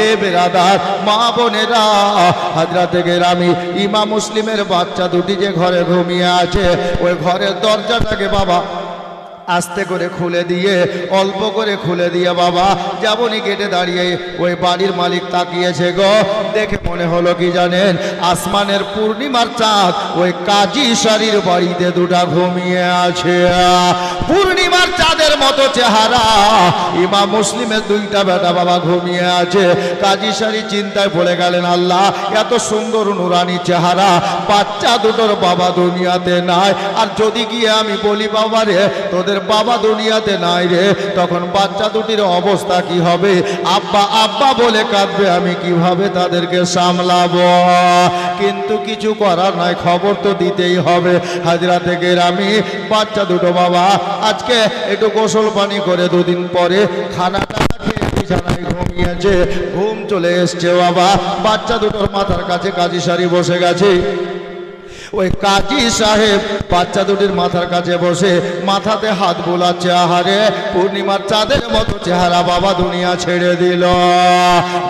এ বেরাদার মা বোনেরা, হযরতে গেরামি ইমাম মুসলিমের বাচ্চা দুটি যে ঘরে ঘুমিয়ে আছে, ওই ঘরের দরজাটাকে বাবা আস্তে করে খুলে দিয়ে, অল্প করে খুলে দিয়ে বাবা যেমনই গেটে দাঁড়িয়ে ওই বাড়ির মালিক তাকিয়েছে গো, দেখে মনে হলো কি জানেন, আসমানের পূর্ণিমার চাঁদ ওই কাজী শাড়ির বাড়িতে দুটা ঘুমিয়ে আছে। পূর্ণিমার চাঁদের মতো চেহারা, ইমাম মুসলিমের দুইটা বেটা বাবা ঘুমিয়ে আছে। কাজী শাড়ি চিন্তায় পড়ে গেলেন, আল্লাহ এত সুন্দর নুরানি চেহারা, বাচ্চা দুটোর বাবা দুনিয়াতে নাই, আর যদি গিয়ে আমি বলি বাবা রে তোদের বাবা দুনিয়াতে নাই রে, তখন বাচ্চা দুটির অবস্থা কি হবে? আব্বা আব্বা বলে কাঁদবে, আমি কিভাবে তাদেরকে সামলাবো? কিন্তু কিছু করার নাই, খবর তো দিতেই হবে। হযরতে গেরামি বাচ্চা দুটো বাবা আজকে একটু গোসল পানি করে দুদিন পরে খানাটা খেয়ে বিছানায় ঘুমিয়েছে, ঘুম চলে এসছে বাবা। বাচ্চা দুটোর মাথার কাছে কাজী শাড়ি বসে গেছে। ওই কাজী সাহেব বাচ্চা দুটির মাথার কাছে বসে মাথাতে হাত বোলাচ্ছে। আহারে পূর্ণিমার চাঁদের মতো চেহারা বাবা দুনিয়া ছেড়ে দিল।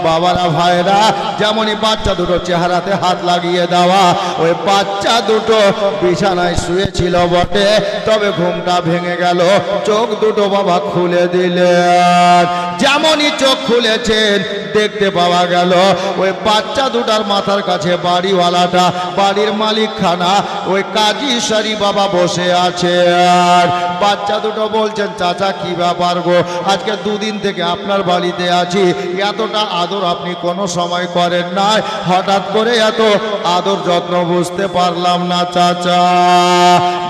বাবারা ভাইরা, যেমনই বাচ্চা দুটো চেহারাতে হাত লাগিয়ে দেওয়া, ওই বাচ্চা দুটো বিছানায় শুয়েছিল বটে, তবে ঘুমটা ভেঙে গেল। চোখ দুটো বাবা খুলে দিলেন। যেমনই চোখ খুলেছেন দেখতে পাওয়া গেল ওই বাচ্চা দুটার মাথার কাছে বাড়িওয়ালাটা, বাড়ির মালিক খানা, ওই কাজী শাড়ি বাবা বসে আছে। আর বাচ্চা দুটো বলছেন, চাচা কি ব্যাপার গো, আজকে দুদিন থেকে আপনার বাড়িতে আছি, এতটা আদর আপনি কোনো সময় করেন নাই, হঠাৎ করে এত আদর যত্ন বুঝতে পারলাম না চাচা।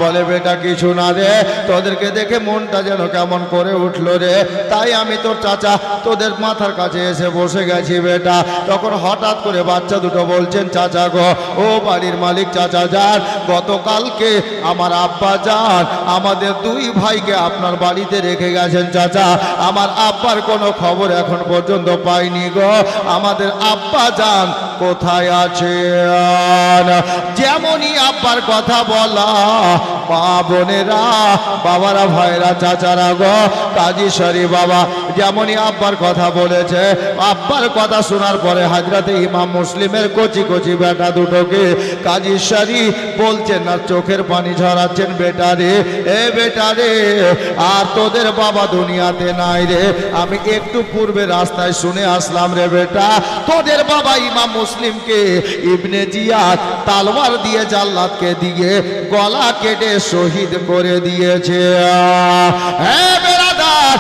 বলে বেটা কিছু না রে, তোদেরকে দেখে মনটা যেন কেমন করে উঠলো রে, তাই আমি তোর চাচা তোদের মাথার কাছে এসে বসে গেছি বেটা। তখন হঠাৎ করে বাচ্চা দুটো বলছেন, চাচা গো, ও বাড়ির মালিক চাচা যান, গতকালকে আমার আব্বা যান আমাদের দুই ভাইকে আপনার বাড়িতে রেখে গেছেন চাচা, আমার আব্বার কোনো খবর এখন পর্যন্ত পাইনি গো, আমাদের আব্বা যান কোথায় আছেন? যেমনই আব্বার কথা বলা, মা বোনেরা, বাবারা ভাইরা, চাচারা গো, কাজী শাড়ি বাবা যেমনই আব্বার কথা বলেছে, আব্বার কথা শোনার পরে হযরতে ইমাম মুসলিমের কচি কচি বেটা দুটোকে কাজী শাড়ি বলছেন না, চোখের পানি ঝরাচ্ছেন, বেটা রে, এ বেটা রে, আর তোদের বাবা দুনিয়াতে নাই রে, আমি একটু পূর্বে রাস্তায় শুনে আসলাম রে বেটা, তোদের বাবা ইমাম মুসলিমকে ইবনে জিয়াদ তালওয়ার দিয়ে জাল্লাদকে দিয়ে গলা কেটে শহীদ করে দিয়েছে। হ্যাঁ বেরাদার,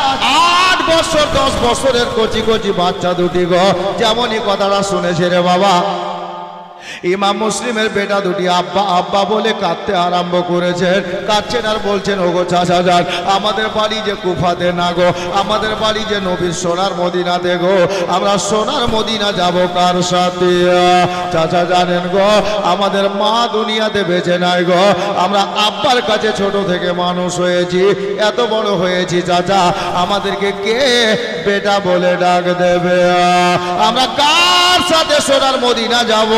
8 বছর 10 বছরের কচি কচি বাচ্চা দুটি গো যেমনই কথাটা শুনেছে রে বাবা, ইমাম মুসলিমের বেটা দুটি আব্বা আব্বা বলে কাঁদতে আরম্ভ করেছেন। কাঁদছেন আর বলছেন, ওগো চাচা যান, আমাদের বাড়ি যে কুফাতে না গো, আমাদের বাড়ি যে নবীর সোনার মদিনাতে গো, আমরা সোনার মদিনা যাব কার সাথে? চাচা জানেন গো, আমাদের মা দুনিয়াতে বেঁচে নাই গো, আমরা আব্বার কাছে ছোট থেকে মানুষ হয়েছি, এত বড় হয়েছি চাচা, আমাদেরকে কে বেটা বলে ডাক দেবে? আমরা কার সাথে সোনার মদিনা যাব?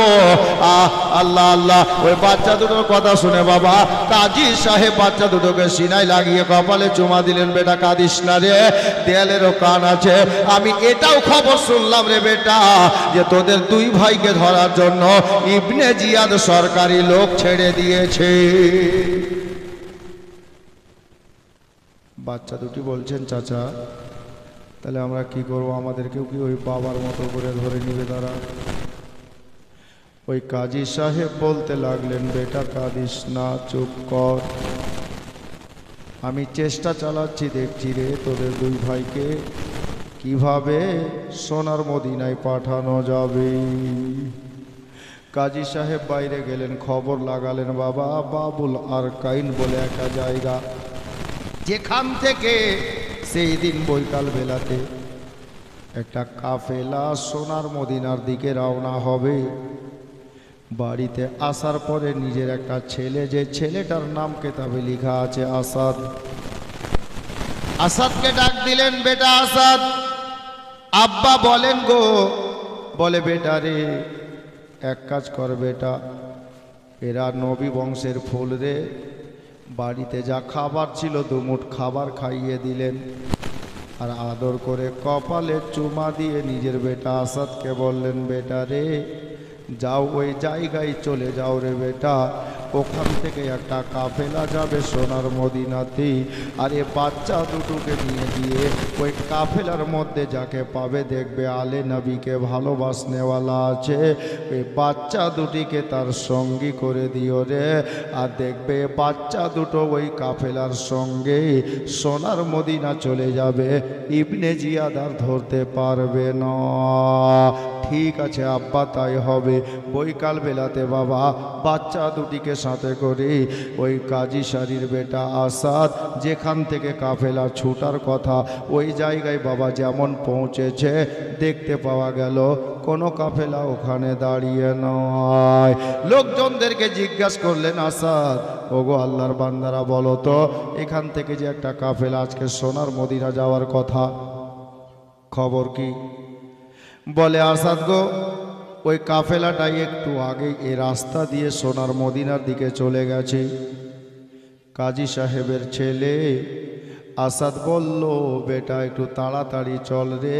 আল্লাহ আল্লাহ। ওই বাচ্চা দুটোর কথা শুনে বাবা কাজী সাহেব বাচ্চা দুটোকে সিনায় লাগিয়ে কপালে চুমা দিলেন, বেটা কাঁদিস না রে, দেয়ালেরও কান আছে, আমি এটাও খবর শুনলাম রে বেটা যে তোদের দুই ভাইকে ধরার জন্য ইবনে জিয়াদ সরকারি লোক ছেড়ে দিয়েছে। বাচ্চা দুটি বলছেন, চাচা তাহলে আমরা কি করব, আমাদেরকেও কি ওই বাবার মতো করে ধরে নিবে তারা? ওই কাজী সাহেব বলতে লাগলেন, বেটা কাঁদিস না, চুপ কর, আমি চেষ্টা চালাচ্ছি, দেখছি রে তোদের দুই ভাইকে কিভাবে সোনার মদিনায় পাঠানো যাবে। কাজী সাহেব বাইরে গেলেন, খবর লাগালেন বাবা বাবুল আরকাইন বলে একটা জায়গা, যেখান থেকে সেই দিন বৈকাল বেলাতে একটা কাফেলা সোনার মদিনার দিকে রওনা হবে। বাড়িতে আসার পরে নিজের একটা ছেলে, যে ছেলেটার নাম কেতাবে লেখা আছে আসাদ, আসাদকে ডাক দিলেন, বেটা আসাদ। আব্বা বলেন গো, বলে বেটা রে এক কাজ কর বেটা, এরা নবী বংশের ফুল রে, বাড়িতে যা খাবার ছিল দুমুঠ খাবার খাইয়ে দিলেন, আর আদর করে কপালে চুমা দিয়ে নিজের বেটা আসাদকে বললেন, বেটা রে যাও ওই জায়গায় চলে যাও রে বেটা, ওখান থেকে একটা কাফেলা যাবে সোনার মদিনাতে, আর এ বাচ্চা দুটোকে নিয়ে গিয়ে ওই কাফেলার মধ্যে যাকে পাবে দেখবে আলে নবীকে ভালোবাসনেওয়ালা আছে, ওই বাচ্চা দুটিকে তার সঙ্গী করে দিও রে। আর দেখবে বাচ্চা দুটো ওই কাফেলার সঙ্গে সোনার মদিনা চলে যাবে, ইবনে জিয়াদ আর ধরতে পারবে না। ঠিক আছে আব্বা, তাই হবে। বৈকাল বেলাতে বাবা বাচ্চা দুটিকে সাথে করে ওই কাজী শাড়ির বেটা আসাদ যেখান থেকে কাফেলা ছুটার কথা ওই জায়গায় বাবা যেমন পৌঁছেছে, দেখতে পাওয়া গেল কোনো কাফেলা ওখানে দাঁড়িয়ে নয়। লোকজনদেরকে জিজ্ঞাসা করলেন, আসাদ ওগো আল্লাহর বান্দারা বলো তো, এখান থেকে যে একটা কাফেলা আজকে সোনার মদিনা যাওয়ার কথা, খবর কি? বলে, আসাদ গো ওই কাফেলাটাই একটু আগে এই রাস্তা দিয়ে সোনার মদিনার দিকে চলে গেছে। কাজী সাহেবের ছেলে আসাদ বলল, বেটা একটু তাড়াতাড়ি চল রে,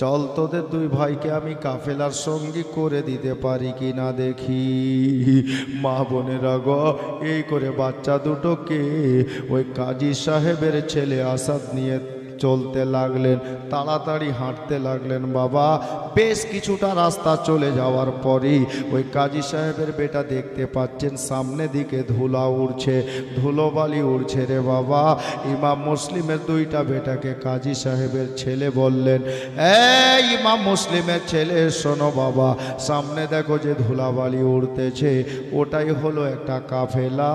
চল তোদের দুই ভাইকে আমি কাফেলার সঙ্গী করে দিতে পারি কি না দেখি। মা বোনেরা গো, এই করে বাচ্চা দুটোকে ওই কাজী সাহেবের ছেলে আসাদ নিয়ে চলতে লাগলেন, তাড়াতাড়ি হাঁটতে লাগলেন। বাবা বেশ কিছুটা রাস্তা চলে যাওয়ার পরেই ওই কাজী সাহেবের বেটা দেখতে পাচ্ছেন সামনে দিকে ধুলা উড়ছে, ধুলোবালি উড়ছে রে বাবা। ইমাম মুসলিমের দুইটা বেটাকে কাজী সাহেবের ছেলে বললেন, এই ইমাম মুসলিমের ছেলে শোনো বাবা, সামনে দেখো যে ধুলাবালি উড়তেছে, ওটাই হলো একটা কাফেলা,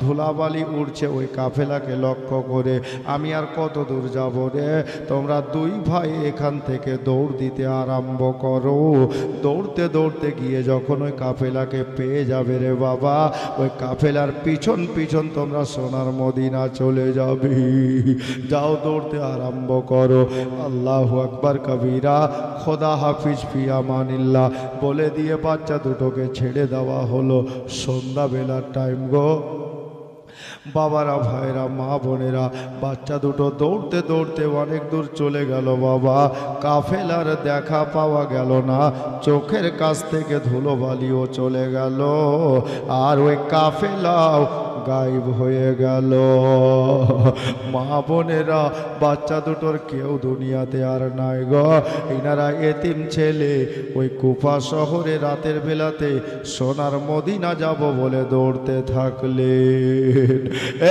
ধুলাবালি উড়ছে, ওই কাফেলাকে লক্ষ্য করে আমি আর কত দূর যাব রে, তোমরা দুই ভাই এখান থেকে দৌড় দিতে আরম্ভ করো। দৌড়তে দৌড়তে গিয়ে যখন ওই কাফেলাকে পেয়ে যাবে রে বাবা, ওই কাফেলার পিছন পিছন তোমরা সোনার মদিনা চলে যাবে। যাও দৌড়তে আরম্ভ করো। আল্লাহু আকবার কবিরা, খোদা হাফিজ ফি আমানিল্লাহ বলে দিয়ে বাচ্চা দুটোকে ছেড়ে দেওয়া হলো। সন্ধ্যাবেলার টাইম গো বাবারা, ভাইরা, মা বোনেরা, বাচ্চা দুটো দৌড়তে দৌড়তে অনেক দূর চলে গেল বাবা, কাফেলার দেখা পাওয়া গেল না, চোখের কাছ থেকে ধুলোবালিও চলে গেল, আর ওই কাফেলাও গায়েব হয়ে গেল। মা বোনেরা, বাচ্চা দুটোর কেউ দুনিয়াতে আর নাই গো। এনারা এতিম ছেলে ওই কুফা শহরে রাতের বেলাতে সোনার মদিনা যাব বলে দৌড়তে থাকলেন।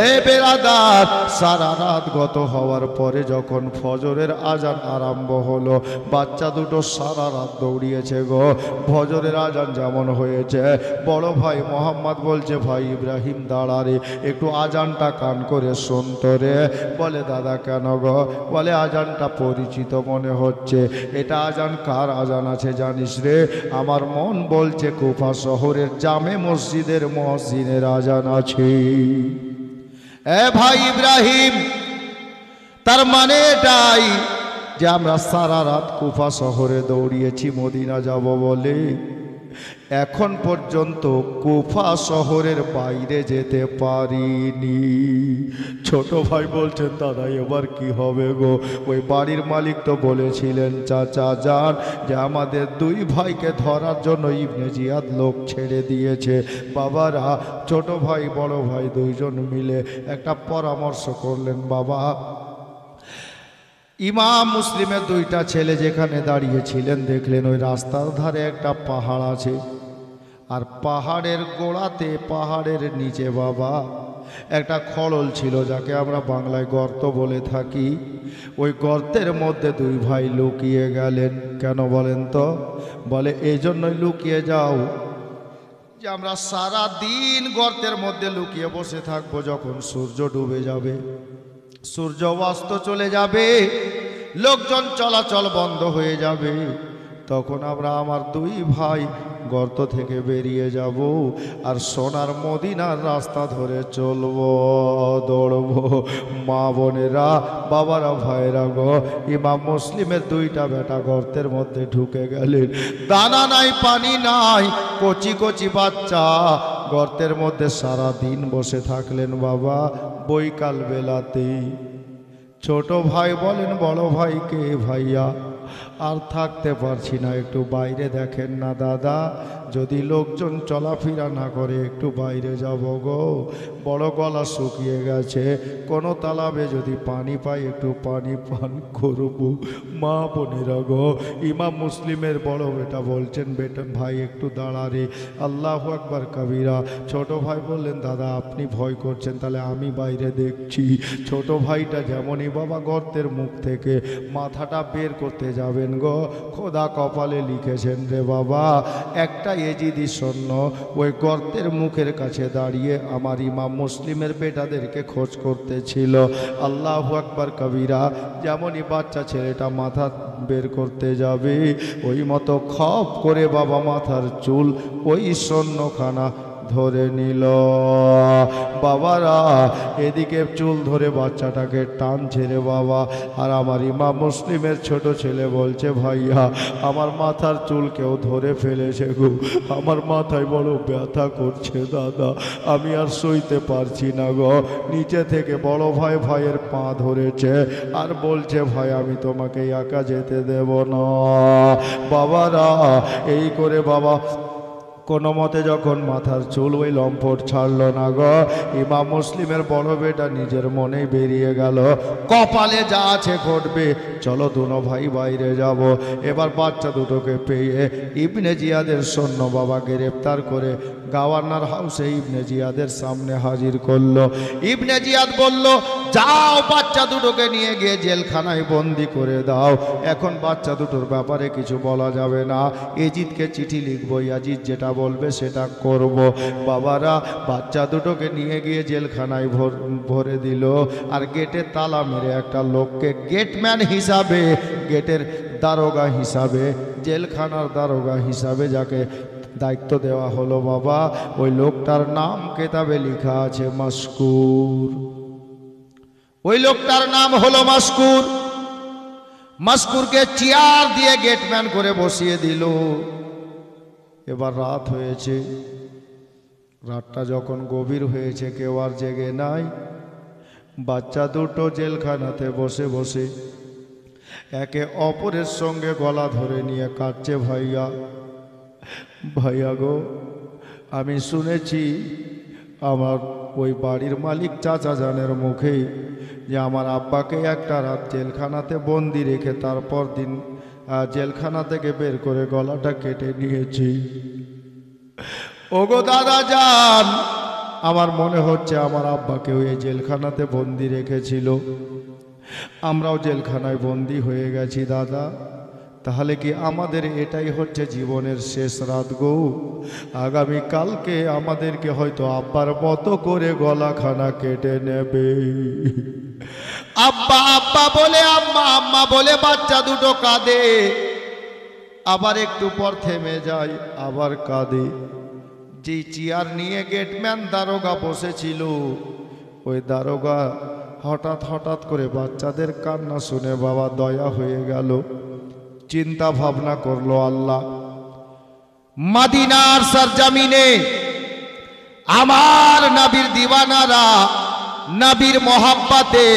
এ বেরাদার, সারা রাত গত হওয়ার পরে যখন ফজরের আজান আরম্ভ হলো, বাচ্চা দুটো সারা রাত দৌড়িয়েছে গো। ফজরের আজান যেমন হয়েছে, বড় ভাই মোহাম্মদ বলছে, ভাই ইব্রাহিম দাঁড়া রে, একটু আজানটা কান করে শুনতো রে। বলে, দাদা কেন গো? বলে, আজানটা পরিচিত মনে হচ্ছে, এটা আজান কার আজান আছে জানিস রে? আমার মন বলছে কুফা শহরের জামে মসজিদের মুয়াজ্জিনের আজান আছে। এ ভাই ইব্রাহিম, তার মানে এটাই যে আমরা সারা রাত কুফা শহরে দৌড়িয়েছি মদিনা যাব বলে, এখন পর্যন্ত কুফা শহরের বাইরে যেতে পারিনি। ছোট ভাই বলছেন, দাদা এবার কি হবে গো? ওই বাড়ির মালিক তো বলেছিলেন চাচা যান যে আমাদের দুই ভাইকে ধরার জন্য ইবনে জিয়াদ লোক ছেড়ে দিয়েছে। বাবারা, ছোট ভাই বড় ভাই দুইজন মিলে একটা পরামর্শ করলেন। বাবা, ইমাম মুসলিমের দুইটা ছেলে যেখানে দাঁড়িয়েছিলেন, দেখলেন ওই রাস্তার ধারে একটা পাহাড় আছে, আর পাহাড়ের গোড়াতে, পাহাড়ের নিচে বাবা একটা খড়ল ছিল, যাকে আমরা বাংলায় গর্ত বলে থাকি। ওই গর্তের মধ্যে দুই ভাই লুকিয়ে গেলেন। কেন বলেন তো? বলে, এই জন্যই লুকিয়ে যাও যে আমরা সারা দিন গর্তের মধ্যে লুকিয়ে বসে থাকবো, যখন সূর্য ডুবে যাবে, সূর্য অস্ত চলে যাবে, লোকজন চলাচল বন্ধ হয়ে যাবে, তখন আমরা আমার দুই ভাই গর্ত থেকে বেরিয়ে যাব, আর সোনার মদিনার রাস্তা ধরে চলবো, দৌড়বো। মা বোনেরা, বাবারা, ভাইরা গো, ইমাম মুসলিমের দুইটা বেটা গর্তের মধ্যে ঢুকে গেলেন। দানা নাই, পানি নাই, কচি কচি বাচ্চা গর্তের মধ্যে সারা দিন বসে থাকলেন বাবা। বৈকাল বেলাতেই ছোট ভাই বলেন বড় ভাইকে, ভাইয়া আর থাকতে পারছি না, একটু বাইরে দেখেন না দাদা, যদি লোকজন চলাফেরা না করে একটু বাইরে যাব গো, বড় গলা শুকিয়ে গেছে, কোনো তালাবে যদি পানি পাই একটু পানি পান করব। মা বোনেরা গো, ইমাম মুসলিমের বড় বেটা বলছেন, বেটা ভাই একটু দাঁড়া রে, আল্লাহু আকবার কাবীরা। ছোট ভাই বললেন, দাদা আপনি ভয় করছেন, তাহলে আমি বাইরে দেখছি। ছোট ভাইটা যেমনই বাবা গর্তের মুখ থেকে মাথাটা বের করতে যাবেন গো, খোদা কপালে লিখেছেন রে বাবা, একটা এজিদি সৈন্য ওই গর্তের মুখের কাছে দাঁড়িয়ে আমার ইমাম মুসলিমের বেটাদেরকে খোঁজ করতেছিল। আল্লাহু আকবার কবিরা। যেমনই বাচ্চা ছেলেটা মাথা বের করতে যাবে, ওই মতো খপ করে বাবা মাথার চুল ওই সৈন্যখানা ধরে নিল। বাবারা এদিকে চুল ধরে বাচ্চাটাকে টানছে রে বাবা, আর আমার ইমাম মুসলিমের ছোট ছেলে বলছে, ভাইয়া আমার মাথার চুল কেউ ধরে ফেলেছে গো, আমার মাথায় বড় ব্যথা করছে দাদা, আমি আর সইতে পারছি না গো। নিচে থেকে বড় ভাই ভাইয়ের পা ধরেছে আর বলছে, ভাই আমি তোমাকে একা যেতে দেব না। বাবারা এই করে বাবা কোনো মতে যখন মাথার চুল ওই লম্পট ছাড়লো না গো, ইমাম মুসলিমের বড় বেটা নিজের মনেই বেরিয়ে গেল, কপালে যা আছে ঘটবে, চলো দুনো ভাই বাইরে যাব। এবার বাচ্চা দুটোকে পেয়ে ইবনে জিয়াদের সৈন্য বাবা গ্রেপ্তার করে গভর্নর হাউসে ইবনে জিয়াদের সামনে হাজির করলো। ইবনে জিয়াদ বলল, যাও বাচ্চা দুটোকে নিয়ে গিয়ে জেলখানায় বন্দি করে দাও, এখন বাচ্চা দুটোর ব্যাপারে কিছু বলা যাবে না, এজিদকে চিঠি লিখবো, ইয়াজিদ যেটা বলবে সেটা করব। বাবারা বাচ্চা দুটোকে নিয়ে গিয়ে জেলখানায় ভরে দিল, আর গেটে তালা মেরে একটা লোককে গেটম্যান হিসাবে, গেটের দারোগা হিসাবে, জেলখানার দারোগা হিসাবে যাকে দায়িত্ব দেওয়া হলো বাবা, ওই লোকটার নাম কেতাবে লেখা আছে মাসকুর। ওই লোকটার নাম হলো মাসকুর। মাসকুরকে চেয়ার দিয়ে গেটম্যান করে বসিয়ে দিল। এবার রাত হয়েছে, রাতটা যখন গভীর হয়েছে, কেউ আর জেগে নাই। বাচ্চা দুটো জেলখানাতে বসে বসে একে অপরের সঙ্গে গলা ধরে নিয়ে কাঁদছে, ভাইয়া ভাইয়া গো, আমি শুনেছি আমার ওই বাড়ির মালিক চাচা জানের মুখে যে আমার আব্বাকে একটা রাত জেলখানাতে বন্দি রেখে তারপর দিন জেলখানা থেকে বের করে গলাটা কেটে নিয়েছি। ওগো দাদা যান, আমার মনে হচ্ছে আমার আব্বাকে ওই জেলখানাতে বন্দি রেখেছিল, আমরাও জেলখানায় বন্দি হয়ে গেছি দাদা। তাহলে কি আমাদের এটাই হচ্ছে জীবনের শেষ রাত গো? আগামী কালকে আমাদেরকে হয়তো আব্বার মতো করে গলাখানা কেটে নেবে। আব্বা আব্বা বলে, আম্মা আম্মা বলে বাচ্চা দুটো কাঁদে, আবার একটু পর থেমে যায়, আবার কাঁদে। যে চেয়ার নিয়ে গেটম্যান দারোগা বসেছিল, ওই দারোগা হঠাৎ হঠাৎ করে বাচ্চাদের কান্না শুনে বাবা দয়া হয়ে গেল, চিন্তা ভাবনা করলো, আল্লাহ মদিনার সরজমিনে আমার নবীর দিওয়ানারা নবীর মোহাব্বতে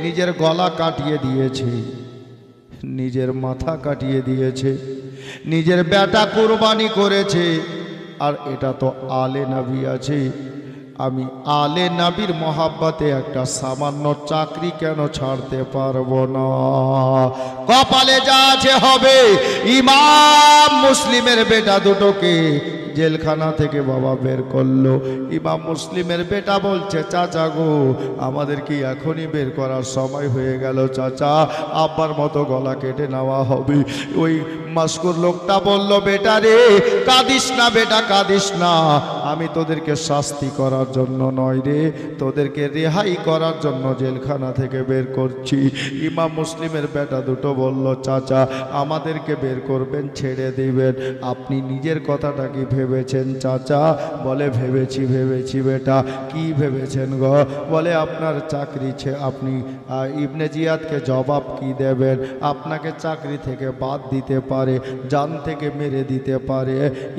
নিজের গলা কাটিয়ে দিয়েছে, নিজের মাথা কাটিয়ে দিয়েছে, নিজের বেটা কুরবানি করেছে, আর এটা তো আলে নবী আছে, আমি আলে নবীর মোহাব্বতে একটা সামান্য চাকরি কেন ছাড়তে পারবো না? কপালে যা আছে হবে। ইমাম মুসলিমের বেটা দুটোকে জেলখানা থেকে বাবা বের করলো। ইমাম মুসলিমের বেটা বলছে, চাচা গো, আমাদের কি এখনই বের করার সময় হয়ে গেল চাচা? আব্বার মতো গলা কেটে নেওয়া হবে। ওই মাসকুর লোকটা বলল, বেটা রে কাঁদিস না বেটা, কাঁদিস না, আমি তোদেরকে শাস্তি করার জন্য নয় রে, তোদেরকে রেহাই করার জন্য জেলখানা থেকে বের করছি। ইমাম মুসলিমের বেটা দুটো বলল, চাচা আমাদেরকে বের করবেন, ছেড়ে দিবেন, আপনি নিজের কথাটা কি ভেবে ভেবেছেন চাচা? বলে ভেবেছি ভেবেছি বেটা। কি ভেবেছেন গো? বলে আপনার চাকরি আপনি ইবনে জিয়াদকে জবাব কি দেবেন? আপনাকে চাকরি থেকে বাদ দিতে পারে, জান থেকে মেরে দিতে পারে।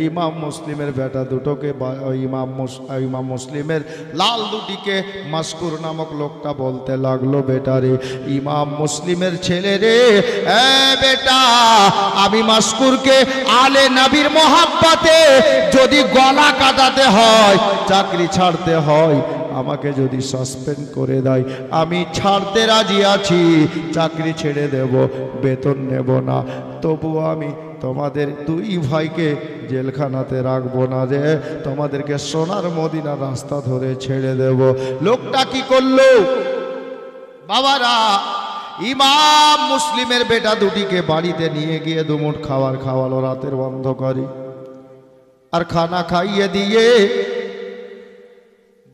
ইমাম মুসলিমের বেটা দুটোকে ইমাম মুসলিমের লাল দুটিকে মাসকুর নামক লোকটা বলতে লাগলো, বেটা রে, ইমাম মুসলিমের ছেলে রে, বেটা, আমি মাসকুরকে আলে নবীর মোহাব্বতে যদি গলা কাটাতে হয়, চাকরি ছাড়তে হয়, আমাকে যদি সাসপেন্ড করে দেয়, আমি ছাড়তে রাজি আছি, চাকরি ছেড়ে দেব, বেতন নেব না, তবুও আমি তোমাদের দুই ভাইকে জেলখানাতে রাখবো না রে, তোমাদেরকে সোনার মদিনার রাস্তা ধরে ছেড়ে দেব। লোকটা কি করলো বাবারা? ইমাম মুসলিমের বেটা দুটিকে বাড়িতে নিয়ে গিয়ে দুমুঠ খাবার খাওয়ালো রাতের অন্ধকারে। আর খানা খাইয়ে দিয়ে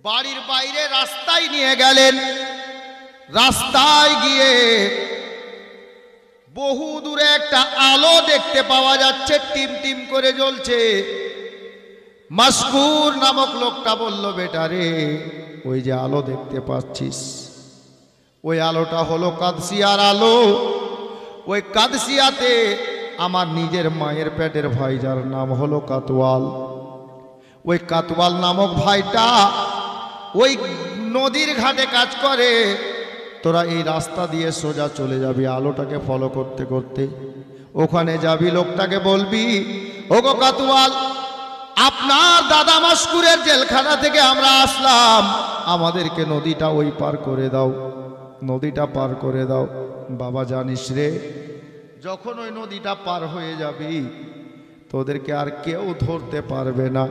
বাড়ির বাইরে রাস্তায় নিয়ে গেলেন। রাস্তায় গিয়ে বহু দূরে একটা আলো দেখতে পাওয়া যাচ্ছে, টিম টিম করে জ্বলছে। মাসকুর নামক লোকটা বলল, বেটা রে, ওই যে আলো দেখতে পাচ্ছিস, ওই আলোটা হলো কাদসিয়ার আলো। ওই কাদসিয়াতে আমার নিজের মায়ের পেটের ভাই, যার নাম হলো কাতওয়াল, ওই কাতওয়াল নামক ভাইটা ওই নদীর ঘাটে কাজ করে। তোরা এই রাস্তা দিয়ে সোজা চলে যাবি, আলোটাকে ফলো করতে করতে ওখানে যাবি, লোকটাকে বলবি, ওগো কাতওয়াল, আপনার দাদা মাসকুরের জেলখানা থেকে আমরা আসলাম, আমাদেরকে নদীটা ওই পার করে দাও, নদীটা পার করে দাও। বাবা জানিস রে, যখন ওই নদীটা পার হয়ে যাবি, তোদেরকে আর কেউ ধরতে পারবে না।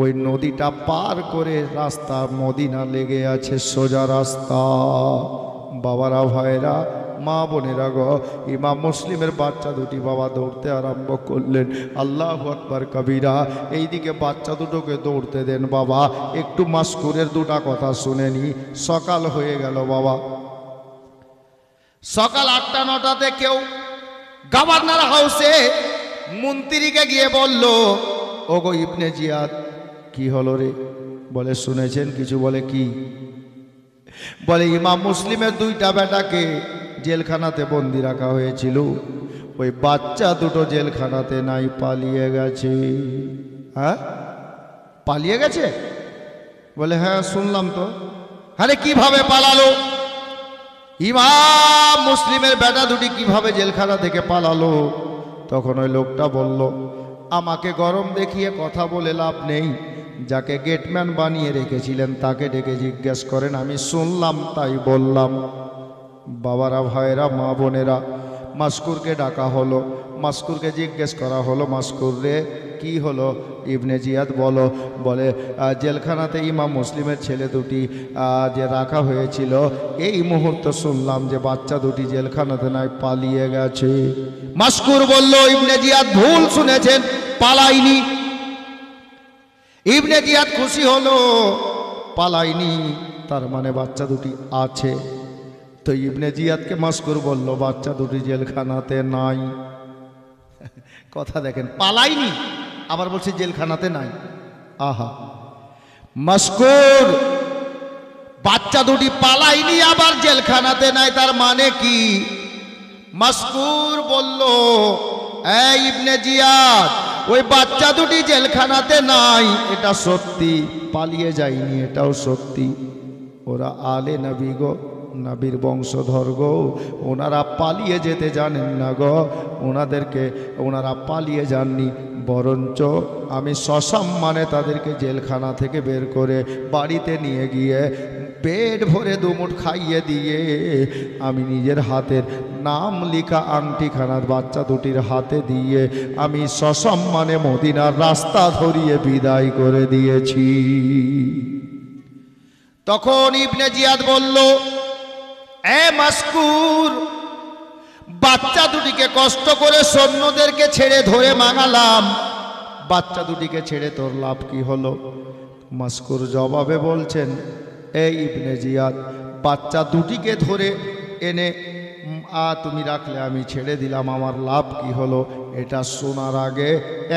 ওই নদীটা পার করে রাস্তা মদিনা লেগে আছে, সোজা রাস্তা। বাবারা, ভাইরা, মা বোনেরা গো, ইমাম মুসলিমের বাচ্চা দুটি বাবা দৌড়তে আরম্ভ করলেন। আল্লাহু আকবার কবিরা। এইদিকে বাচ্চা দুটোকে দৌড়তে দেন বাবা, একটু মাসকুরের দুটা কথা শুনে নি। সকাল হয়ে গেল বাবা, সকাল 8টা-9টাতে কেউ গভর্নর হাউসে মন্ত্রীকে গিয়ে বলল, ওগো ইবনে জিয়াদ, কি হলো রে? বলে শুনেছেন কিছু? বলে কি? বলে ইমাম মুসলিমের দুইটা বেটাকে জেলখানাতে বন্দি রাখা হয়েছিল, ওই বাচ্চা দুটো জেলখানাতে নাই, পালিয়ে গেছে। হ্যাঁ, পালিয়ে গেছে? বলে হ্যাঁ শুনলাম তো। আরে কিভাবে পালালো? ইমাম মুসলিমের বেটা দুটি কিভাবে জেলখানা থেকে পালালো? তখন ওই লোকটা বলল, আমাকে গরম দেখিয়ে কথা বলে লাভ নেই, যাকে গেটম্যান বানিয়ে রেখেছিলেন তাকে ডেকে জিজ্ঞেস করেন, আমি শুনলাম তাই বললাম। বাবারা, ভাইরা, মা বোনেরা, মাসকুরকে ডাকা হলো, মাসকুরকে জিজ্ঞেস করা হলো, মাসকুর রে কি হলো? ইবনে জিয়াদ বলো। বলে জেলখানাতে ইমাম মুসলিমের ছেলে দুটি যে রাখা হয়েছিল, এই মুহূর্তে শুনলাম যে বাচ্চা দুটি জেলখানাতে নাই, পালিয়ে গেছে। মাসকুর বলল, ইবনে জিয়াদ ভুল শুনেছেন, পালাইনি। ইবনে জিয়াদ খুশি হলো, পালাইনি, তার মানে বাচ্চা দুটি আছে। তো ইবনে জিয়াদকে মাসকুর বলল, বাচ্চা দুটি জেলখানাতে নাই। কথা দেখেন, পালাইনি, আবার বলছে জেলখানাতে নাই। আহা, মাসকুর, বাচ্চা দুটি পালাইনি আবার জেলখানাতে নাই, তার মানে কি? মাসকুর বলল, এই ইবনে জিয়াদ, ওই বাচ্চা দুটি জেলখানাতে নাই, এটা সত্যি, পালিয়ে যায়নি, এটাও সত্যি। ওরা আলে নবী গো, নবীর বংশধর গো, ওনারা পালিয়ে যেতে জানেন না গো, ওনারা পালিয়ে যাননি, বরঞ্চ আমি সসম্মানে তাদেরকে জেলখানা থেকে বের করে বাড়িতে নিয়ে গিয়ে পেট ভরে দুমুঠ খাইয়ে দিয়ে আমি নিজের হাতের নাম লিখা আংটিখানার বাচ্চা দুটির হাতে দিয়ে আমি সসম্মানে মদিনার রাস্তা ধরিয়ে বিদায় করে দিয়েছি। তখন ইবনে জিয়াদ বলল, এ মাসকুর, বাচ্চা দুটিকে কষ্ট করে সৈন্যদেরকে ছেড়ে ধরে মাঙালাম, বাচ্চা দুটিকে ছেড়ে তোর লাভ কি হলো? মাসকুর জবাবে বলছেন, এই ইবনে জিয়াদ, বাচ্চা দুটিকে ধরে এনে তুমি রাখলে আমি ছেড়ে দিলাম, আমার লাভ কি হলো? এটা শোনার আগে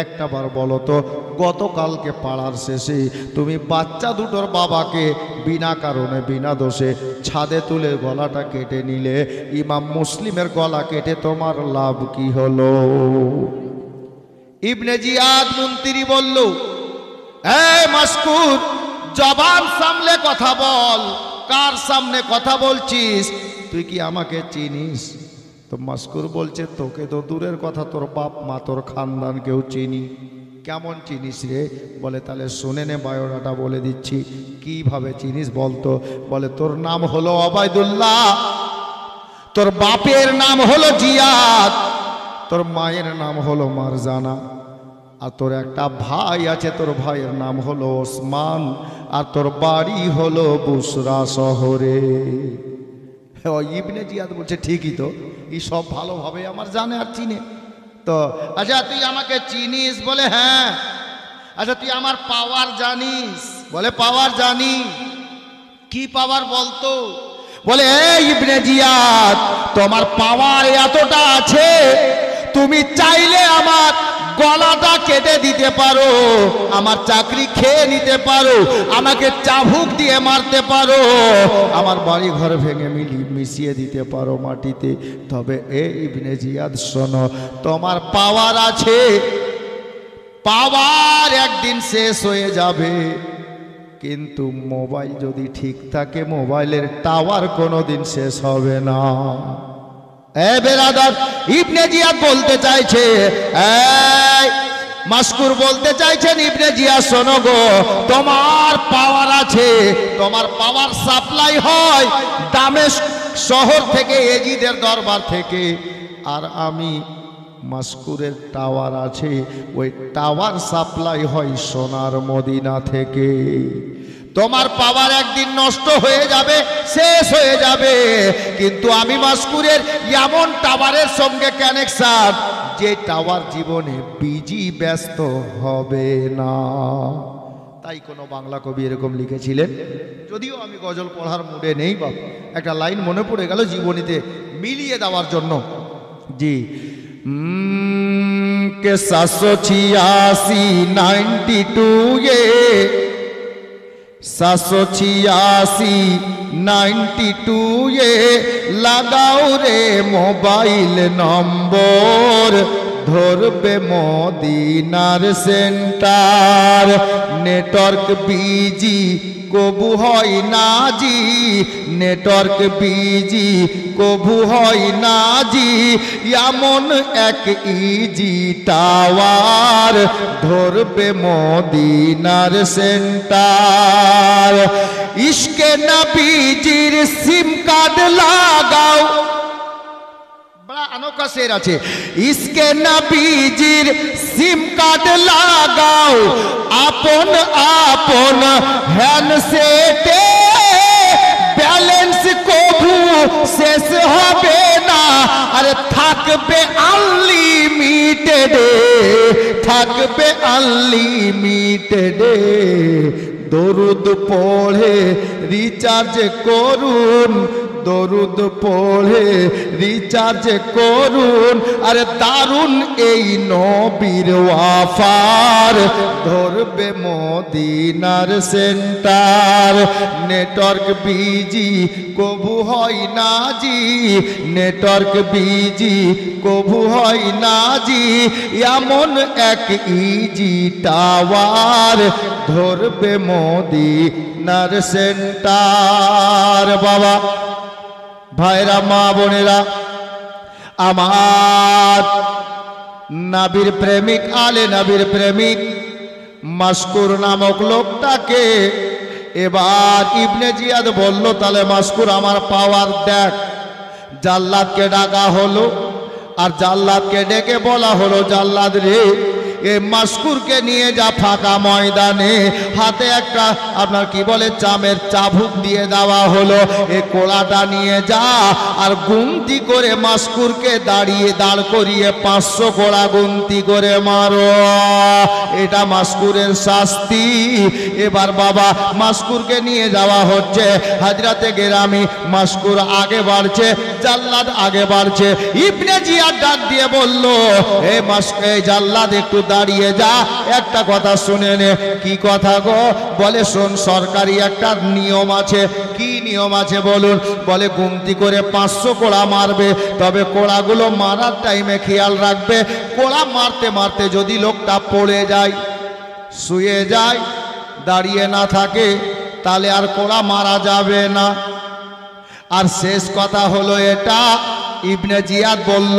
একটা বার বলো তো, গতকালকে পাড়ার শেষে তুমি বাচ্চা দুটোর বাবাকে বিনা কারণে বিনা দোষে ছাদে তুলে গলাটা কেটে নিলে, ইমাম মুসলিমের গলা কেটে তোমার লাভ কি হলো? ইবনে জিয়াদ মন্ত্রী বলল, এই মাসকুর, জবান সামলে কথা বল, কার সামনে কথা বলছিস? তুই কি আমাকে চিনিস? তো মাসকুর বলছে, তোকে তো দূরের কথা, তোর বাপ মা তোর খানদান কেউ চিনি। কেমন চিনিস রে? বলে তাহলে শুনে নে, বায়োডাটা বলে দিচ্ছি। কিভাবে চিনিস বলতো? বলে তোর নাম হলো ওবায়দুল্লাহ, তোর বাপের নাম হলো জিয়াদ, তোর মায়ের নাম হলো মারজানা, আর তোর একটা ভাই আছে, তোর ভাইয়ের নাম হলো ওসমান, আর তোর বাড়ি হলো বুসরা শহরে। ইবনে জিয়াদ বলছে, ঠিকই তো, এই সব ভালোভাবে আমার জানে আর চিনে। তো আচ্ছা তুই আমাকে চিনিস? বলে হ্যাঁ। আচ্ছা তুই আমার পাওয়ার জানিস? বলে পাওয়ার জানি। কি পাওয়ার বলতো? বলে এই ইবনে জিয়াদ, তোমার পাওয়ার এতটা আছে, তুমি চাইলে আমার গলাটা কেটে দিতে পারো, আমার চাকরি খেয়ে নিতে পারো, আমাকে চাবুক দিয়ে মারতে পারো, আমার বাড়ি ঘর ভেঙে মিশিয়ে দিতে পারো মাটিতে। তবে এই ইবনে জিয়াদ শোনো, তোমার পাওয়ার আছে, পাওয়ার একদিন শেষ হয়ে যাবে, কিন্তু মোবাইল যদি ঠিক থাকে, মোবাইলের টাওয়ার কোনোদিন শেষ হবে না। এ বেরাদার, ইবনে জিয়াদ বলতে চাইছে, এই মাসকুর বলতে চাইছেন, ইবনে জিয়াদ শোনো গো, তোমার পাওয়ার আছে, তোমার পাওয়ার সাপ্লাই হয় দামেস্ক শহর থেকে, এজিদের দরবার থেকে, আর আমি মাসকুরের টাওয়ার আছে, ওই টাওয়ার সাপ্লাই হয় সোনার মদিনা থেকে। তোমার পাওয়ার একদিন নষ্ট হয়ে যাবে, শেষ হয়ে যাবে, কিন্তু আমি মাসকুরের এমন টাওয়ারের সঙ্গে কানেকশন, যে টাওয়ার জীবনে বিজি ব্যস্ত হবে না। তাই কোনো বাংলা কবি এরকম লিখেছিলেন, যদিও আমি গজল পড়ার মুডে নেই, বাপ একটা লাইন মনে পড়ে গেল জীবনীতে মিলিয়ে দেওয়ার জন্য। জি, के 786 92 786 92 লাগাও রে মোবাইল নম্বর, ধরবে মদিনার সেন্টার, নেটওয়ার্ক বিজি কবু হয় না জি, নেটওয়ার্ক বিজি কবু হয় না জি, এমন এক ইজি টাওয়ার, ধরবে মদিনার সেন্টার। ইশকে নবীজির সিম কার্ড লাগাও, बड़ा अनोखा शेर আছে, इसके नबीजिर सिम कार्ड লাগাও, আপন আপন হ্যান্ডসেটে, ব্যালেন্স কবু শেষ হবে না, আরে থাকবে আনলিমিটেড, থাকবে আনলিমিটেড। দরুদ পড়ে রিচার্জ করুন, দরুদ পড়ে রিচার্জ করুন, আরে দারুন এই নবীর ওয়াফার, ধরবে মদিনার সেন্টার। নেটওয়ার্ক বিজি কবু হয় না জি, নেটওয়ার্ক বিজি কবু হয় না জি, এমন এক ইজি টাওয়ার, ধরবে মদিনার সেন্টার। বাবা ভাইরা মা বোনেরা, আমার নবীর প্রেমিক, আলে নবীর প্রেমিক মাসকুর নামক লোকটাকে এবার ইবনে জিয়াদ বলল, তাহলে মাসকুর আমার পাওয়ার দেখ। জাল্লাদকে ডাকা হলো, আর জাল্লাদকে ডেকে বলা হলো, জাল্লাদ রে, এ মাসকুরকে নিয়ে যা ফাঁকা ময়দানে, হাতে একটা আপনার কি বলে চামের চাবুক দিয়ে দেওয়া হলো, এ কোড়াটা নিয়ে যা, আর গুনতি করে মাসকুরকে দাঁড় করিয়ে 500 কোড়া গুনতি করে মারো, এটা মাসকুরের শাস্তি। এবার বাবা মাসকুরকে নিয়ে যাওয়া হচ্ছে হাজরাতে গেরামি, মাসকুর আগে বাড়ছে, জাল্লাদ আগে বাড়ছে। ইবনে জিয়াদ ডাক দিয়ে বলল, এই জাল্লাদ একটু দাঁড়িয়ে যা, একটা কথা শুনে নে। কি কথা গো? বলে শোন, সরকারি একটা নিয়ম আছে। কি নিয়ম আছে বলুন? বলে গুনতি করে 500 কোড়া মারবে, তবে কোড়াগুলো মারার টাইমে খেয়াল রাখবে, কোড়া মারতে মারতে যদি লোকটা পড়ে যায়, শুয়ে যায়, দাঁড়িয়ে না থাকে, তাহলে আর কোড়া মারা যাবে না। আর শেষ কথা হলো এটা, ইবনে জিয়াদ বলল,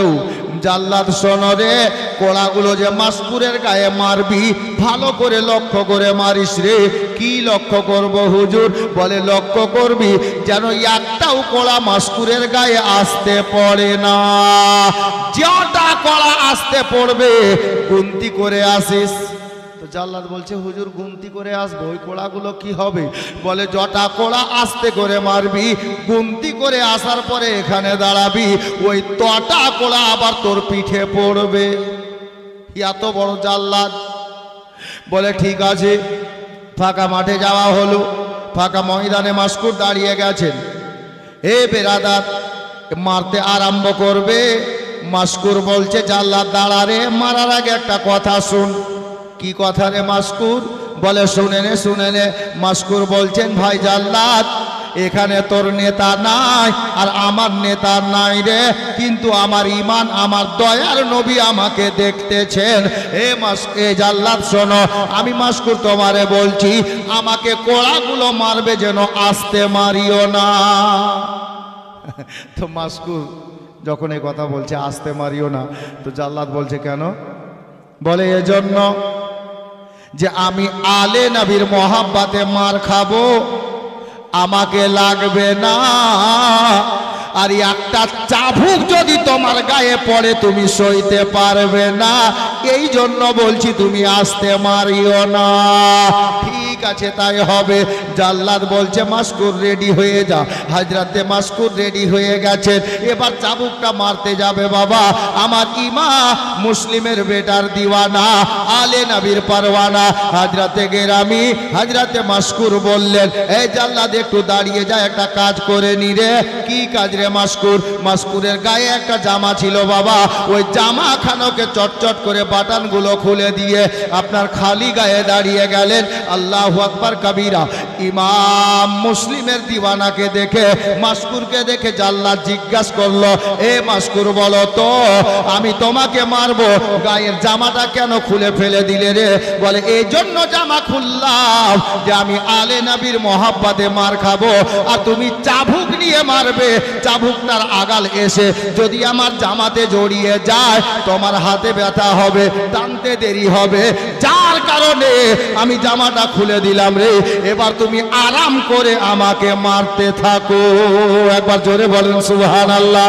জাল্লাদ শোনো রে, কোড়াগুলো যে মাসকুরের গায়ে মারবি, ভালো করে লক্ষ্য করে মারিস রে। কি লক্ষ্য করব হুজুর? বলে লক্ষ্য করবি যেন একটাও কোড়া মাসকুরের গায়ে আসতে পড়ে না। যটা কোড়া আসতে পড়বে গুনতি করে আসিস। তো জাল্লাদ বলছে, হুজুর গুনতি করে আসবো, ওই কোড়াগুলো কি হবে? বলে যটা কোড়া আস্তে করে মারবি, গুনতি করে আসার পরে এখানে দাঁড়াবি, ওই তটা কোড়া আবার তোর পিঠে পড়বে। এত বড় জাল্লাদ। বলে ঠিক আছে। ফাঁকা মাঠে যাওয়া হলো, ফাঁকা ময়দানে মাসকুর দাঁড়িয়ে গেছেন। হে বেরাদার, মারতে আরম্ভ করবে। মাসকুর বলছে, জাল্লাদ দাঁড়া রে, মারার আগে একটা কথা শুন। কি কথা রে মাসকুর? বলে শুনে নে, শুনে নে। মাসকুর বলছেন, ভাই জাল্লাদ, এখানে তোর নেতা নাই আর আমার নেতা নাই রে, কিন্তু আমার ইমান, আমার দয়ার নবী আমাকে দেখতেছেন। এ জাল্লাদ শোনো, আমি মাসকুর তোমারে বলছি, আমাকে কোড়াগুলো মারবে যেন আস্তে মারিও না। তো মাসকুর যখন এই কথা বলছে, আস্তে মারিও না, তো জাল্লাদ বলছে কেন? বলে এজন্য যে আমি আলে নবীর মোহাব্বতে মার খাবো, আমাকে লাগবে না। আর একটা চাবুক যদি তোমার গায়ে পড়ে তুমি সইতে পারবে না, এই জন্য বলছি তুমি আস্তে মারিও না। ঠিক আছে, তাই হবে। জাল্লাদ বলছে, মাসকুর রেডি হয়ে যা। হাজরাতে মাসকুর রেডি হয়ে গেছেন, এবার চাবুকটা মারতে যাবে। বাবা আমার ইমাম মুসলিমের বেটার দিওয়ানা, আলে নবীর পারওয়ানা হাজরাতে গেরামি হাজরাতে মাসকুর বললেন, এই জাল্লাদ একটু দাঁড়িয়ে যা, একটা কাজ করে নি রে। কি কাজ রে মাসকুর? মাসকুরের গায়ে একটা জামা ছিল বাবা, ওই জামা খানোকে চটচট করে বাটনগুলো খুলে দিয়ে আপনার খালি গায়ে দাঁড়িয়ে গেলেন। আল্লাহু আকবার কবীরা। ইমাম মুসলিমের দিওয়ানাকে দেখে, মাসকুরকে দেখে জাল্লাদ জিজ্ঞাসা করলো, এ মাসকুর বলো তো, আমি তোমাকে মারবো, গায়ের জামাটা কেন খুলে ফেলে দিলে রে? বলে এই জন্য জামা খুললাম যে আমি আলে নবীর মোহাব্বতে মার খাবো, আর তুমি চাবুক নিয়ে মারবে। চাবুকটার আগাল এসে যদি আমার জামাতে জড়িয়ে যায়, তোমার হাতে ব্যথা হবে, টানতে দেরি হবে, যার কারণে আমি জামাটা খুলে দিলাম রে। এবার তুমি আরাম করে আমাকে মারতে থাকো। একবার জোরে বলেন সুবহানাল্লাহ।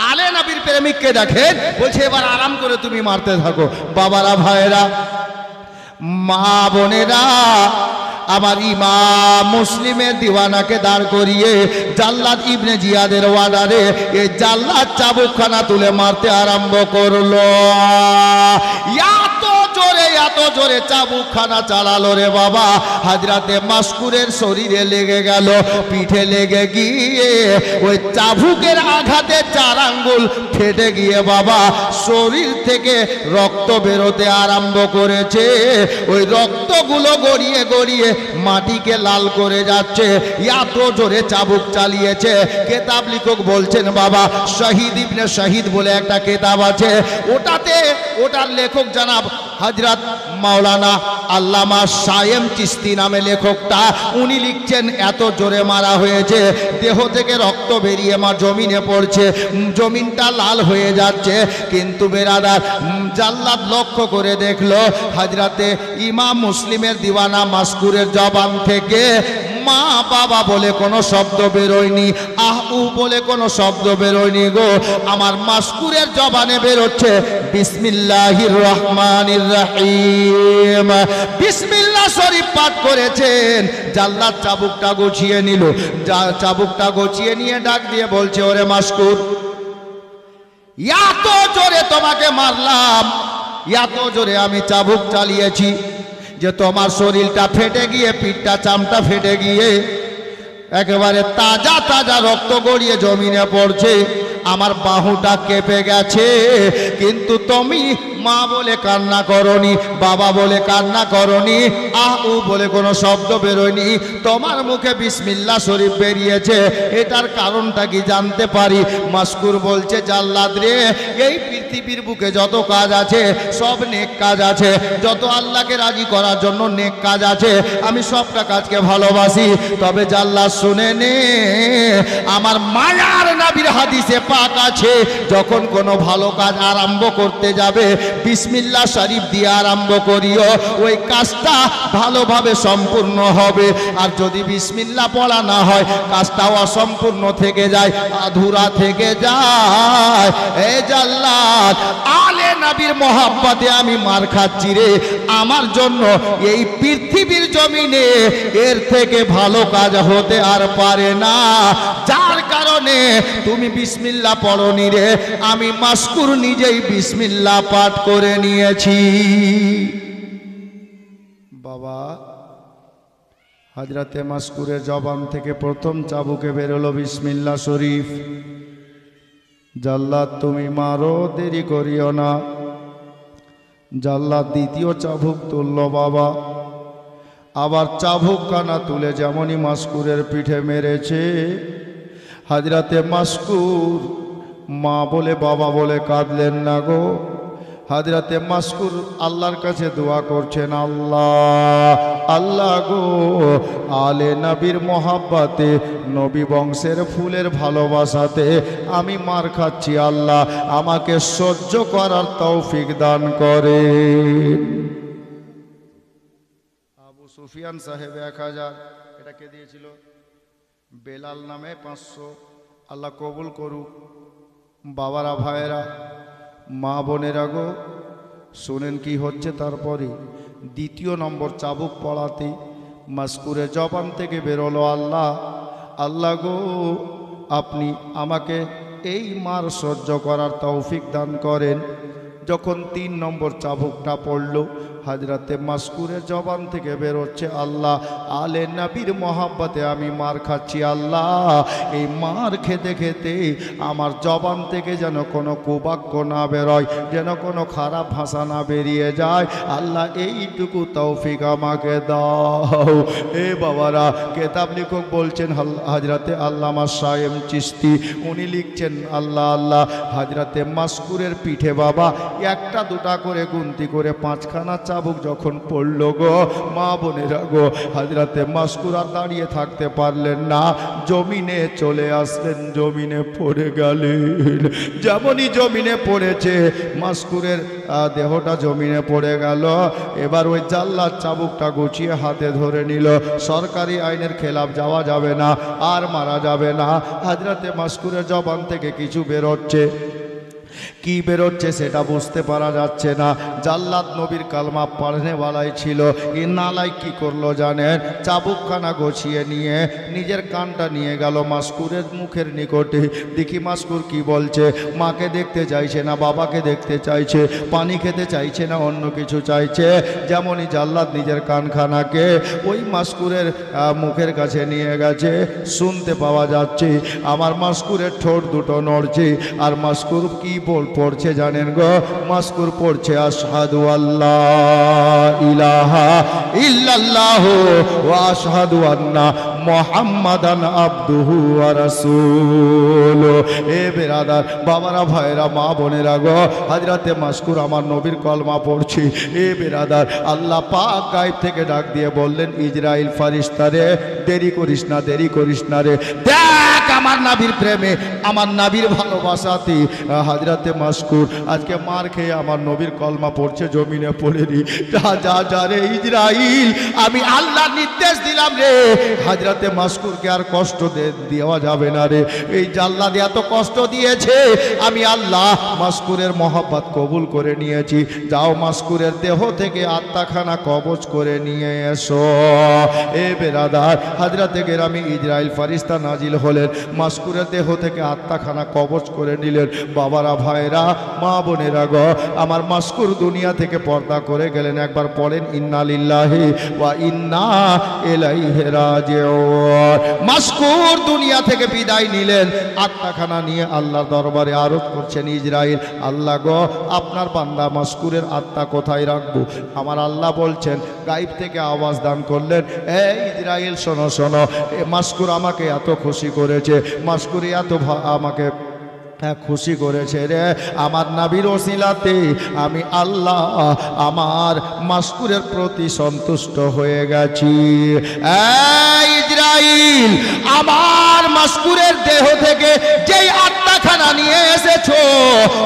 আলে নবীর প্রেমিককে দেখেন, বলছে এবার আরাম করে তুমি মারতে থাকো। বাবারা, ভাইরা, মা বোনেরা, আমার ইমাম মুসলিমের দিওয়ানাকে দাঁড় করিয়ে জাল্লাদ ইবনে জিয়াদের ওয়ার্ডারে এই জাল্লাদ চাবুকখানা তুলে মারতে আরম্ভ করলো। এত জোরে চাবুকখানা চালালো রে বাবা, হাজরাতে মাসকুরের শরীরে লেগে গেল, পিঠে লেগে গিয়ে ওই চাবুকের আঘাতে 4 আঙ্গুল ফেটে গিয়ে বাবা শরীর থেকে রক্ত বেরোতে আরম্ভ করেছে। ওই রক্তগুলো গড়িয়ে গড়িয়ে মাটিকে লাল করে যাচ্ছে, এত জোরে চাবুক চালিয়েছে। কেতাব লিখক বলছেন বাবা, শহীদ ইবনে শহীদ বলে একটা কেতাব আছে, ওটার লেখক জানাব হযরত মাওলানা আল্লামা সায়েম চিশতি নামে লেখকটা, উনি লিখছেন এত জোরে মারা হয়েছে, দেহ থেকে রক্ত বেরিয়ে জমিনে পড়ছে, জমিনটা লাল হয়ে যাচ্ছে। কিন্তু বেরাদার, জাল্লাদ লক্ষ্য করে দেখলো হযরতে ইমাম মুসলিমের দিওয়ানা মাসকুরের জবান থেকে মা বাবা বলে কোনো শব্দ বেরোয়নি, আহ উ বলে কোনো শব্দ বেরোয়নি গো। আমার মাসকুরের জবানে বেরোচ্ছে বিসমিল্লাহির রহমানির রহিম। বিসমিল্লাহ শরীফ পাঠ করেছেন। জাল্লাদ চাবুকটা গুছিয়ে নিল, চাবুকটা গুছিয়ে নিয়ে ডাক দিয়ে বলছে, ওরে মাসকুর, এত জোরে তোমাকে মারলাম, এত জোরে আমি চাবুক চালিয়েছি যে তোমার শরীরটা ফেটে গিয়ে, পিঠটা চামটা ফেটে গিয়ে একেবারে তাজা তাজা রক্ত গড়িয়ে জমিনে পড়ছে, আমার বাহুটা কেঁপে গেছে, কিন্তু তুমি মা বলে কান্না করনি, বাবা বলে কান্না করনি, আহ উ বলে কোনো শব্দ বেরোয়নি, তোমার মুখে বিসমিল্লাহ শরীফ বেরিয়েছে। এটার কারণটা কি জানতে পারি? মাসকুর বলছে, জাল্লাদ রে, এই পৃথিবীর বুকে যত কাজ আছে সব নেক কাজ আছে, যত আল্লাহকে রাজি করার জন্য নেক কাজ আছে, আমি সবটা কাজকে ভালোবাসি। তবে জাল্লাদ শুনে নে, আমার মায়ার নবীর হাদিসে পাক আছে, যখন কোনো ভালো কাজ আরম্ভ করতে যাবে বিসমিল্লাহ শরীফ দিয়ে আরম্ভ করিও, ওই কাজটা ভালোভাবে সম্পূর্ণ হবে। আর যদি বিসমিল্লাহ পড়া না হয় কাজটাও অসম্পূর্ণ থেকে যায়, আধুরা থেকে যায়। এই জাল্লাদ, আলে নবীর মোহাব্বতে আমি মার খাচ্ছি রে, আমার জন্য এই পৃথিবীর জমিনে এর থেকে ভালো কাজ হতে আর পারে না, যার কারণে তুমি বিসমিল্লাহ পড়নি রে, আমি মাসকুর নিজেই বিসমিল্লাহ পাঠ করে নিয়েছি। বাবা, হযরতে মাসকুরের জবান থেকে প্রথম চাবুকে বেরোলো বিসমিল্লাহ শরীফ। জাল্লাদ তুমি মারো, দেরি করিও না। জাল্লাদ দ্বিতীয় চাবুক তুলল বাবা, আবার চাবুক কানা তুলে যেমনই মাসকুরের পিঠে মেরেছে, হযরতে মাসকুর মা বলে বাবা বলে কাঁদলেন না গো। হযরতে মাসকুর আল্লাহর কাছে দোয়া করছেন, আল্লাহ আল্লাহ গো, আলে নবীর মোহাব্বতে, নবী বংশের ফুলের ভালোবাসাতে আমি মার খাচ্ছি, আল্লাহ আমাকে সহ্য করার তৌফিক দান করেন। আবু সুফিয়ান সাহেব 1000, এটা কে দিয়েছিল? বেলাল নামে 500, আল্লাহ কবুল করুক। বাবারা, ভাইয়েরা, মা বোনেরা গো, শোনেন কি হচ্ছে। তারপরে দ্বিতীয় নম্বর চাবুক পড়াতে মাসকুরের জবান থেকে বেরোলো, আল্লাহ আল্লাহ গো, আপনি আমাকে এই মার সহ্য করার তৌফিক দান করেন। যখন 3 নম্বর চাবুকটা পড়ল, হযরতে মাসকুরের জবান থেকে বেরোচ্ছে, আল্লাহ আলে নবীর মোহাব্বতে আমি মার খাচ্ছি, আল্লাহ এই মার খেতে খেতে আমার জবান থেকে যেন কোনো কুবাক্য না বেরোয়, যেন কোনো খারাপ ভাষা না বেরিয়ে যায়, আল্লাহ এইটুকু তৌফিক আমাকে দাও। এ বাবারা, কেতাব লেখক বলছেন হযরতে আল্লামা সায়েম চিশতি, উনি লিখছেন, আল্লাহ আল্লাহ, হযরতে মাসকুরের পিঠে বাবা একটা দুটা করে গুনতি করে 5খানা চাবুক যখন পড়ল গো, মা বোনেরা গো, হযরতে মাসকুর আর দাঁড়িয়ে থাকতে পারলেন না, জমিনে চলে আসলেন, জমিনে পড়ে গেলেন। যেমনই জমিনে পড়েছে, মাসকুরের দেহটা জমিনে পড়ে গেল। এবার ওই জাল্লাদ চাবুকটা গুছিয়ে হাতে ধরে নিল। সরকারি আইনের খেলাফ যাওয়া যাবে না, আর মারা যাবে না। হযরতে মাসকুরের জবান থেকে কিছু বেরোচ্ছে, কি বেরোচ্ছে সেটা বুঝতে পারা যাচ্ছে না। জাল্লাদ নবীর কালমা পড়নেওয়ালাই ছিল। এ নালাই কি করলো জানেন? চাবুকখানা গছিয়ে নিয়ে নিজের কানটা নিয়ে গেল মাসকুরের মুখের নিকটে। দেখি মাসকুর কি বলছে। মাকে দেখতে চাইছে না, বাবাকে দেখতে চাইছে, পানি খেতে চাইছে না, অন্য কিছু চাইছে। যেমনই জাল্লাদ নিজের কানখানাকে ওই মাসকুরের মুখের কাছে নিয়ে গেছে, শুনতে পাওয়া যাচ্ছে আমার মাসকুরের ঠোঁট দুটো নড়ছে। আর মাসকুর কি পড়ছে জানেন গো? মাসকুর পড়ছে, আশহাদু আল্লাহ ইলাহা ইল্লাল্লাহু ওয়া আশহাদু আন্না মুহাম্মাদান আবদুহু ওয়া রাসূলুহু। এ বেরাদার, বাবারা, ভাইরা, মা বোনেরা গো, হযরতে মাসকুর আমার নবীর কলমা পড়ছি। এ বেরাদার, আল্লাহ পাক গায়েব থেকে ডাক দিয়ে বললেন, ইজরাইল ফারিস্তা রে, দেরি করিস না, দেরি করিস না রে, দেখ আমার নবীর প্রেমে, আমার নবীর ভালোবাসাতে হযরতে মাসকুর আজকে মার খেয়ে আমার নবীর কলমা পড়ছে, জমিনে পড়ে নি। যা যা যা রে ইজরাইল, আমি আল্লাহ নির্দেশ দিলাম রে, হযরতে মাসকুরকে আর কষ্ট দেওয়া যাবে না রে। এই জাল্লাদ এত কষ্ট দিয়েছে, আমি আল্লাহ মাসকুরের মহব্বত কবুল করে নিয়েছি। যাও মাসকুরের দেহ থেকে আত্মাখানা কবজ করে নিয়ে এসো। এ বেরাদার, হযরতে গেরামি ইজরাইল ফারিস্তা নাজিল হলেন। মাসকুরের দেহ থেকে আত্মাখানা কবজ করে নিলেন। বাবারা, ভাইরা, মা বোনেরা গো, আমার মাসকুর দুনিয়া থেকে পর্দা করে গেলেন। একবার পড়েন ইন্না লিল্লাহি ওয়া ইন্না ইলাইহি রাজিউন। মাসকুর দুনিয়া থেকে বিদায় নিলেন, আত্মাখানা নিয়ে আল্লাহর দরবারে আরজ করছেন ইজরাইল, আল্লাহ গো, আপনার বান্দা মাসকুরের আত্মা কোথায় রাখবো? আমার আল্লাহ বলছেন, গায়েব থেকে আওয়াজ দান করলেন, এই ইজরাইল শোনো শোনো, মাসকুর আমাকে এত খুশি করেছে, মাসকুরি এত আমাকে খুশি করেছে রে, আমার নবীর ওসিলাতে আমি আল্লাহ আমার মাসকুরের প্রতি সন্তুষ্ট হয়ে গেছি। এই ইজরাইল, আমার মাসকুরের দেহ থেকে যেই আত্মাখানা নিয়ে এসেছো,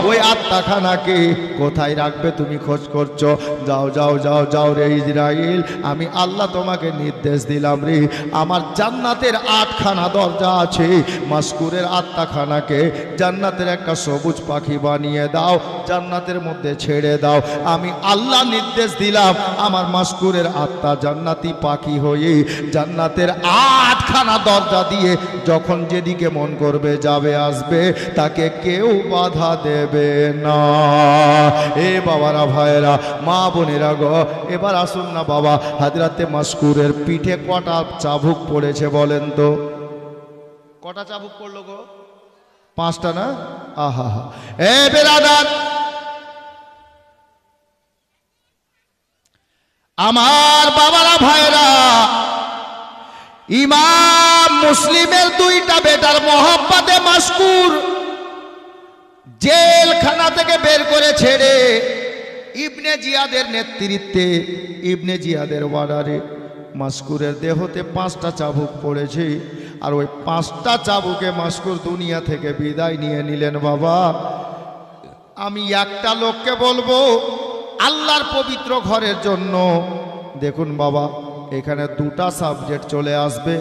ওই আত্মাখানাকে কোথায় রাখবে তুমি খোঁজ করছো? যাও যাও যাও যাও রে ইজরাইল, আমি আল্লাহ তোমাকে নির্দেশ দিলাম রে, আমার জান্নাতের 8খানা দরজা আছে, মাসকুরের আত্মাখানাকে জান্নাতের একটা সবুজ পাখি বানিয়ে দাও, জান্নাতের মধ্যে ছেড়ে দাও। আমি আল্লাহ নির্দেশ দিলাম, আমার মাসকুরের আত্মা জান্নাতি পাখি হয়ে জান্নাতের 8খানা দরজা দিয়ে যখন যেদিকে মন করবে যাবে আসবে, তাকে কেউ বাধা দেবে না। এ বাবারা, ভাইরা, মা বোনেরা গো, এবার আসুন না বাবা, হযরতে মাসকুরের পিঠে কটা চাবুক পড়েছে বলেন তো? কটা চাবুক পড়লো গো? 5টা না? আহা হা। এ বেরাদার, আমার বাবারা, ভাইরা, ইমাম মুসলিমের 2টা বেটার মোহাব্বতে মাসকুর জেলখানা থেকে বের করে ছেড়ে ইবনে জিয়াদের নেতৃত্বে, ইবনে জিয়াদের অর্ডারে মাসকুরের দেহতে 5টা চাবুক পড়েছে। আর ওই 5টা চাবুকে মাসকুর দুনিয়া থেকে বিদায় নিয়ে নিলেন। বাবা, আমি একটা লোককে বলবো আল্লাহর পবিত্র ঘরের জন্য, দেখুন বাবা, এখানে 2টা সাবজেক্ট চলে আসবে,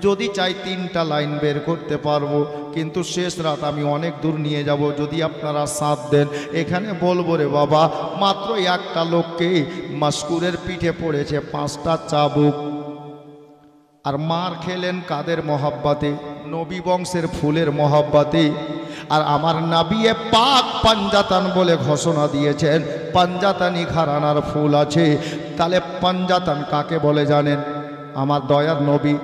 যদি চাই 3টা লাইন বের করতে পারবো, কিন্তু শেষ রাত আমি অনেক দূর নিয়ে যাব, যদি আপনারা সাথ দেন। এখানে বলবো রে বাবা, মাত্র একটা লোককে মাসকুরের পিঠে পড়েছে 5টা চাবুক, আর মার খেলেন কাদের মহাব্বাতে? নবী বংশের ফুলের মহাব্বাতে। আর আমার নবিয়ে পাক পাঞ্জাতান বলে ঘোষণা দিয়েছেন, পাঞ্জাতানি ঘরানার ফুল আছে। তাহলে পাঞ্জাতান কাকে বলে জানেন? আমার দয়ার নবী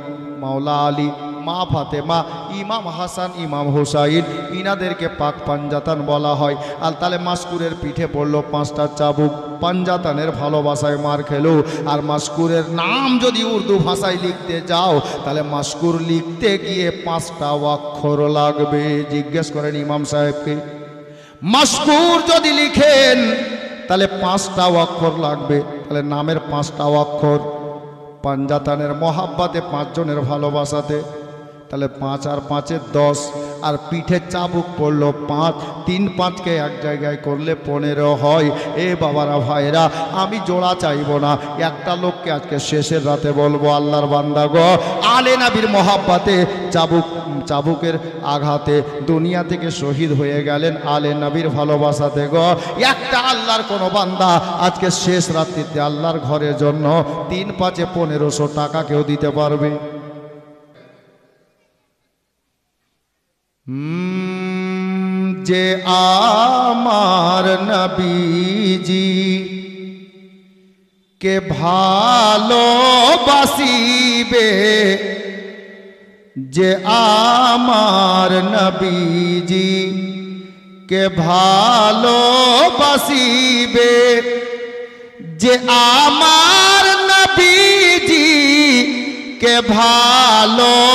মাওলা আলী, মা ফাতেমা, ইমাম হাসান, ইমাম হুসাইন, ইনাদেরকে পাক পাঞ্জাতান বলা হয়। আর তাহলে মাসকুরের পিঠে পড়লো 5টা চাবুক, পাঞ্জাতানের ভালোবাসায় মার খেলো। আর মাসকুরের নাম যদি উর্দু ভাষায় লিখতে যাও, তাহলে মাসকুর লিখতে গিয়ে 5টা অক্ষর লাগবে। জিজ্ঞেস করেন ইমাম সাহেবকে, মাসকুর যদি লিখেন তাহলে 5টা অক্ষর লাগবে। তাহলে নামের 5টা অক্ষর, পাঞ্জাতানের মহাব্বাতে 5 জনের ভালোবাসাতে, তাহলে 5 আর 5 10, আর পিঠে চাবুক পড়লো 5, 3 5কে এক জায়গায় করলে 15 হয়। এ বাবারা, ভাইরা, আমি জোড়া চাইব না, একটা লোককে আজকে শেষের রাতে বলবো, আল্লাহর বান্দা গো, আলে নবীর মহাব্বাতে চাবুকের আঘাতে দুনিয়া থেকে শহীদ হয়ে গেলেন, আলে নবীর ভালোবাসাতে গো, একটা আল্লাহর কোনো বান্দা আজকে শেষ রাত্রিতে আল্লাহর ঘরের জন্য 3 5 1500 টাকা কেউ দিতে পারবে? যে আমার নবীজি কে ভালোবাসিবে, যে আমার নবীজি কে ভালোবাসিবে, যে আমার নবীজি কে ভালোবাসিবে,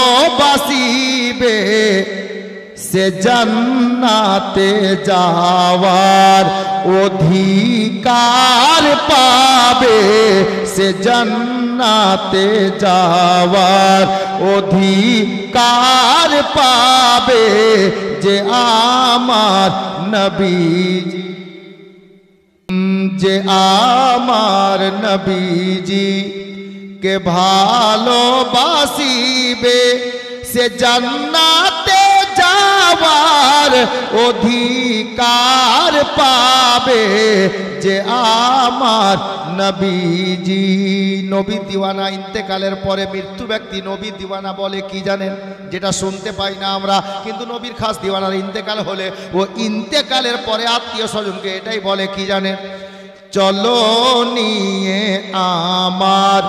সে জান্নাতে যাওয়ার অধিকার পাবে, সে জান্নাতে যাওয়ার অধিকার পাবে, যে আমার নবীজি, যে আমার নবীজি কে ভালোবাসিবে, সে জান্নাতে যাওয়ার অধিকার পাবে যে আমার নবীজি। নবীর দিওয়ানা, ইন্তেকালের পরে মৃত্যু ব্যক্তি নবীর দিওয়ানা বলে কি জানেন? যেটা শুনতে পাই না আমরা, কিন্তু নবীর খাস দিওয়ানার ইন্তেকাল হলে ও ইন্তেকালের পরে আত্মীয় স্বজনকে এটাই বলে কি জানেন? চলো নিয়ে আমার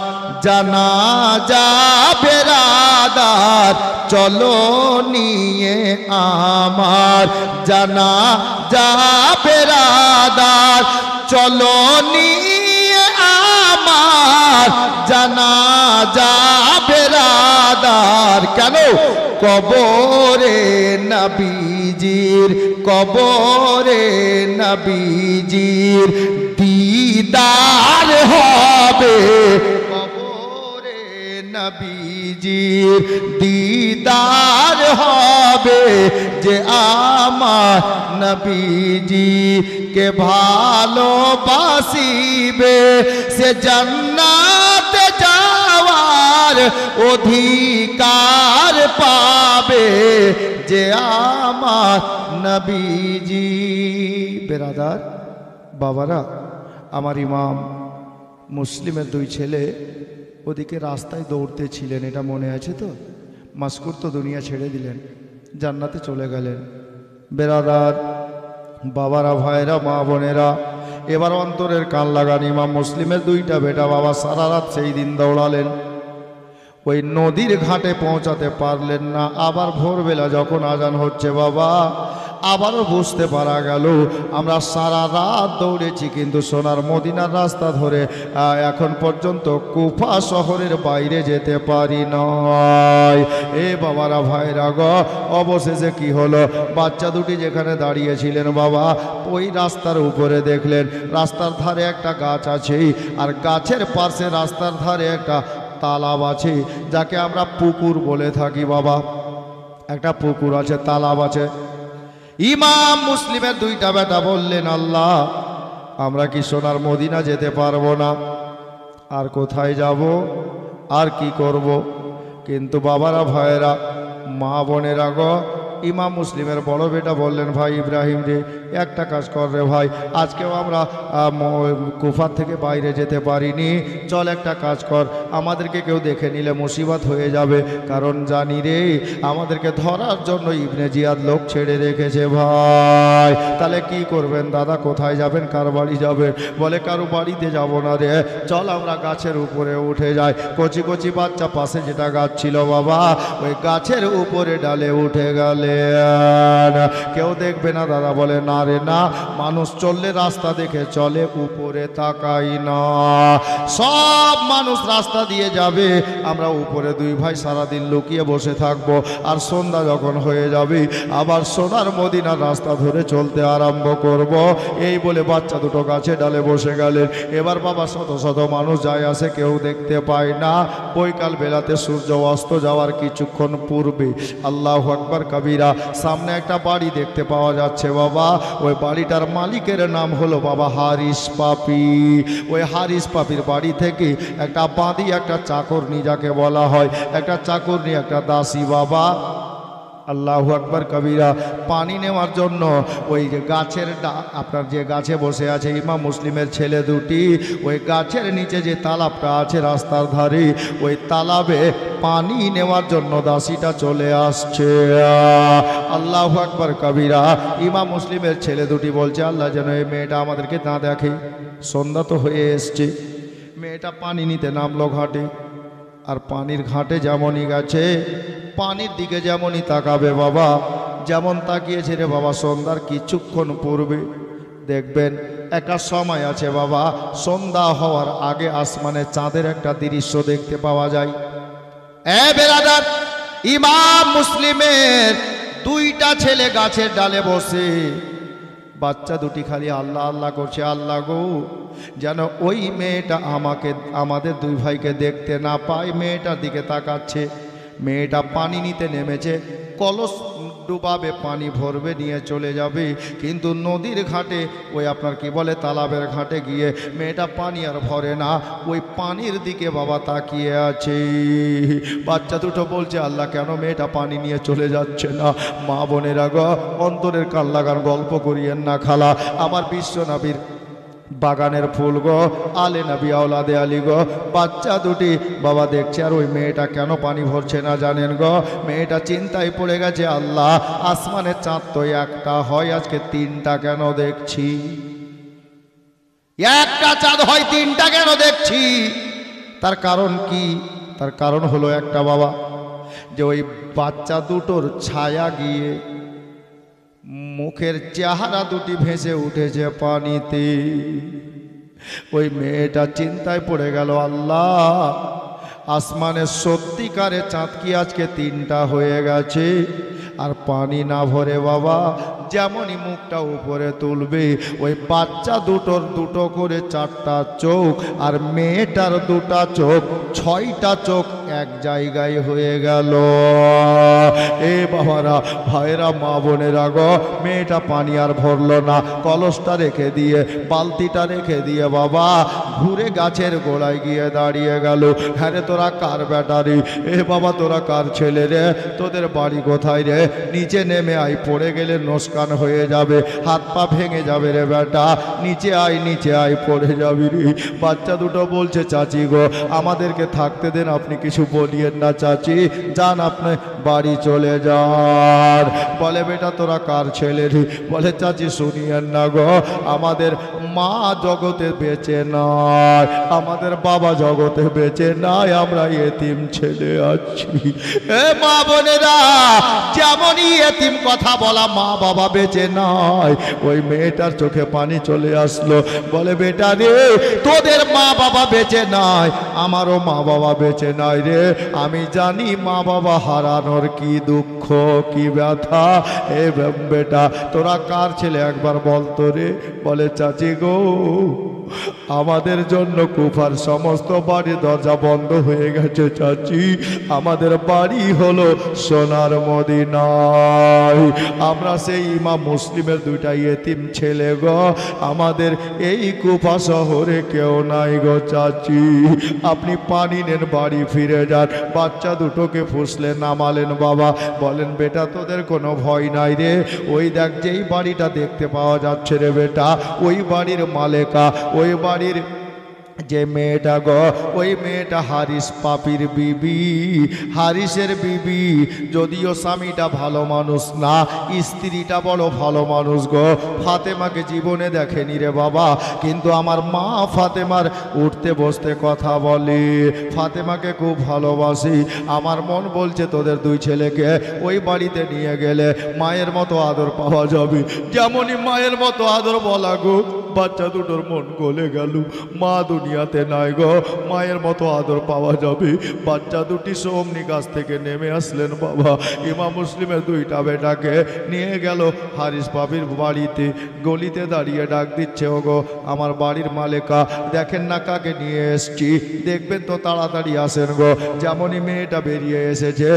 জানাজা বেরাদার, চলো নিয়ে আমার জানাজা বেরাদার, চলো নিয়ে আমার জানাজা বেরাদার। কেন? কবরে নবীজির, কবরে নবীজির দিদার হবে, কবরে নবীজির দিদার হবে যে আমার নবীজি কে ভালোবাসিবে সে জান্নাতে যাওয়ার অধিকার পাবে যে আমার নবীজি। বেরাদার বাবারা, আমার ইমাম মুসলিমের দুই ছেলে ওদিকে রাস্তায় দৌড়তে ছিলেন, এটা মনে আছে তো? মাসকুর তো দুনিয়া ছেড়ে দিলেন, জান্নাতে চলে গেলেন। বেরাদার বাবারা, ভাইরা, মা বোনেরা, এবার অন্তরের কান লাগান। ইমাম মুসলিমের দুইটা বেটা বাবা সারা রাত সেই দিন দৌড়ালেন, ওই নদীর ঘাটে পৌঁছাতে পারলেন না। আবার ভোরবেলা যখন আজান হচ্ছে বাবা, আবারও বুঝতে পারা গেল আমরা সারা রাত দৌড়েছি, কিন্তু সোনার মদিনার রাস্তা ধরে এখন পর্যন্ত কুফা শহরের বাইরে যেতে পারি নয়। এ বাবারা, ভাইরা গো, অবশেষে কি হলো? বাচ্চা দুটি যেখানে দাঁড়িয়েছিলেন বাবা, ওই রাস্তার উপরে দেখলেন রাস্তার ধারে একটা গাছ আছে, আর গাছের পাশে রাস্তার ধারে একটা তালাব আছে, যাকে আমরা পুকুর বলে থাকি বাবা। একটা পুকুর আছে, তালাব আছে। ইমাম মুসলিমের দুইটা বেটা বললেন, আল্লাহ, আমরা কি সোনার মদিনা যেতে পারবো না? আর কোথায় যাব? আর কি করব? কিন্তু বাবারা, ভাইয়েরা, মা বোনেরা গো, ইমাম মুসলিমের বড় বেটা বললেন, ভাই ইব্রাহিম রে, একটা কাজ কর রে ভাই, আজকেও আমরা কুফার থেকে বাইরে যেতে পারিনি, চল একটা কাজ কর, আমাদেরকে কেউ দেখে নিলে মুসিবত হয়ে যাবে, কারণ জানি রে আমাদেরকে ধরার জন্য ইবনে জিয়াদ লোক ছেড়ে রেখেছে। ভাই তাহলে কি করবেন দাদা? কোথায় যাবেন? কার বাড়ি যাবেন? বলে কারো বাড়িতে যাব না রে, চল আমরা গাছের উপরে উঠে যাই। কচি কচি বাচ্চা পাশে যেটা গাছ ছিল বাবা, ওই গাছের উপরে ডালে উঠে গেলে কেউ দেখবে না দাদা? বলে না রে না, মানুষ চললে রাস্তা দেখে চলে, উপরে তাকাই না। সব মানুষ রাস্তা দিয়ে যাবে, আমরা উপরে দুই ভাই সারাদিন লুকিয়ে বসে থাকবো, আর সন্ধ্যা যখন হয়ে যাবে আবার সোনার মদিনার রাস্তা ধরে চলতে আরম্ভ করব। এই বলে বাচ্চা দুটো গাছে ডালে বসে গেলেন। এবার বাবা শত শত মানুষ যায় আসে, কেউ দেখতে পায় না। বৈকাল বেলাতে সূর্য অস্ত যাওয়ার কিছুক্ষণ পূর্বে আল্লাহু আকবার কবিরা, সামনে একটা বাড়ি দেখতে পাওয়া যাচ্ছে বাবা। ওই বাড়িটার মালিকের নাম হলো বাবা হারিস পাপি। ওই হারিস পাপির বাড়ি থেকে একটা বাঁধি, একটা চাকরনি যাকে বলা হয়, একটা চাকরনি, একটা দাসী বাবা, আল্লাহু আকবার কবিরা, পানি নেওয়ার জন্য ওই যে গাছের আপনার যে গাছে বসে আছে ইমাম মুসলিমের ছেলে দুটি, ওই গাছের নিচে যে তালাবটা আছে রাস্তার ধারে, ওই তালাবে পানি নেওয়ার জন্য দাসীটা চলে আসছে। আল্লাহু আকবার কবিরা। ইমাম মুসলিমের ছেলে দুটি বলছে, আল্লাহ যেন এই মেয়েটা আমাদেরকে না দেখে। সন্ধ্যা তো হয়ে এসছে, মেয়েটা পানি নিতে নামলো ঘাটে, আর পানির ঘাটে যেমনই গেছে পানির দিকে যেমনই তাকাবে বাবা, যেমন তাকিয়েছে রে বাবা সন্ধ্যার কিছুক্ষণ পূর্বে, দেখবেন একটা সময় আছে বাবা, সন্ধ্যা হওয়ার আগে আসমানে চাঁদের একটা দৃশ্য দেখতে পাওয়া যায়। এ বেরাদার, ইমাম মুসলিমের দুইটা ছেলে গাছের ডালে বসে, বাচ্চা দুটি খালি আল্লাহ আল্লাহ করছে, আল্লাহ গো যেন ওই মেয়েটা আমাদের দুই ভাইকে দেখতে না পায়। মেয়েটার দিকে তাকাচ্ছে, মেয়েটা পানি নিতে নেমেছে, কলস ডুবাবে, পানি ভরবে, নিয়ে চলে যাবে। কিন্তু নদীর ঘাটে, ওই আপনার কি বলে তালাবের ঘাটে গিয়ে মেয়েটা পানি আর ভরে না, ওই পানির দিকে বাবা তাকিয়ে আছে। বাচ্চা দুটো বলছে, আল্লাহ কেন মেয়েটা পানি নিয়ে চলে যাচ্ছে না? মা বোনেরা গো, অন্তরের কান লাগার গল্প করিয়েন না খালা। আমার বিশ্ব নবীর বাগানের ফুল গো, আলে নবী আওলাদে আলী গো, বাচ্চা দুটি বাবা দেখছে আর ওই মেয়েটা কেন পানি ভরছে না জানেন গো? মেয়েটা চিন্তায় পড়ে গেছে, আল্লাহ আসমানের চাঁদ তো একটা হয়, আজকে তিনটা কেন দেখছি? একটা চাঁদ হয়, তিনটা কেন দেখছি? তার কারণ কি? তার কারণ হলো একটা বাবা, যে ওই বাচ্চা দুটোর ছায়া গিয়ে মুখের চেহারা দুটি ভেসে উঠেছে পানিতে। ওই মেয়েটা চিন্তায় পড়ে গেল, আল্লাহ আসমানের সত্যিকারে চাঁদ কি আজকে তিনটা হয়ে গেছে? আর পানি না ভরে বাবা যেমনই মুখটা উপরে তুলবে, ওই বাচ্চা দুটোর দুটো করে চারটা চোখ, আর মেয়েটার দুটা চোখ, ছয়টা চোখ এক জায়গায় হয়ে গেল। এ বাবারা, ভাইরা, মা বোনেরা গো, মেয়েটা পানি আর ভরলো না। কলসটা রেখে দিয়ে, বালতিটা রেখে দিয়ে বাবা ঘুরে গাছের গোড়ায় গিয়ে দাঁড়িয়ে গেল। হ্যাঁ রে, তোরা কার ব্যাটারি? এ বাবা তোরা কার ছেলে রে? তোদের বাড়ি কোথায় রে? নিচে নেমে আয়, পড়ে গেলে নস্কান হয়ে যাবে, হাত পা ভেঙে যাবে রে বেটা, নিচে আয়, নিচে আয়, পড়ে যাবি রে। বাচ্চা দুটো বলছে, চাচি গো আমাদেরকে থাকতে দেন, আপনি কিছু বলিয়েন না চাচি, যান আপনি বাড়ি চলে যান। বলে, বেটা তোরা কার ছেলে রে? বলে, চাচি শুনিয়েন না গো, আমাদের মা জগতে বেঁচে নাই, আমাদের বাবা জগতে বেঁচে নাই, আমরা এতিম ছেলে আছি। এ মা বোনেরা, যেমনই এতিম কথা বলা, মা বাবা বেঁচে নাই, ওই মেয়েটার চোখে পানি চলে আসলো। বলে, বেটা রে, তোদের মা বাবা বেঁচে নাই, আমারও মা বাবা বেঁচে নাই রে। আমি জানি মা বাবা হারানোর কি দুঃখ, কি ব্যথা। এ বেটা তোরা কার ছেলে একবার বলতো রে? বলে, চাচি গো আমাদের জন্য কুফার সমস্ত বাড়ি দরজা বন্ধ হয়ে গেছে চাচি, আমাদের বাড়ি হলো সোনার মদিনায়, আমরা সেই ইমাম মুসলিমের দুইটা এতিম ছেলে গো, আমাদের এই কুফা শহরে কেউ নাই গো চাচি, আপনি পানি নেন, বাড়ি ফিরে যান। বাচ্চা দুটোকে ফুসলেন, নামালেন বাবা। বলেন, বেটা তোদের কোনো ভয় নাই রে, ওই দেখ যেই বাড়িটা দেখতে পাওয়া যাচ্ছে রে বেটা, ওই বাড়ির মালেকা, ওই বাড়ির যে মেয়েটা গো, ওই মেয়েটা হারিস পাপির বিবি, হারিসের বিবি। যদিও স্বামীটা ভালো মানুষ না, স্ত্রীটা বড় ভালো মানুষ গো। ফাতেমাকে জীবনে দেখেনি রে বাবা, কিন্তু আমার মা ফাতেমার উঠতে বসতে কথা বলে, ফাতেমাকে খুব ভালোবাসি। আমার মন বলছে তোদের দুই ছেলেকে ওই বাড়িতে নিয়ে গেলে মায়ের মতো আদর পাওয়া যাবে। যেমনই মায়ের মতো আদর বলা গো, বাচ্চা দুটোর মন গলে গেল, মা দুনিয়াতে নাই গো, মায়ের মতো আদর পাওয়া যাবে। বাচ্চা দুটি সোমনি গাছ থেকে নেমে আসলেন বাবা, ইমাম মুসলিমের দুইটা বেটাকে নিয়ে গেল হারিস বাবির বাড়িতে। গলিতে দাঁড়িয়ে ডাক দিচ্ছে, ও গো আমার বাড়ির মালেকা, দেখেন না কাকে নিয়ে এসছি, দেখবেন তো তাড়াতাড়ি আসেন গো। যেমনই মেয়েটা বেরিয়ে এসেছে,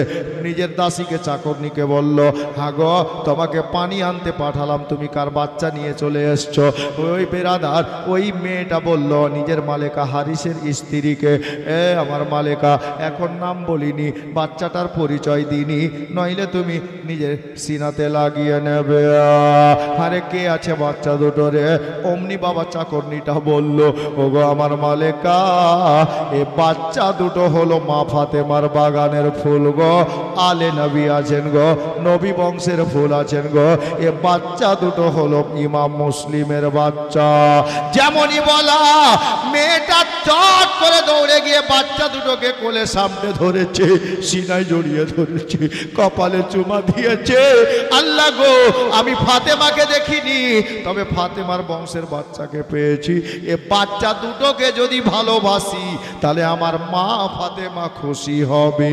নিজের দাসীকে চাকরনিকে বলল, হ্যাঁ গো তোমাকে পানি আনতে পাঠালাম, তুমি কার বাচ্চা নিয়ে চলে এসছো? ওই বেরাদার, ওই মেয়েটা বলল নিজের মালেকা হারিসের স্ত্রীকে, এ আমার মালেকা, এখন নাম বলিনি, বাচ্চাটার পরিচয় দিনি, নইলে তুমি নিজের সিনাতে লাগিয়ে নেবে। আরে কে আছে বাচ্চা দুটো রে? অমনি বাবা চাকরনিটা বলল, ওগো আমার মালেকা, এ বাচ্চা দুটো হলো মা ফাতেমার বাগানের ফুল গো, আলে নবী আছেন গো, নবী বংশের ফুল আছেন গো, এ বাচ্চা দুটো হলো ইমাম মুসলিমের বাচ্চা। যেমনই বলা, মেয়েটা চট করে দৌড়ে গিয়ে বাচ্চা দুটোকে কোলে সামনে ধরেছে, সিনায় জড়িয়ে ধরেছে, কপালে চুমা দিয়েছে। আল্লাহ গো, আমি ফাতেমাকে দেখিনি, তবে ফাতেমার বংশের বাচ্চাকে পেয়েছি। এ বাচ্চা দুটোকে যদি ভালোবাসি, তাহলে আমার মা ফাতেমা খুশি হবে।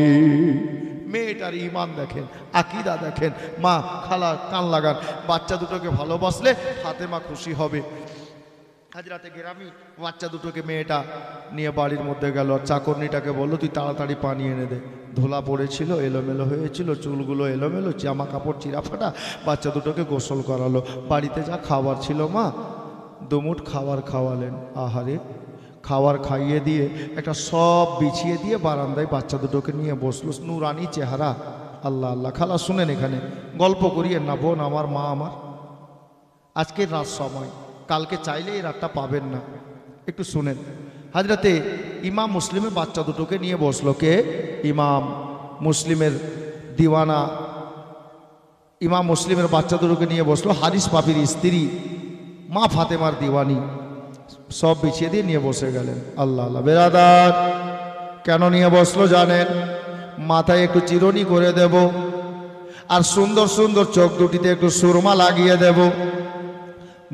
মেয়েটার ইমান দেখেন, আকিদা দেখেন। মা খালা কান লাগান, বাচ্চা দুটোকে ভালোবাসলে ফাতেমা খুশি হবে। হাজরাতে গ্রামী বাচ্চা দুটোকে মেয়েটা নিয়ে বাড়ির মধ্যে গেল, চাকরনিটাকে বললো তুই তাড়াতাড়ি পানি এনে দে। ধোলা পড়েছিল, এলোমেলো হয়েছিল, চুলগুলো এলোমেলো, জামা কাপড় চিরা ফাটা। বাচ্চা দুটোকে গোসল করালো। বাড়িতে যা খাবার ছিল মা দুমুঠ খাবার খাওয়ালেন। আহারে, খাবার খাইয়ে দিয়ে একটা সব বিছিয়ে দিয়ে বারান্দায় বাচ্চা দুটোকে নিয়ে বসলো। নুরানি চেহারা, আল্লাহ আল্লাহ। খালা শুনেন, এখানে গল্প করিয়েন না বোন আমার, মা আমার। আজকের রাত সময়, কালকে চাইলে এই রাতটা পাবেন না, একটু শুনেন। হাজরাতে ইমাম মুসলিমের বাচ্চা দুটোকে নিয়ে বসলো। কে? ইমাম মুসলিমের দিওয়ানা ইমাম মুসলিমের বাচ্চা দুটোকে নিয়ে বসলো। হারিস পাপির স্ত্রী মা ফাতেমার দিওয়ানি সব বিছিয়ে দিয়ে নিয়ে বসে গেলেন। আল্লাহ আল্লাহ। বেরাদার, কেন নিয়ে বসলো জানেন? মাথায় একটু চিরুনি করে দেব, আর সুন্দর সুন্দর চোখ দুটিতে একটু সুরমা লাগিয়ে দেব।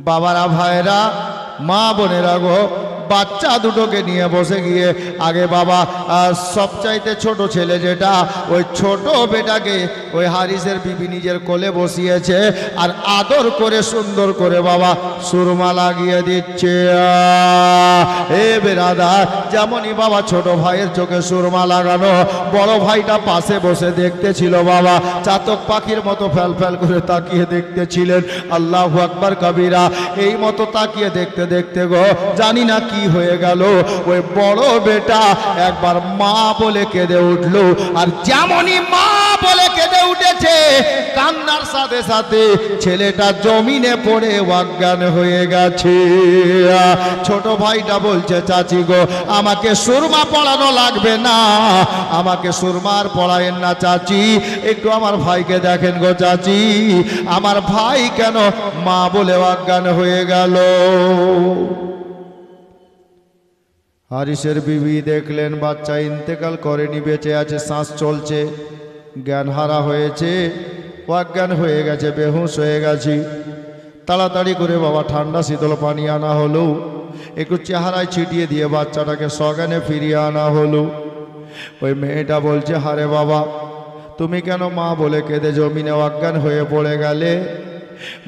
বাবারা, ভাইরা, মা বোনেরা গো, বাচ্চা দুটোকে নিয়ে বসে গিয়ে আগে বাবা সবচাইতে ছোট ছেলে যেটা, ওই ছোট বেটাকে ওই হারিসের বিবি নিজের কোলে বসিয়েছে, আর আদর করে সুন্দর করে বাবা সুরমা লাগিয়ে দিচ্ছে। এ বেরাদার, যেমনই বাবা ছোট ভাইয়ের চোখে সুরমা লাগানো, বড় ভাইটা পাশে বসে দেখতেছিল বাবা, চাতক পাখির মতো ফ্যাল ফ্যাল করে তাকিয়ে দেখতেছিলেন। আল্লাহু আকবার কবিরা। এই মতো তাকিয়ে দেখতে দেখতে গো, জানি না কি হয়ে গেল, ওই বড় বেটা একবার মা বলে কেঁদে উঠলো। আর যেমনই মা বলে কেঁদে উঠেছে, কান্নার সাথে সাথে ছেলেটা জমিনে পড়ে অজ্ঞান হয়ে গেছে। ছোট ভাইটা বলছে, চাচি গো, আমাকে সুরমা পড়ানো লাগবে না, আমাকে সুরমার পড়ায়েন না চাচি, একটু আমার ভাইকে দেখেন গো চাচি, আমার ভাই কেন মা বলে অজ্ঞান হয়ে গেল। হারিসের বিবি দেখলেন বাচ্চা ইন্তেকাল করেনি, বেঁচে আছে, শ্বাস চলছে, জ্ঞান হারা হয়েছে, অজ্ঞান হয়ে গেছে, বেহুশ হয়ে গেছি। তাড়াতাড়ি করে বাবা ঠান্ডা শীতল পানি আনা হলো, একটু চেহারায় ছিটিয়ে দিয়ে বাচ্চাটাকে সজ্ঞানে ফিরিয়ে আনা হলো। ওই মেয়েটা বলছে, হারে বাবা, তুমি কেন মা বলে কেঁদে জমিনে অজ্ঞান হয়ে পড়ে গেলে?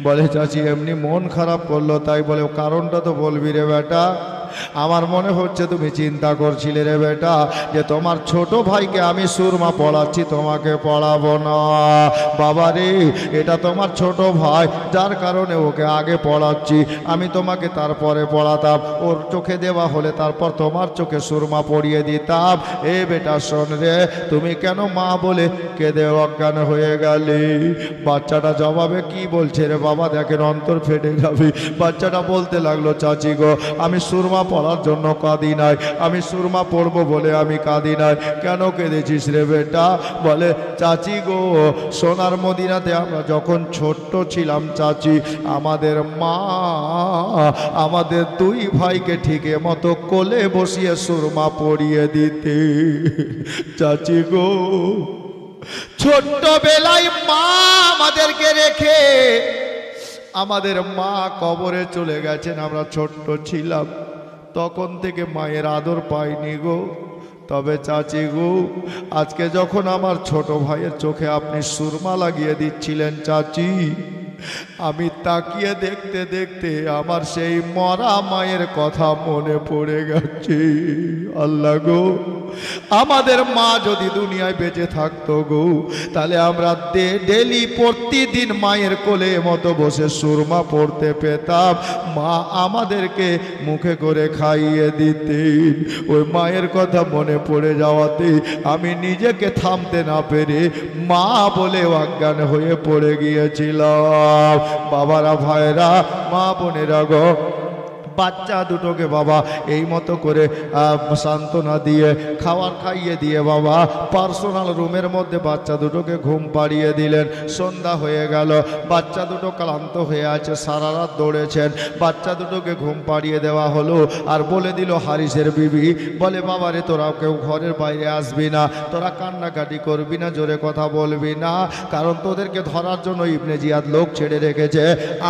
বলে, চাচি এমনি মন খারাপ করলো তাই। বলে, কারণটা তো বলবি রে বেটা। আমার মনে হচ্ছে তুমি চিন্তা করছিলে রে বেটা, যে তোমার ছোট ভাইকে আমি সুরমা পড়াচ্ছি, তোমাকে পড়াবো না। বাবা রে, এটা তোমার ছোট ভাই, যার কারণে ওকে আগে পড়াচ্ছি, আমি তোমাকে তারপরে পড়াতাম, ওর চোখে দেওয়া হলে তারপর তোমার চোখে সুরমা পড়িয়ে দিতাম। এ বেটা শোন রে, তুমি কেন মা বলে কেঁদে অজ্ঞান হয়ে গেলে? বাচ্চাটা জবাবে কি বলছে রে বাবা, দেখেন অন্তর ফেটে যাবে। বাচ্চাটা বলতে লাগলো, চাচি গো, আমি সুরমা পড়ার জন্য কাঁদি নাই, আমি সুরমা পড়বো বলে আমি কাঁদি নাই। কেন কেঁদেছিস রে বেটা? বলে, চাচি গো, সোনার মদিনাতে আমরা যখন ছোট্ট ছিলাম চাচি, আমাদের মা আমাদের দুই ভাইকে ঠিকই মতো কোলে বসিয়ে সুরমা পড়িয়ে দিতে। চাচি গো, ছোট্টবেলায় মা আমাদেরকে রেখে আমাদের মা কবরে চলে গেছেন, আমরা ছোট্ট ছিলাম, তখন থেকে মায়ের আদর পাইনি গো। তবে চাচি গো, আজকে যখন আমার ছোট ভাইয়ের চোখে আপনি সুরমা লাগিয়ে দিচ্ছিলেন চাচি, আমি তাকিয়ে দেখতে দেখতে আমার সেই মরা মায়ের কথা মনে পড়ে গেছে। আল্লাহ গো, আমাদের মা যদি দুনিয়ায় বেঁচে থাকতো গো, তাহলে আমরা ডেলি প্রতিদিন মায়ের কোলে মতো বসে সুরমা পড়তে পেতাম, মা আমাদেরকে মুখে করে খাইয়ে দিতেন। ওই মায়ের কথা মনে পড়ে যাওয়াতে আমি নিজেকে থামতে না পেরে মা বলে অজ্ঞান হয়ে পড়ে গিয়েছিলাম। বাবারা, ভাইরা, মা বোনেরা গো, বাচ্চা দুটোকে বাবা এই মতো করে সান্ত্বনা দিয়ে খাবার খাইয়ে দিয়ে বাবা পার্সোনাল রুমের মধ্যে বাচ্চা দুটোকে ঘুম পাড়িয়ে দিলেন। সন্ধ্যা হয়ে গেল, বাচ্চা দুটো ক্লান্ত হয়ে আছে, সারা রাত দৌড়েছেন। বাচ্চা দুটোকে ঘুম পাড়িয়ে দেওয়া হলো, আর বলে দিল হারিসের বিবি, বলে, বাবা রে, তোরা কেউ ঘরের বাইরে আসবি না, তোরা কান্নাকাটি করবি না, জোরে কথা বলবি না, কারণ তোদেরকে ধরার জন্য ইবনে জিয়াদ লোক ছেড়ে রেখেছে।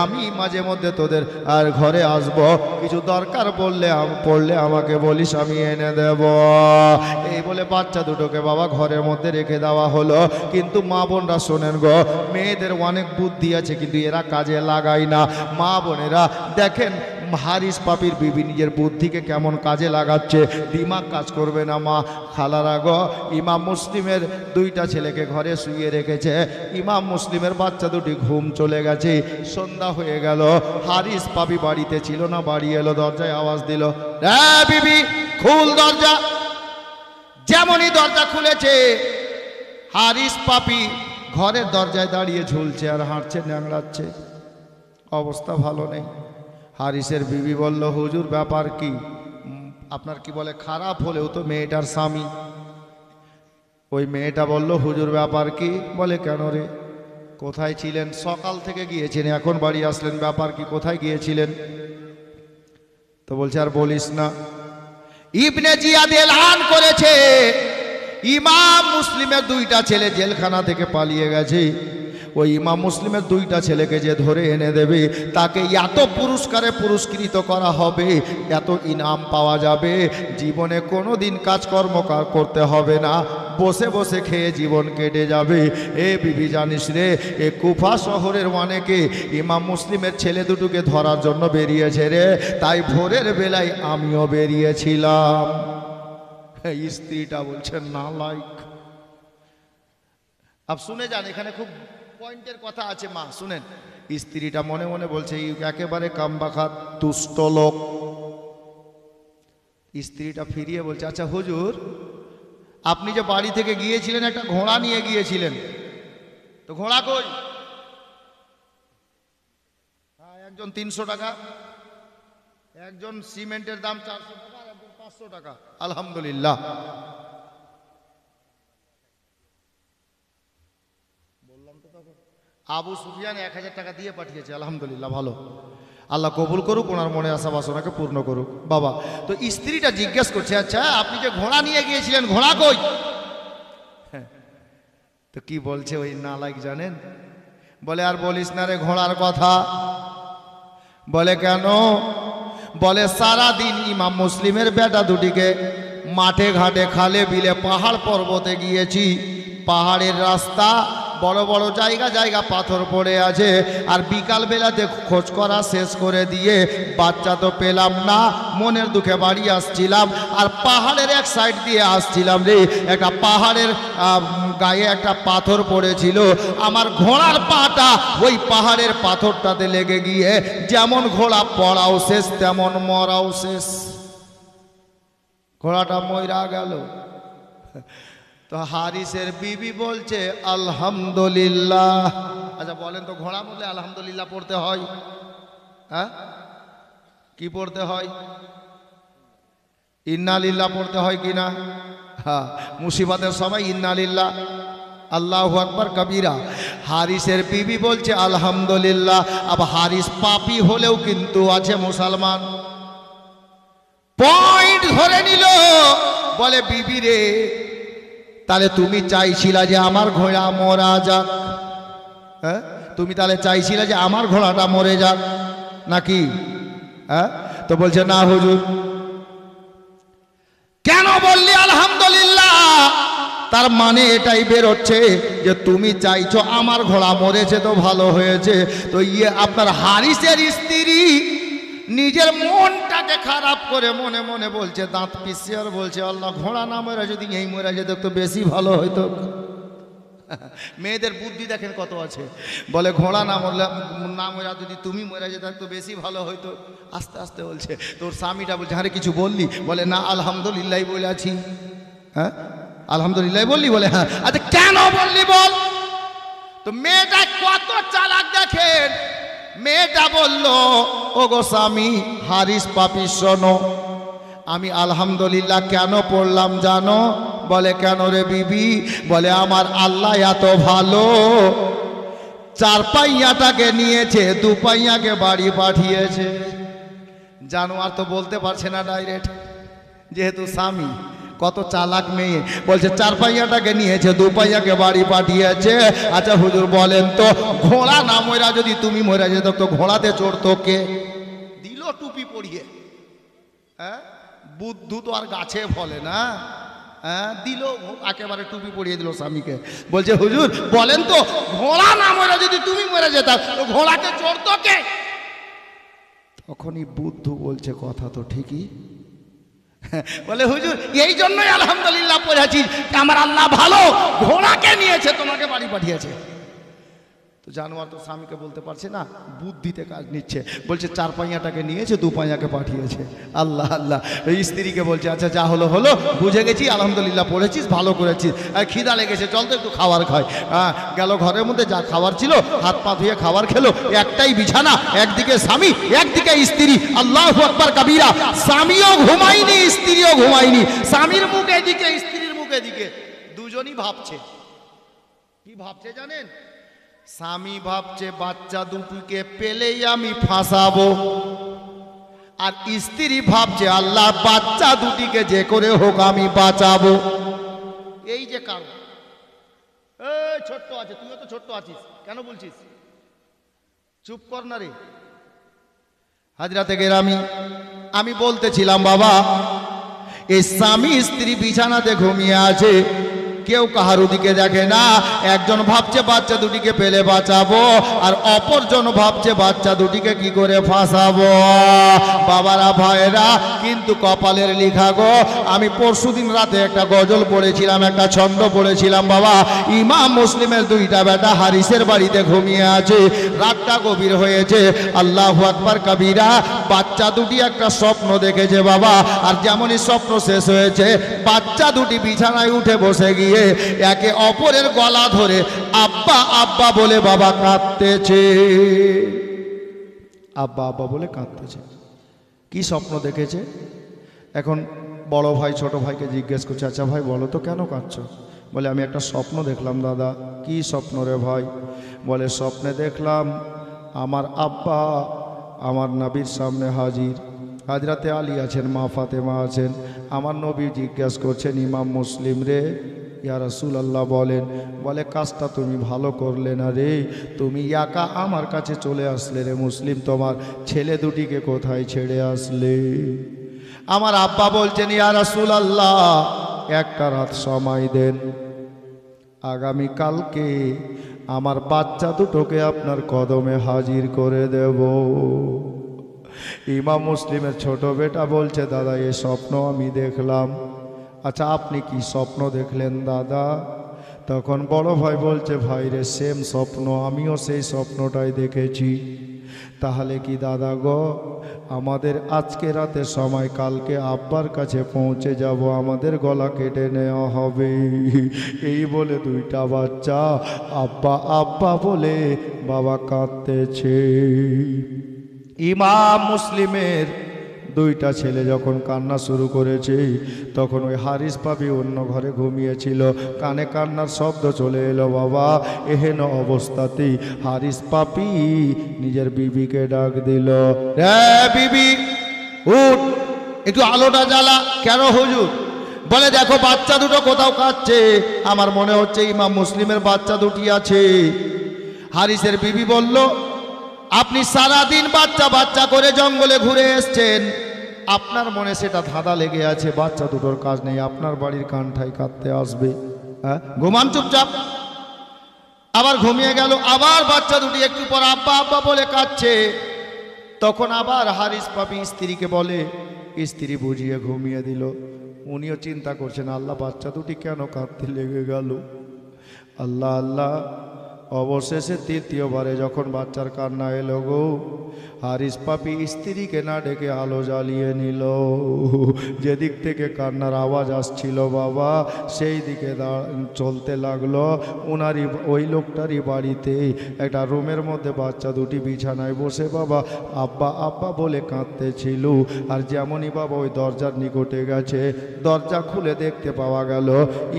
আমি মাঝে মধ্যে তোদের আর ঘরে আসবো, কিছু দরকার পড়লে আমাকে বলিস, আমি এনে দেব। এই বলে বাচ্চা দুটোকে বাবা ঘরের মধ্যে রেখে দেওয়া হলো। কিন্তু মা বোনরা শোনেন গো, মেয়েদের অনেক বুদ্ধি আছে, কিন্তু এরা কাজে লাগায় না। মা বোনেরা দেখেন, হারিস পাপির বিবি নিজের বুদ্ধিকে কেমন কাজে লাগাচ্ছে, দিমাগ কাজ করবে না মা। খালারা গো, ইমাম মুসলিমের দুইটা ছেলেকে ঘরে শুইয়ে রেখেছে, ইমাম মুসলিমের বাচ্চা দুটি ঘুম চলে গেছে, সন্ধ্যা হয়ে গেল, হারিস পাপি বাড়িতে ছিল না, বাড়ি এলো, দরজায় আওয়াজ দিল, বিবি খুল দরজা। যেমনই দরজা খুলেছে, হারিস পাপি ঘরের দরজায় দাঁড়িয়ে ঝুলছে আর হাঁটছে, ন্যাংড়াচ্ছে, অবস্থা ভালো নেই। হারিসের বিবি বলল, হুজুর ব্যাপার কি? আপনার কি বলে খারাপ হলেও তো মেয়েটার স্বামী। ওই মেয়েটা বলল, হুজুর ব্যাপার কি? বলে কেন রে, কোথায় ছিলেন? সকাল থেকে গিয়েছেন, এখন বাড়ি আসলেন, ব্যাপার কি, কোথায় গিয়েছিলেন? তো বলছে আর বলিস না, ইবনে জিয়াদ এলান করেছে ইমাম মুসলিমের দুইটা ছেলে জেলখানা থেকে পালিয়ে গেছে, ওই ইমাম মুসলিমের দুইটা ছেলেকে যে ধরে এনে দেবে তাকে এত পুরস্কারে পুরস্কৃত করা হবে, এত ইনাম পাওয়া যাবে, জীবনে কোনো দিন কাজকর্ম করতে হবে না, বসে বসে খেয়ে জীবন কেটে যাবে। এ বিবি জানিস রে, এ কুফা শহরের অনেকে ইমাম মুসলিমের ছেলে দুটোকে ধরার জন্য বেরিয়েছে রে, তাই ভোরের বেলায় আমিও বেরিয়েছিলাম। স্ত্রীটা বলছেন না লাইক। আপ শুনে যান, এখানে খুব পয়েন্টের কথা আছে মা, শুনেন। স্ত্রীটা মনে মনে বলছে, একেবারে কামবাখাত তুষ্ট লোক। স্ত্রীটা ফিরিয়ে বলছে, আচ্ছা হুজুর, আপনি যে বাড়ি থেকে গিয়েছিলেন একটা ঘোড়া নিয়ে গিয়েছিলেন, তো ঘোড়া কই? একজন 300 টাকা, একজন সিমেন্টের দাম 400 টাকা, আর একজন 500 টাকা। আলহামদুলিল্লাহ। আবু সুফিয়ান 1000 টাকা দিয়ে পাঠিয়েছে, আলহামদুলিল্লাহ, ভালো, আল্লাহ কবুল করুক, ওনার মনে আসা বাসনাকে পূর্ণ করুক। বাবা, তো স্ত্রীটা জিজ্ঞেস করছে, আচ্ছা আপনি যে ঘোড়া নিয়ে গিয়েছিলেন, ঘোড়া কই? তো কি বলছে ওই নালায়েক জানেন? বলে আর বলিস না রে ঘোড়ার কথা। বলে কেন? বলে সারা দিন ইমাম মুসলিমের বেটা দুটিকে মাঠে ঘাটে খালে বিলে পাহাড় পর্বতে গিয়েছি, পাহাড়ের রাস্তা, বড় বড় জায়গা জায়গা পাথর পড়ে আছে, আর বিকাল বেলাতে খোঁজ করা শেষ করে দিয়ে বাচ্চা তো পেলাম না, মনের দুঃখে বাড়ি আসছিলাম, আর পাহাড়ের এক সাইড দিয়ে আসছিলাম রে, একটা পাহাড়ের গায়ে একটা পাথর পড়েছিল, আমার ঘোড়ার পাটা ওই পাহাড়ের পাথরটাতে লেগে গিয়ে যেমন ঘোড়া পড়াও শেষ, তেমন মরাও শেষ, ঘোড়াটা মইরা গেল। তো হারিসের বিবি বলছে আলহামদুলিল্লাহ। আচ্ছা বলেন তো, ঘোড়া বললে আলহামদুলিল্লাহ পড়তে হয়? হ্যাঁ, কি পড়তে হয়? ইন্না লিল্লাহ পড়তে হয় কিনা? হ্যাঁ, মুসিবতের সময় ইন্না লিল্লাহ, আল্লাহু আকবার কবীরা। হারিসের বিবি বলছে আলহামদুলিল্লাহ। আবার হারিস পাপী হলেও কিন্তু আছে মুসলমান। পয়েন্ট ধরে নিল, বলে বিবি রে, তাহলে তুমি চাইছিলা যে আমার ঘোড়া মরা যাক? হ্যাঁ, তুমি তাহলে চাইছিলা যে আমার ঘোড়াটা মরে যাক নাকি? হ্যাঁ, তো বলছে না হুজুর। কেন বললি আলহামদুলিল্লাহ? তার মানে এটাই বেরোচ্ছে যে তুমি চাইছো আমার ঘোড়া মরেছে তো ভালো হয়েছে। তো আপনার হারিসের স্ত্রী নিজের মনটাকে খারাপ করে মনে মনে বলছে, দাঁত পিছিয়ে আর বলছে, আল্লাহ ঘোড়া না মরে যদি এই মরে যেত তো বেশি ভালো হইতো। মেয়েদের বুদ্ধি দেখেন কত আছে। বলে ঘোড়া না মরলে, না মরা যদি তুমি মরে যেত তো বেশি ভালো হইতো। আস্তে আস্তে বলছে, তোর স্বামীটা বলছে, আরে কিছু বললি? বলে না আলহামদুলিল্লাহ বলে আছি। হ্যাঁ, আলহামদুলিল্লাহ বললি? বলে হ্যাঁ। আচ্ছা কেন বললি বল? তো মেয়েটা কত চালাক দেখেন। মেয়েটা বলল, ও গো স্বামী হারিস পাপী, শোনো, আমি আলহামদুলিল্লাহ কেন পড়লাম জানো? বলে কেন রে বিবি? বলে আমার আল্লাহ এত ভালো, 4 পাইয়াটাকে নিয়েছে, 2 পাইয়াকে বাড়ি পাঠিয়েছে। জানোয়ার তো বলতে পারছে না ডাইরেক্ট, যেহেতু স্বামী। কত চালাক মেয়ে, বলছে 4 পাইয়াটাকে নিয়েছে, 2 পাইয়াকে বাড়ি পাঠিয়েছে। আচ্ছা হুজুর বলেন তো, ঘোড়া না মরা যদি তুমি মরা যেত তো ঘোড়াতে চড়তো কে? দিল টুপি পরিয়ে। হ্যাঁ, বুদ্ধু তো আর গাছে ফলে না। হ্যাঁ, দিল একেবারে টুপি পরিয়ে দিল স্বামীকে। বলছে হুজুর বলেন তো, ঘোড়া না মরা যদি তুমি মরে যেত তো ঘোড়াতে চড়তো কে? তখনই বুদ্ধু বলছে কথা তো ঠিকই। বলে হুজুর এই জন্যই আলহামদুলিল্লাহ পড়েছি, আমার আল্লাহ ভালো, ঘোড়াকে নিয়েছে তোমাকে বাড়ি পাঠিয়েছে। তো জানোয়ার তো স্বামীকে বলতে পারছে না, বুদ্ধিতে কাজ নিচ্ছে, বলছে 4 পাইয়াটাকে নিয়েছে 2 পাইয়াকে পাঠিয়েছে। আল্লাহ আল্লাহ। এই স্ত্রীকে বলছে আচ্ছা যা হলো হলো, বুঝে গেছি, আলহামদুলিল্লাহ পড়েছিস, ভালো করেছিস, আর খিদা লেগেছে, চল তো একটু খাবার খাই। গেল ঘরের মধ্যে, যা খাবার ছিল হাত পা ধুয়ে খাবার খেলো। একটাই বিছানা, একদিকে স্বামী একদিকে স্ত্রী। আল্লাহু আকবার কাবীরা। স্বামীও ঘুমায়নি, স্ত্রীও ঘুমায়নি, স্বামীর মুখ এদিকে, স্ত্রীর মুখ এদিকে, দুজনই ভাবছে। কি ভাবছে জানেন? স্বামী ভাবছে বাচ্চা দুটিকে পেলেই আমি ফাঁসাবো, আর স্ত্রী ভাবছে আল্লাহ বাচ্চা দুটিকে যে করে হোক আমি বাঁচাবো। এই যে কারণ। ছোট্ট আছে, তুইও তো ছোট্ট আছিস, কেন বলছিস? চুপ কর না রে। হাজরাতে গেরামি, আমি বলতেছিলাম বাবা, এই স্বামী স্ত্রী বিছানাতে ঘুমিয়ে আছে, কেউ কাহার দিকে দেখে না। একজন ভাবছে বাচ্চা দুটিকে পেলে বাঁচাবো, আর অপরজন ভাবছে বাচ্চা দুটিকে কি করে ফাঁসাবো। বাবারা ভাইরা, কিন্তু কপালের লেখা গো। আমি পরশুদিন রাতে একটা গজল পড়েছিলাম, একটা ছন্দ পড়েছিলাম বাবা। ইমাম মুসলিমের 2টা বেটা হারিসের বাড়িতে ঘুমিয়ে আছে, রাতটা গভীর হয়েছে। আল্লাহু আকবার কাবীরা। বাচ্চা দুটি একটা স্বপ্ন দেখেছে বাবা, আর যেমনই স্বপ্ন শেষ হয়েছে, বাচ্চা দুটি বিছানায় উঠে বসে গিয়ে একে অপরের গলা ধরে আব্বা আব্বা বলে বাবা কাঁদতেছে। আব্বা আব্বা বলে কাঁদতেছে। কি স্বপ্ন দেখেছে? এখন বড় ভাই ছোট ভাইকে জিজ্ঞেস করছে, আচ্ছা ভাই বলো তো কেন কাঁদছো? বলে আমি একটা স্বপ্ন দেখলাম দাদা। কি স্বপ্ন রে ভাই? বলে স্বপ্নে দেখলাম আমার আব্বা আমার নবীর সামনে হাজির। হাজরাতে আলী আছেন, মা ফাতেমা আছেন। আমার নবী জিজ্ঞাসা করছেন, ইমাম মুসলিম রে, ইয়া রাসূলুল্লাহ বলেন। বলে কাজটা তুমি ভালো করলে না রে, তুমি একা আমার কাছে চলে আসলে রে মুসলিম, তোমার ছেলে দুটিকে কোথায় ছেড়ে আসলে? আমার আব্বা বলছেন, ইয়া রাসূলুল্লাহ একটা রাত সময় দেন, আগামী কালকে আমার বাচ্চা দুটোকে আপনার কদমে হাজির করে দেব। ইমাম মুসলিমের ছোট বেটা বলছে, দাদা এ স্বপ্ন আমি দেখলাম। আচ্ছা আপনি কি স্বপ্ন দেখলেন দাদা? তখন বড় ভাই বলছে, ভাই রে সেম স্বপ্ন, আমিও সেই স্বপ্নটাই দেখেছি। তাহলে কি দাদা গো, আমাদের আজকে রাতে সময়, কালকে আব্বার কাছে পৌঁছে যাব, আমাদের গলা কেটে নেওয়া হবে। এই বলে 2টা বাচ্চা আব্বা আব্বা বলে বাবা কাঁদতেছে। ইমাম মুসলিমের 2টা ছেলে যখন কান্না শুরু করেছে, তখন ওই হারিস পাপি অন্য ঘরে ঘুমিয়েছিল, কানে কান্নার শব্দ চলে এলো বাবা। এহেন অবস্থাতেই হারিস পাপি নিজের বিবিকে ডাক দিল, বিবি উঠ, একটু আলোটা জ্বালা। কেন হুজুর? বলে দেখো বাচ্চা দুটো কোথাও কাঁদছে, আমার মনে হচ্ছে ইমাম মুসলিমের বাচ্চা দুটি আছে। হারিসের বিবি বলল, আপনি সারাদিন বাচ্চা বাচ্চা করে জঙ্গলে ঘুরে এসছেন, আপনার মনে সেটা ধাঁধা লেগে আছে, বাচ্চা দুটোর কাজ নেই, আপনার বাড়ির কানঠাই কাঁদতে আসবে। হ্যাঁ, ঘুমান চুপচাপ। আবার ঘুমিয়ে গেল। আবার বাচ্চা দুটি একটু পর আব্বা আব্বা বলে কাঁদছে। তখন আবার হারিস পাপি স্ত্রীকে বলে, স্ত্রী বুঝিয়ে ঘুমিয়ে দিল। উনিও চিন্তা করছেন, আল্লাহ বাচ্চা দুটি কেন কাঁদতে লেগে গেল। আল্লাহ আল্লাহ। অবশেষে 3য়বারে যখন বাচ্চার কান্না এলো গো, হারিস পাপি স্ত্রীকে না ডেকে আলো জ্বালিয়ে নিল। যেদিক থেকে কান্নার আওয়াজ আসছিল বাবা, সেই দিকে চলতে লাগলো। ওনারই ওই লোকটারই বাড়িতে একটা রুমের মধ্যে বাচ্চা দুটি বিছানায় বসে বাবা আব্বা আব্বা বলে কাঁদতেছিল। আর যেমনই বাবা ওই দরজার নিকটে গেছে, দরজা খুলে দেখতে পাওয়া গেল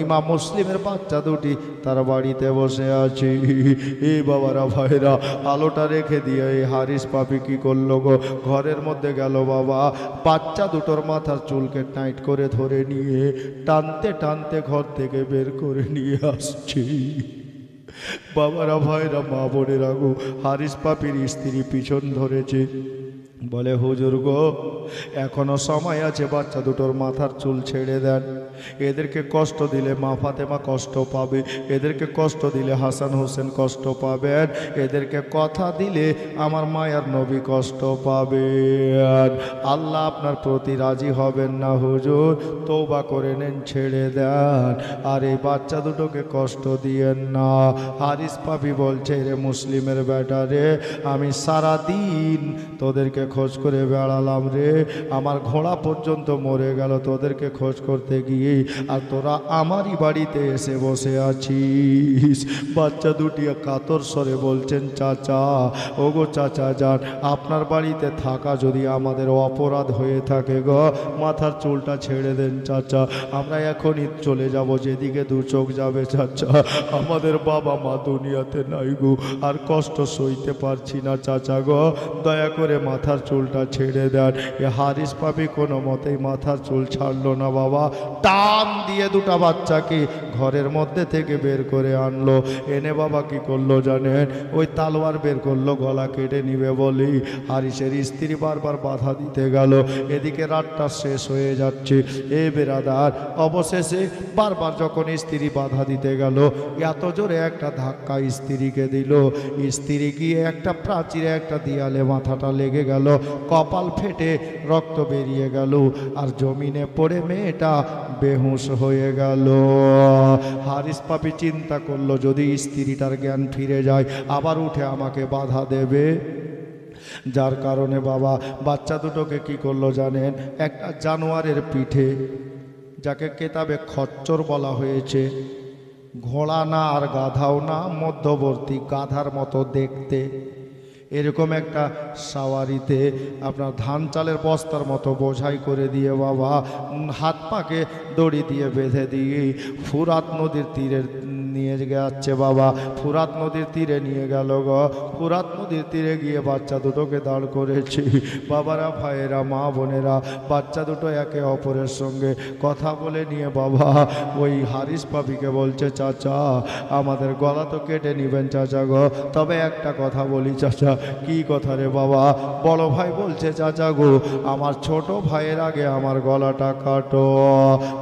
ইমাম মুসলিমের বাচ্চা দুটি তার বাড়িতে বসে আছে। এই বাবারা ভাইরা, আলোটা রেখে দিয়ে এই হারিস পাপি কি করলো গো, ঘরের মধ্যে গেল বাবা, বাচ্চা দুটোর মাথার চুলকে টাইট করে ধরে নিয়ে টানতে টানতে ঘর থেকে বের করে নিয়ে আসছে। বাবারা ভাইরা, মা বোনেরা গো, হারিস পাপির স্ত্রী পিছন ধরেছে, বলে হুজুর গো, এখনো সময় আছে, বাচ্চা দুটোর মাথার চুল ছেড়ে দেন। এদেরকে কষ্ট দিলে মা ফাতেমা কষ্ট পাবে, এদেরকে কষ্ট দিলে হাসান হোসেন কষ্ট পাবেন, এদেরকে কথা দিলে আমার মায়ার নবী কষ্ট পাবেন। আল্লাহ আপনার প্রতি রাজি হবেন না হুজুর, তওবা করে নেন, ছেড়ে দেন, আর এই বাচ্চা দুটোকে কষ্ট দিয়েন না। হারিস পাপি বলছে, রে মুসলিমের বেটা রে, আমি সারা দিন তোদেরকে খোঁজ করে বেড়ালাম রে, আমার ঘোড়া পর্যন্ত মরে গেল তোদেরকে খোঁজ করতে গিয়ে, আর তোরা আমারই বাড়িতে এসে বসে আছিস। বাচ্চা দুটি কাতর স্বরে বলছেন, চাচা, ওগো চাচা যান, আপনার বাড়িতে থাকা যদি আমাদের অপরাধ হয়ে থাকে গো, মাথার চুলটা ছেড়ে দেন চাচা, আমরা এখনই চলে যাব যেদিকে দু চোখ যাবে চাচা, আমাদের বাবা মা দুনিয়াতে নাই গো, আর কষ্ট সইতে পারছি না চাচা গো, দয়া করে মাথার চুলটা ছেড়ে দেন। এ হারিস পাপি কোনো মতেই মাথার চুল ছাড়লো না বাবা, টান দিয়ে দুটা বাচ্চাকে ঘরের মধ্যে থেকে বের করে আনলো, এনে বাবা কি করলো জানেন, ওই তালোয়ার বের করলো, গলা কেটে নিবে বলি হারিসের স্ত্রী বারবার বাধা দিতে গেল, এদিকে রাতটা শেষ হয়ে যাচ্ছে। এ বেরাদার, অবশেষে বারবার যখন স্ত্রী বাধা দিতে গেল, এত জোরে একটা ধাক্কা স্ত্রীকে দিল, স্ত্রী গিয়ে একটা প্রাচীরে একটা দেয়ালে মাথাটা লেগে গেল, কপাল ফেটে রক্ত বেরিয়ে গেল, আর জমিনে পড়ে মেয়েটা বেহুশ হয়ে গেল। হারিস পাপি চিন্তা করলো, যদি স্ত্রীটার জ্ঞান ফিরে যায় আবার উঠে আমাকে বাধা দেবে, যার কারণে বাবা বাচ্চা দুটোকে কি করলো জানেন, একটা জানোয়ারের পিঠে, যাকে কেতাবে খচ্চর বলা হয়েছে, ঘোড়া না আর গাধাও না, মধ্যবর্তী গাধার মতো দেখতে, এরকম একটা সাওয়ারিতে আপনার ধান চালের বস্তার মতো বোঝাই করে দিয়ে বাবা হাত পাকে দড়ি দিয়ে বেঁধে দিয়ে ফুরাত নদীর তীরে নিয়ে যাচ্ছে বাবা, ফুরাত নদীর তীরে নিয়ে গেল গো, ফুরাত নদীর তীরে গিয়ে বাচ্চা দুটোকে দাঁড় করেছি। বাবারা, ভাইয়েরা, মা বোনেরা, বাচ্চা দুটো একে অপরের সঙ্গে কথা বলে নিয়ে বাবা ওই হারিস পাপিকে বলছে, চাচা আমাদের গলা তো কেটে নেবেন চাচা গো, তবে একটা কথা বলি চাচা। কি কথা রে বাবা? বড় ভাই বলছে, চাচা গো আমার ছোট ভাইয়ের আগে আমার গলাটা কাটো।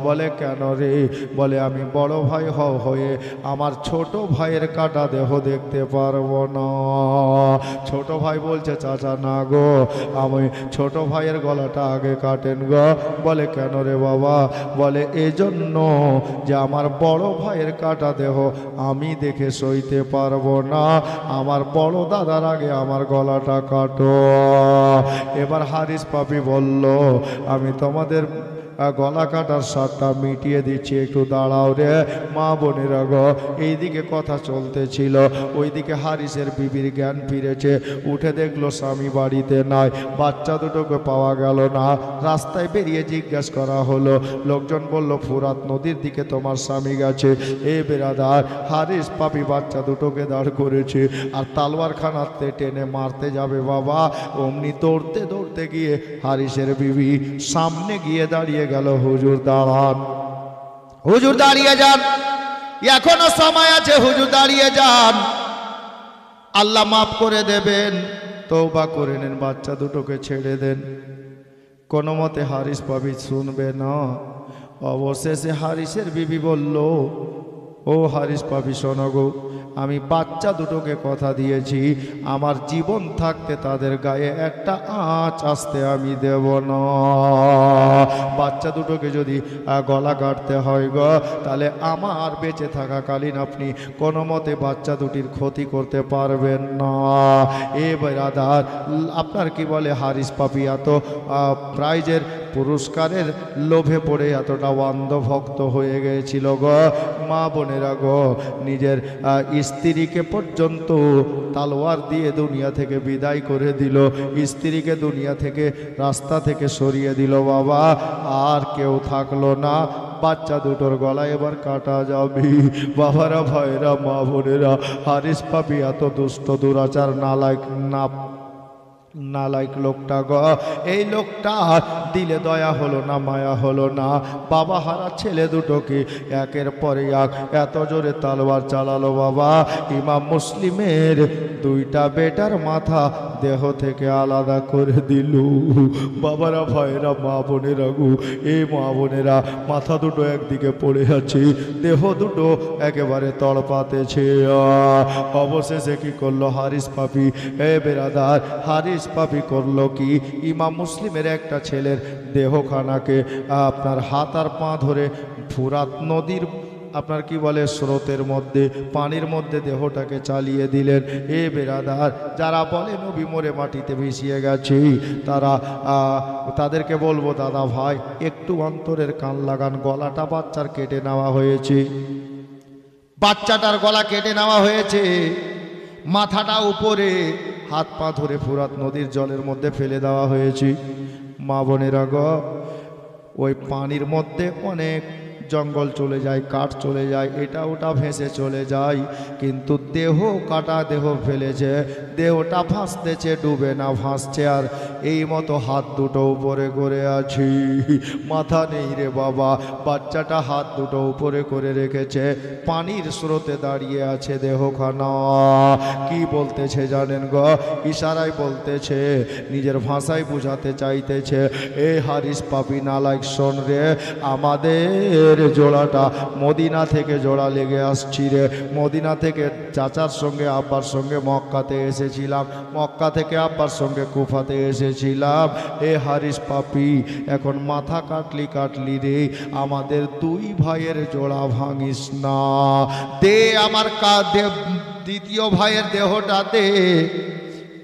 বলে কেন রে? বলে আমি বড় ভাই হয়ে আমার ছোট ভাইয়ের কাটা দেহ দেখতে পারবো না। ছোট ভাই বলছে, চাচা না গো, আমি ছোট ভাইয়ের গলাটা আগে কাটেন গো। বলে কেন রে বাবা? বলে এজন্য যে আমার বড় ভাইয়ের কাটা দেহ আমি দেখে সইতে পারবো না, আমার বড় দাদার আগে আমার গলাটা কাটো। এবার হারিস পাপি বলল, আমি তোমাদের গলা কাটার স্বাদটা মিটিয়ে দিচ্ছি, একটু দাঁড়াও রে মা বোনেরা গো। এইদিকে কথা চলতেছিল, ওইদিকে হারিসের বিবির জ্ঞান ফিরেছে, উঠে দেখলো স্বামী বাড়িতে নাই, বাচ্চা দুটোকে পাওয়া গেল না। রাস্তায় বেরিয়ে জিজ্ঞেস করা হলো, লোকজন বলল ফুরাত নদীর দিকে তোমার স্বামী গেছে। এ বেরাদার, হারিস পাপি বাচ্চা দুটোকে দাঁড় করেছে, আর তালোয়ার খানাতে টেনে মারতে যাবে বাবা, অমনি দৌড়তে দৌড়তে গিয়ে হারিসের বিবি সামনে গিয়ে দাঁড়িয়ে গেল। হুজুর দাঁড়ান, হুজুর দাঁড়িয়ে যান, এখনো সময় আছে, হুজুর দাঁড়িয়ে যান, আল্লাহ মাফ করে দেবেন, তওবা করে নেন, বাচ্চা দুটোকে ছেড়ে দেন। কোনো মতে হারিস পাপি শুনবে না। অবশেষে হারিসের বিবি বলল, ও হারিস পাপি শোনো গো, আমি বাচ্চা দুটোকে কথা দিয়েছি, আমার জীবন থাকতে তাদের গায়ে একটা আঁচ আসতে আমি দেব না। বাচ্চা দুটোকে যদি গলা কাটতে হয় গো, তাহলে আমার বেঁচে থাকাকালীন আপনি কোনো মতে বাচ্চা দুটির ক্ষতি করতে পারবেন না। এ বেরাদার, আপনার কি বলে হারিস পাপি এত প্রাইজের পুরস্কারের লোভে পড়ে এতটা অন্ধভক্ত হয়ে গিয়েছিল গো। মা বোনেরা গো, নিজের স্ত্রীকে পর্যন্ত তালোয়ার দিয়ে দুনিয়া থেকে বিদায় করে দিল, স্ত্রীকে দুনিয়া থেকে রাস্তা থেকে সরিয়ে দিল বাবা, আর কেউ থাকলো না। বাচ্চা দুটোর গলা এবার কাটা যাবে। বাবারা, ভাইরা, মা বোনেরা, হারিস পাপি এত দুষ্ট দুরাচার নালাইক লোকটা গ, এই লোকটা দিলে দয়া হলো না, মায়া হলো না। বাবা হারা ছেলে দুটোকে একের পরে এক এত জোরে তলোয়ার চালালো বাবা, ইমাম মুসলিমের দুইটা বেটার মাথা দেহ থেকে আলাদা করে দিল। বাবারা, ভাইয়েরা, মা বোনেরা গো, এই মা বোনেরা, মাথা দুটো একদিকে পড়ে আছে, দেহ দুটো একেবারে তড়পাতেছে। অবশেষে কি করলো হারিস পাপি? এ বেরাদার, হারিস পাপি করলো কি? ইমাম মুসলিমের একটা ছেলের দেহখানাকে আপনার হাত আর পা ধরে ফুরাত নদীর আপনার কি বলে স্রোতের মধ্যে, পানির মধ্যে দেহটাকে চালিয়ে দিলেন। এ বেরাদার, যারা বলে নবী মরে মাটিতে মিশিয়ে গেছে, তাদেরকে বলবো, দাদা ভাই একটু অন্তরের কান লাগান। গলাটা বাচ্চার কেটে নেওয়া হয়েছে, বাচ্চাটার গলা কেটে নেওয়া হয়েছে, মাথাটা উপরে, হাত পা ধরে ফুরাত নদীর জলের মধ্যে ফেলে দেওয়া হয়েছে। মা বোনেরা গো, ওই পানির মধ্যে অনেক জঙ্গল চলে যায়, কাঠ চলে যায়, এটা ওটা ভেসে চলে যায়, কিন্তু দেহ কাটা দেহ ফেলেছে, দেহটা ভাসতেছে, ডুবে না, ভাসছে। আর এই মতো হাত দুটো উপরে করে আছি, মাথা নেই রে বাবা। বাচ্চাটা হাত দুটো উপরে করে রেখেছে, পানির স্রোতে দাঁড়িয়ে আছে দেহখানা। কি বলতেছে জানেন গো? ইশারায় বলতেছে, নিজের ভাষায় বুঝাতে চাইতেছে, এ হারিস পাপি নালাইক, শোন রে, আমাদের জোড়াটা মদিনা থেকে জোড়া লেগে আসছি রে। মদিনা থেকে চাচার সঙ্গে আব্বার সঙ্গে মক্কাতে এসেছিলাম, মক্কা থেকে আব্বার সঙ্গে কুফাতে এসেছিলাম। এ হারিস পাপি, এখন মাথা কাটলি কাটলি রে, আমাদের দুই ভাইয়ের জোড়া ভাঙিস না, দে আমার দে, দ্বিতীয় ভাইয়ের দেহটা দে,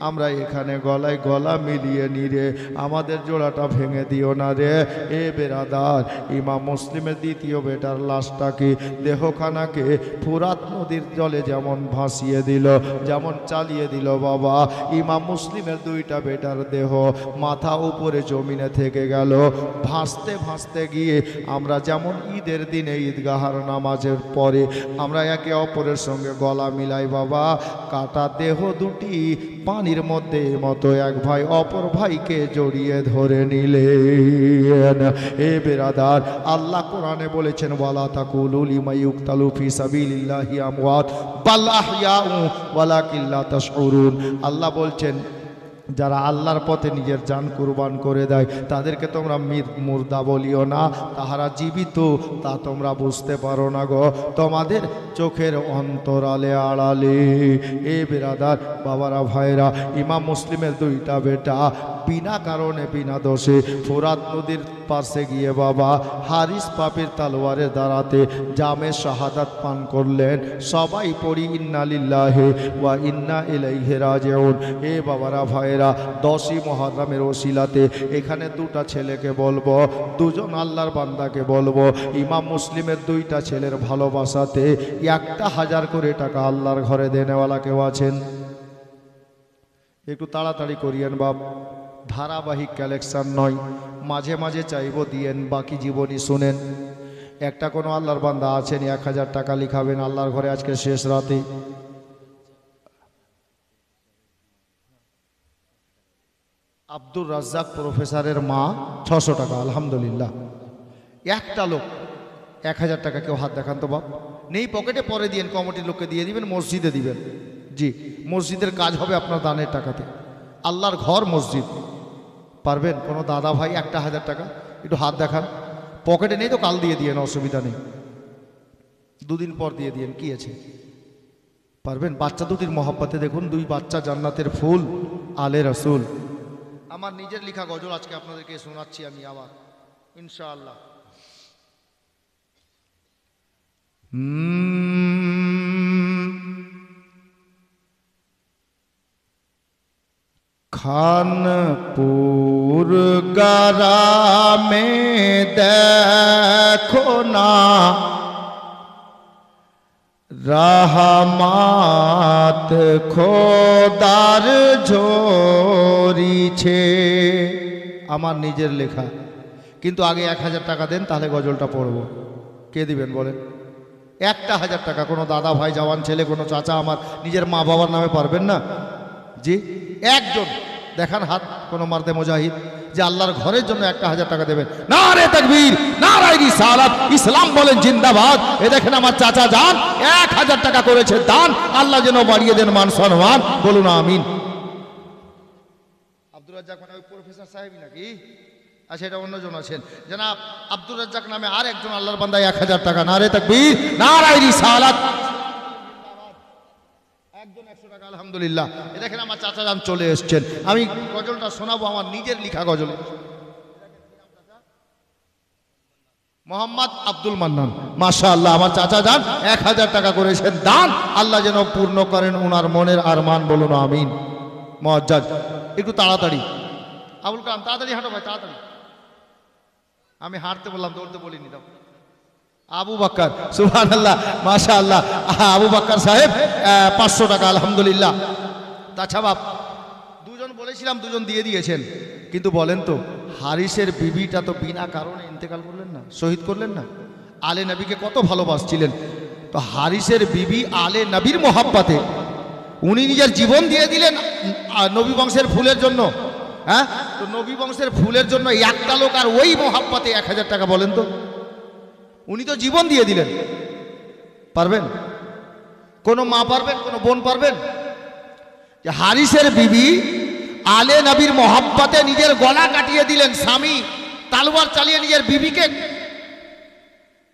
আমরা এখানে গলায় গলা মিলিয়ে নিরে, আমাদের জোড়াটা ভেঙে দিও না রে। এ বেরাদার, ইমাম মুসলিমের দ্বিতীয় বেটার লাশটাকে, দেহখানাকে ফুরাত নদীর জলে যেমন ভাসিয়ে দিল, যেমন চালিয়ে দিল বাবা, ইমাম মুসলিমের দুইটা বেটার দেহ মাথা উপরে জমিনে থেকে গেল। ভাসতে ভাসতে গিয়ে আমরা যেমন ঈদের দিনে ঈদগাহার নামাজের পরে আমরা একে অপরের সঙ্গে গলা মিলাই বাবা, কাটা দেহ দুটি পানির মধ্যে মতো এক ভাই অপর ভাইকে জড়িয়ে ধরে নিলেন। এ বেরাদার, আল্লাহ কোরআনে বলেছেন, ওয়ালা তাকুলু লিমা ইউকতালু ফি সাবিলিল্লাহি আমওয়াত বাল আহইয়াউ ওয়ালাকিন লা তাশউরুন। আল্লাহ বলছেন, যারা আল্লাহর পথে নিজের জান কুরবান করে দেয় তাদেরকে তোমরা মুর্দা বলিও না, তাহারা জীবিত, তা তোমরা বুঝতে পারো না গো, তোমাদের চোখের অন্তরালে আড়ালে। এ বেরাদার, বাবারা, ভাইরা, ইমাম মুসলিমের দুইটা বেটা বিনা কারণে, বিনা দোষে ফুরাত নদীর পাশে গিয়ে বাবা হারিস পাপির তালোয়ারের দ্বারাতে জামে শাহাদাত পান করলেন। সবাই পড়ি ইন্না লিল্লাহি ওয়া ইন্না ইলাইহি রাজিউন। এ বাবারা, ভাইরা, 10ই মুহররমের ওসিলাতে এখানে দুটা ছেলেকে বলবো, দুজন আল্লাহর বান্দাকে বলবো, ইমাম মুসলিমের দুইটা ছেলের ভালোবাসাতে 1000 করে টাকা আল্লাহর ঘরে দেনেওয়ালা কেউ আছেন? একটু তাড়াতাড়ি করিয়েন বাপ, ধারাবাহিক কালেকশন নয়, মাঝে মাঝে চাইবো দিয়েন, বাকি জীবনই শুনেন। একটা কোনো আল্লাহর বান্দা আছেন 1000 টাকা লিখাবেন আল্লাহর ঘরে আজকে শেষ রাতে? আব্দুর রাজ্জাক প্রফেসরের মা 600 টাকা, আলহামদুলিল্লাহ। একটা লোক 1000 টাকা, কেউ হাত দেখান তো বাপ। নেই পকেটে, পরে দিয়েন, কমিটির লোককে দিয়ে দিবেন, মসজিদে দিবেন। জি, মসজিদের কাজ হবে আপনার দানের টাকাতে, আল্লাহর ঘর মসজিদ। পারবেন? কোনো দাদা ভাই 1000 টাকা একটু হাত দেখান। পকেটে নেই তো কাল দিয়ে দিয়েন, অসুবিধা নেই, 2 দিন পর দিয়ে দিয়েন, কি আছে? পারবেন? বাচ্চা দুটির মহব্বতে দেখুন, 2 বাচ্চা জান্নাতের ফুল, আলে রসুল। আমার নিজের লেখা গজল আজকে আপনাদেরকে শোনাচ্ছি আমি আবার, ইনশাআল্লাহ। খানপুর গ্রামে দেখো না রহমত খোদার ঝরিছে। আমার নিজের লেখা, কিন্তু আগে 1000 টাকা দেন, তাহলে গজলটা পড়ব। কে দিবেন বলেন? 1000 টাকা। কোনো দাদা ভাই, জওয়ান ছেলে, কোনো চাচা, আমার নিজের মা বাবার নামে পারবেন না? জি, একজন দেখান হাত কোন মারদে মুজাহিদ যে আল্লাহর ঘরের জন্য 1000 টাকা দেবেন। নারে তাকবীর, নারে রিসালাত, ইসলাম বলেন জিন্দাবাদ। এ দেখেন আমার চাচা যান 1000 টাকা করেছে দান, আল্লাহ যেন বাড়িয়ে দেন মান সম্মান, বলুন আমিন। আব্দুর রাজ্জাক মানে ওই প্রফেসর সাহেবই নাকি? আচ্ছা, এটা অন্যজন আছেন। জনাব আব্দুর রাজ্জাক নামে আর একজন আল্লাহর বান্দা 1000 টাকা। নারে তাকবীর, নারে রিসালাত, একজন 100 টাকা আলহামদুলিল্লাহ। এ দেখেন আমার চাচা যান চলে এসছেন। আমি গজলটা শোনাবো, আমার নিজের লেখা গজল। মোহাম্মদ আব্দুল মান্নান, মাশাআল্লাহ আমার চাচা যান 1000 টাকা করেছেন দান, আল্লাহ যেন পূর্ণ করেন ওনার মনের আরমান, বলুন আমিন। মুআজ্জাজ একটু তাড়াতাড়ি, আবুল কালাম তাড়াতাড়ি হাঁটো ভাই, তাড়াতাড়ি। আমি হাঁটতে বললাম, দৌড়তে বলিনি। দাও আবু বকর, সুবহানাল্লাহ মাশাআল্লাহ, আবু বকর সাহেব 500 টাকা আলহামদুলিল্লাহ। তাছাড়া দুজন বলেছিলাম, দুজন দিয়ে দিয়েছেন। কিন্তু বলেন তো, হারিসের বিবিটা তো বিনা কারণে ইন্তেকাল করলেন না, শহীদ করলেন না। আলে নবীকে কত ভালোবাসছিলেন। তো হারিসের বিবি আলে নবীর মোহাব্বতে উনি নিজের জীবন দিয়ে দিলেন নবী বংশের ফুলের জন্য। হ্যাঁ, তো নবী বংশের ফুলের জন্য একটা লোক আর ওই মোহাব্বতে 1000 টাকা, বলেন তো। উনি তো জীবন দিয়ে দিলেন। পারবেন? কোনো মা পারবেন? কোনো বোন পারবেন? যে হারিসের বিবি আলে নবীর মোহাব্বতে নিজের গলা কাটিয়ে দিলেন, স্বামী তালওয়ার চালিয়ে নিজের বিবিকে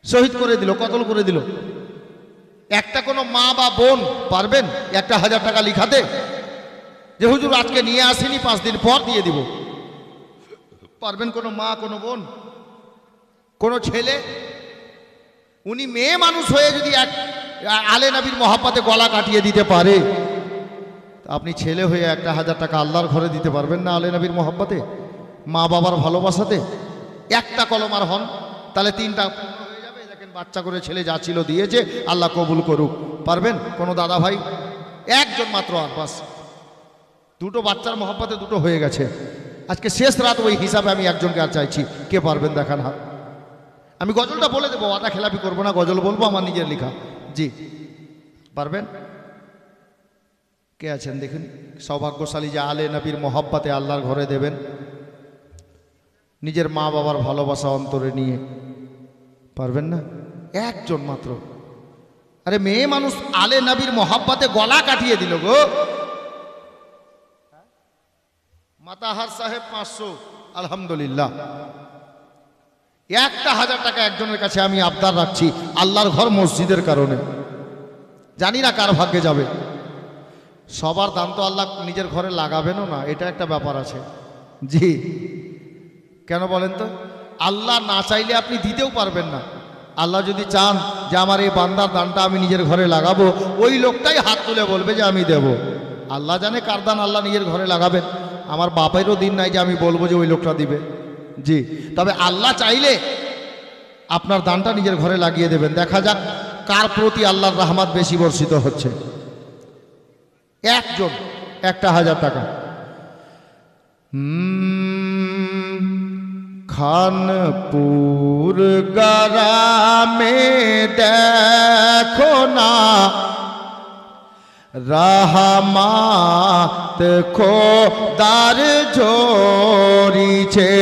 শহীদ করে দিল, কতল করে দিল। একটা কোনো মা বা বোন পারবেন 1000 টাকা লিখাতে? যে হুজুর আজকে নিয়ে আসেনি, 5 দিন পর দিয়ে দিব। পারবেন কোনো মা, কোনো বোন, কোনো ছেলে? উনি মেয়ে মানুষ হয়ে যদি আলে নবীর মোহাব্বতে গলা কাটিয়ে দিতে পারে, আপনি ছেলে হয়ে 1000 টাকা আল্লাহর ঘরে দিতে পারবেন না আলে নবীর মোহাব্বতে, মা বাবার ভালোবাসাতে? একটা কলমার হন, তাহলে 3টা হয়ে যাবে। দেখেন বাচ্চা করে ছেলে যা ছিল দিয়েছে, আল্লাহ কবুল করুক। পারবেন কোনো দাদা ভাই? একজন মাত্র, আর বাস। 2টো বাচ্চার মোহাব্বতে 2টো হয়ে গেছে। আজকে শেষ রাত, ওই হিসাবে আমি একজনকে আর চাইছি। কে পারবেন দেখান হাত। আমি গজলটা বলে দেবো, আটা খেলাপি করবো না, গজল বলবো আমার নিজের লেখা। জি পারবেন? কে আছেন দেখুন, সৌভাগ্যশালী যে আলে নবীর মোহাব্বতে আল্লাহর ঘরে দেবেন, নিজের মা বাবার ভালোবাসা অন্তরে নিয়ে। পারবেন না? একজন মাত্র। আরে মেয়ে মানুষ আলে নবীর মোহাব্বতে গলা কাটিয়ে দিল গো। মাতাহার সাহেব 500 আলহামদুলিল্লাহ। 1000 টাকা একজনের কাছে আমি আবদার রাখছি, আল্লাহর ঘর মসজিদের কারণে। জানি না কার ভাগ্যে যাবে। সবার দান তো আল্লাহ নিজের ঘরে লাগাবেনও না, এটা একটা ব্যাপার আছে। জি কেন বলেন তো? আল্লাহ না চাইলে আপনি দিতেও পারবেন না। আল্লাহ যদি চান যে আমার এই বান্দার দানটা আমি নিজের ঘরে লাগাবো, ওই লোকটাই হাত তুলে বলবে যে আমি দেব। আল্লাহ জানে কার দান আল্লাহ নিজের ঘরে লাগাবেন। আমার বাপেরও দিন নাই যে আমি বলবো যে ওই লোকটা দিবে। জি, তবে আল্লাহ চাইলে আপনার দানটা নিজের ঘরে লাগিয়ে দেবেন। দেখা যাক কার প্রতি আল্লাহর রহমত বেশি বর্ষিত হচ্ছে। একজন 1000 টাকা। খানপুর গ্রামে দেখো না রহমত খোদার ঝরিছে,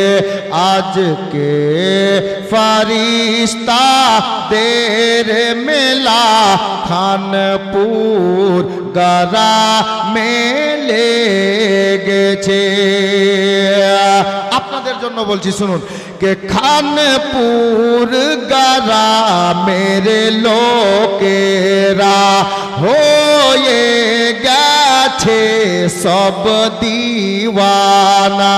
আজকে ফরিস্তা দের মেলা খানপুর গ্রামে লেগেছে। আপনাদের জন্য বলছি, শুনুন। কে খানপুর গ্রামের লোকেরা হয়ে গেছে সব দিওয়ানা।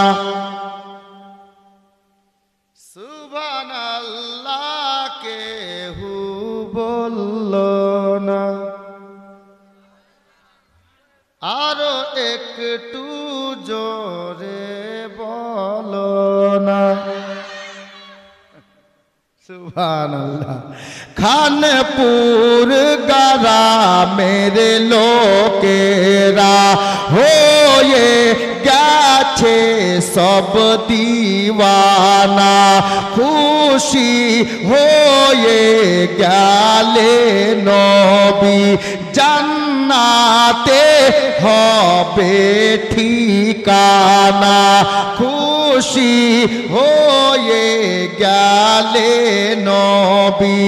সুবহানাল্লাহ কেহু বলল না, আরো একটু জোরে বলো না। সুবহানাল্লাহ। খানপুর গ্রামের লোকেরা হয়ে গেছে সব দিওয়ানা, খুশি হয়ে গেলে নবী জান্নাতে হবে ঠিকানা খুশি হয়ে গেলে নবী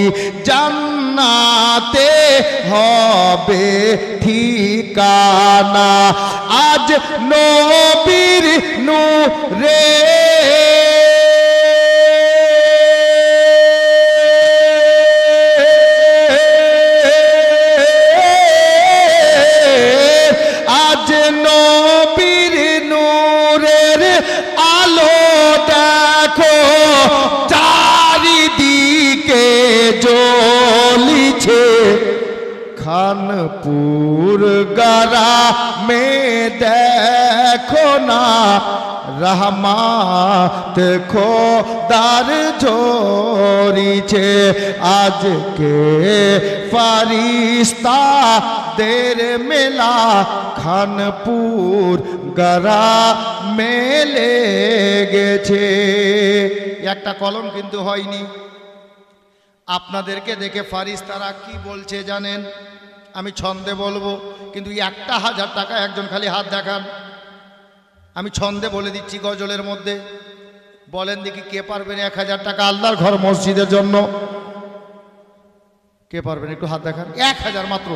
জান্নাতে হবে ঠিকানা আজ নবীর নূরে আজ নবীর নূরের আলো দেখো চারিদিকে জ্বলিছে খানপুর গ্রামে দেখো না রহমত খোদার ঝরিছে আজকে ফারিস্তাদের মেলা খানপুর গ্রামে লেগেছে। একটা কলম কিন্তু হয়নি। আপনাদেরকে দেখে ফারিস্তারা কি বলছে জানেন? আমি ছন্দে বলবো, কিন্তু 1000 টাকা একজন খালি হাত দেখান। আমি ছন্দে বলে দিচ্ছি গজলের মধ্যে। বলেন দেখি কে পারবেন 1000 টাকা আল্লাহর ঘর মসজিদের জন্য? কে পারবেন একটু হাত দেখান। 1000 মাত্র।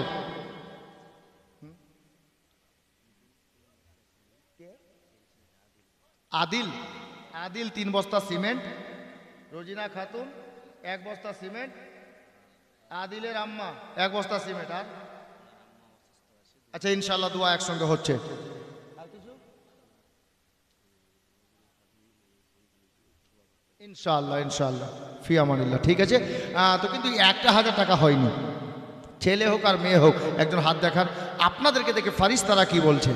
আদিল আদিল 3 বস্তা সিমেন্ট, রোজিনা খাতুন 1 বস্তা সিমেন্ট, আদিলের আম্মা 1 বস্তা সিমেন্ট। আর আচ্ছা ইনশাআল্লাহ দোয়া একসঙ্গে হচ্ছে। ইনশাআল্লাহ ইনশাআল্লাহ ফি আমানিল্লাহ। ঠিক আছে। তো কিন্তু 1000 টাকা হয়নি। ছেলে হোক আর মেয়ে হোক একজন হাত দেখান। আপনাদেরকে দেখে ফারিস্তারা কি বলছে?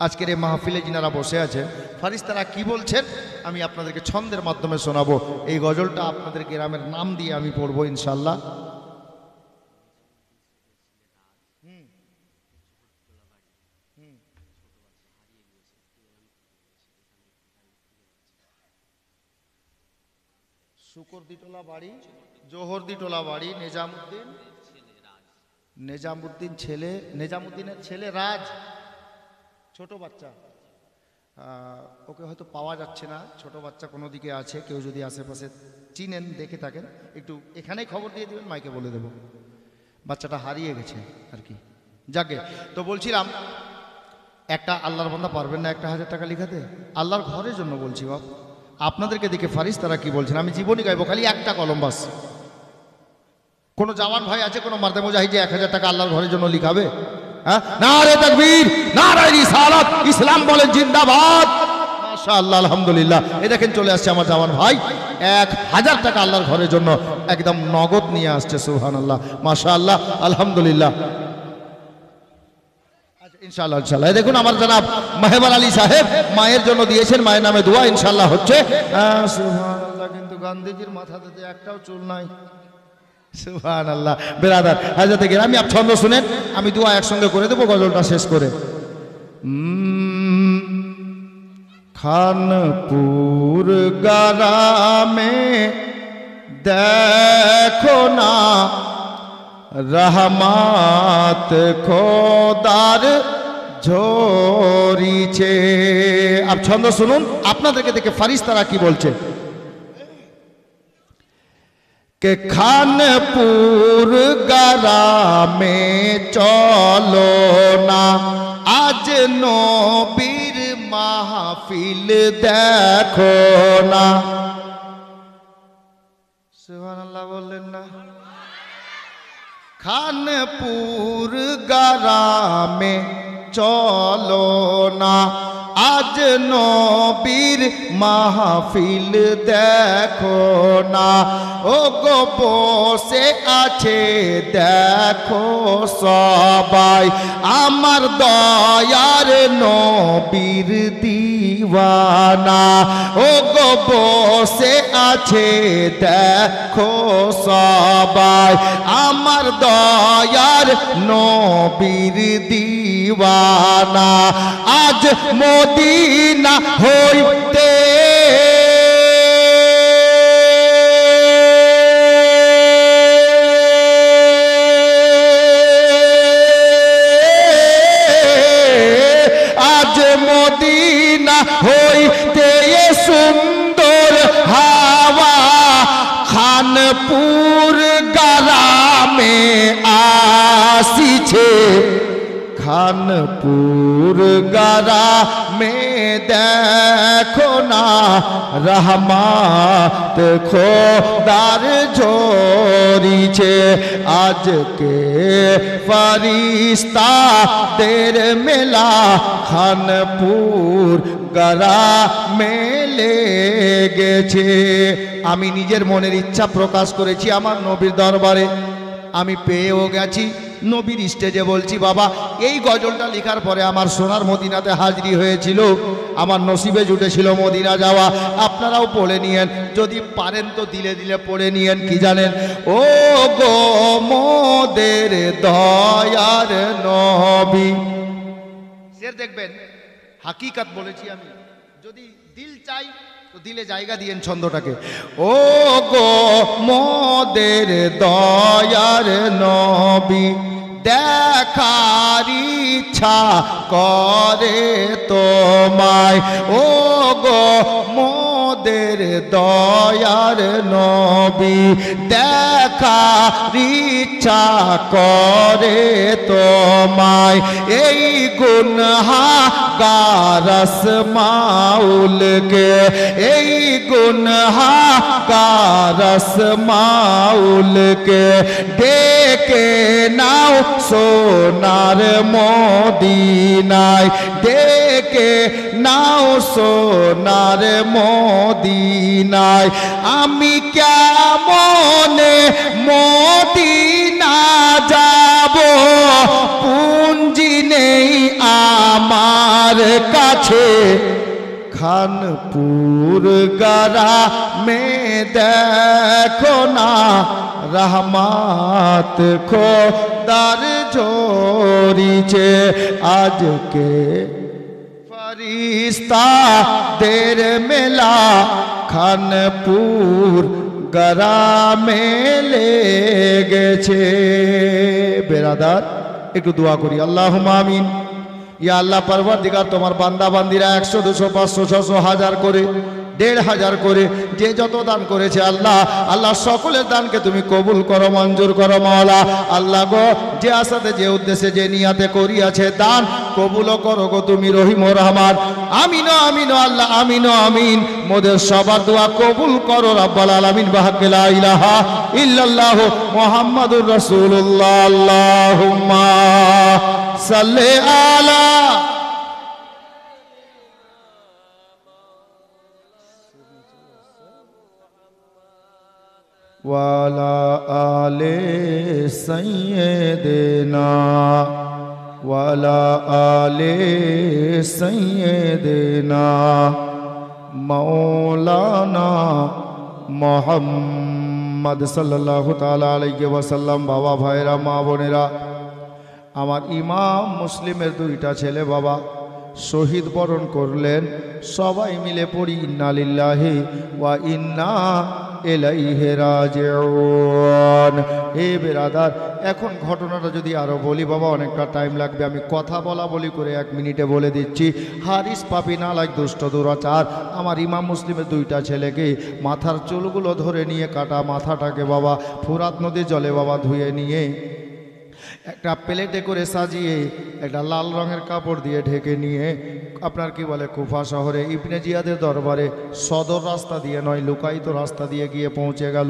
আজকের এই মাহফিলে যিনারা বসে আছে ফারিস্তারা কি বলছেন আমি আপনাদেরকে ছন্দের মাধ্যমে শোনাবো। এই গজলটা আপনাদের গ্রামের নাম দিয়ে আমি পড়বো ইনশাআল্লাহ। শুকরদিটোলা বাড়ি, জোহরদিটোলা বাড়ি, নেজামুদ্দিনের ছেলে রাজ, ছোট বাচ্চা। ওকে হয়তো পাওয়া যাচ্ছে না, ছোট বাচ্চা কোনো দিকে আছে। কেউ যদি আশেপাশে চিনেন দেখে থাকেন একটু এখানেই খবর দিয়ে দেবেন, মাইকে বলে দেব। বাচ্চাটা হারিয়ে গেছে আর কি। যাকে তো বলছিলাম একটা আল্লাহর বান্দা পারবেন না 1000 টাকা লিখাতে? আল্লাহর ঘরের জন্য বলছি বাপ। আপনাদেরকে দেখে ফারিস্তারা কি বলছেন আমি জীবনী গাইবো, খালি একটা কলম বাস। কোনো জওয়ান ভাই আছে, কোনো মারদে মুজাহিদ যে 1000 টাকা আল্লাহর ঘরের জন্য লিখাবে? হ্যাঁ, নারে তাকবীর, নারে রিসালাত, ইসলাম বলেন জিন্দাবাদ। মাশাআল্লাহ আলহামদুলিল্লাহ। এই দেখেন চলে আসছে আমার জওয়ান ভাই 1000 টাকা আল্লাহর ঘরের জন্য একদম নগদ নিয়ে আসছে। সুবহানাল্লাহ মাশাআল্লাহ আলহামদুলিল্লাহ। ইনশাআল্লাহ ইনশাআল্লাহ। দেখুন আমার জনাব মাহবুব আলী সাহেব মায়ের জন্য দিয়েছেন, মায়ের নামে দোয়া ইনশাআল্লাহ হচ্ছে। সুবহানাল্লাহ। কিন্তু গান্ধীজির মাথাতে একটাও চুল নাই। সুবহানাল্লাহ। বেরাদার হাজরাতে গ্রামী আপ ছন্দ শুনেন, আমি দোয়া একসঙ্গে করে দেবো গজলটা শেষ করে। খানপুর গ্রামে দেখো না রহমত খোদার ঝরিছে। আপ ছন্দ শুনুন, আপনাদেরকে দেখে ফারিস্তারা কি বলছে। কে খানপুর গ্রামে চলো না আজ নবীর মাহফিল দেখো না। সুবহানাল্লাহ বললেন না? খানপুর গ্রামে চলো না আজ নবীর মাহফিল দেখো না। ও গো বসে আছে দেখো সবাই আমার দয়ার নবীর দিওয়ানা। ও গো বসে আছে দেখো সবাই আমার দয়ার নবীর দিওয়ানা। আজ মদিনা হইতে ছে খানপুর গারা মে দেখো না রহমত খোদার ঝরিছে আজকে ফরিস্তা দের মেলা খানপুর গারা মেলে গেছে। আমি নিজের মনের ইচ্ছা প্রকাশ করেছি আমার নবীর দরবারে, আমি পেয়েও গেছি। নবীর স্টেজে বলছি বাবা এই গজলটা লেখার পরে আমার সোনার মদিনাতে হাজিরি হয়েছিল, আমার নসিবে জুটেছিল মদিনা যাওয়া। আপনারাও পড়ে নিয়েন, যদি পারেন তো দিলে দিলে পড়ে নিয়েন। কি জানেন? ও গো মোদের দয়ার নবী, সে দেখবেন হাকিকত বলেছি আমি, যদি দিল চাই তো দিলে জায়গা দিয়েন ছন্দটাকে। ও গো মোদের দয়ার নবী দেখার ইচ্ছা করে তোমায়, ও গো মোদের দয়ার নবী দেখার ইচ্ছা করে তোমায়। এই গুনহাগার আসমাউলকে, এই গুনহাগার আসমাউলকে ডেকে নাও সোনার মদিনায়, ডেকে নাও সোনার মদিনায়। আমি কেমনে মদিনা যাব, পুঞ্জি নেই আমার কাছে খানপুর গারা মে দেখো না রহমত খোদার ঝরিছে আজকে ফরিস্তা দের মেলা খানপুর গারা মেলে গেছে। বেরাদার একটু দোয়া করি, আল্লাহুম্মা আমিন। ইয়া আল্লাহ পরওয়ারদিগার, তোমার বান্দা বান্দিরা 100 200 500 600 1000 করে 1500 করে যে যত দান করেছে আল্লাহ, আল্লাহ সকলের দানকে তুমি কবুল করো, মঞ্জুর করো মাওলা। আল্লাহ গো যে আশাতে যে উদ্দেশ্যে যে নিয়াতে করিয়াছে দান কবুল করো গো তুমি রহিম ও রহমান। আমিন আমিন আল্লাহ, আমিন আমিন। মোদের সবার দোয়া কবুল করো রাব্বাল আলামিন। বাহাক্কে লা ইলাহা ইল্লাল্লাহু মুহাম্মাদুর রাসূলুল্লাহ। আল্লাহুম্মা সাল্লি আলা ওয়ালা আলে সাইয়্যিদিনা ওয়ালা আলে সাইয়্যিদিনা মাওলানা মুহাম্মদ সাল্লাল্লাহু তাআলা আলাইহি ওয়াসাল্লাম। বাবা ভাইরা মা বোনেরা, আমার ইমাম মুসলিমের 2টা ছেলে বাবা শহীদ বরণ করলেন। সবাই মিলে পড়ি ইন্না লিল্লাহি ওয়া ইন্না ইলাইহি রাজিউন। হে বেরাদার, এখন ঘটনাটা যদি আরো বলি বাবা অনেকটা টাইম লাগবে, আমি কথা বলি করে 1 মিনিটে বলে দিচ্ছি। হারিস পাপি নালাক দুষ্ট দুরাচার আমার ইমাম মুসলিমের 2টা ছেলেকে মাথার চুলগুলো ধরে নিয়ে কাটা মাথাটাকে বাবা ফুরাত নদীর জলে বাবা ধুয়ে নিয়ে একটা প্লেটে করে সাজিয়ে একটা লাল রঙের কাপড় দিয়ে ঢেকে নিয়ে আপনার কি বলে কুফা শহরে ইবনে জিয়াদের দরবারে সদর রাস্তা দিয়ে নয় লুকায়িত রাস্তা দিয়ে গিয়ে পৌঁছে গেল।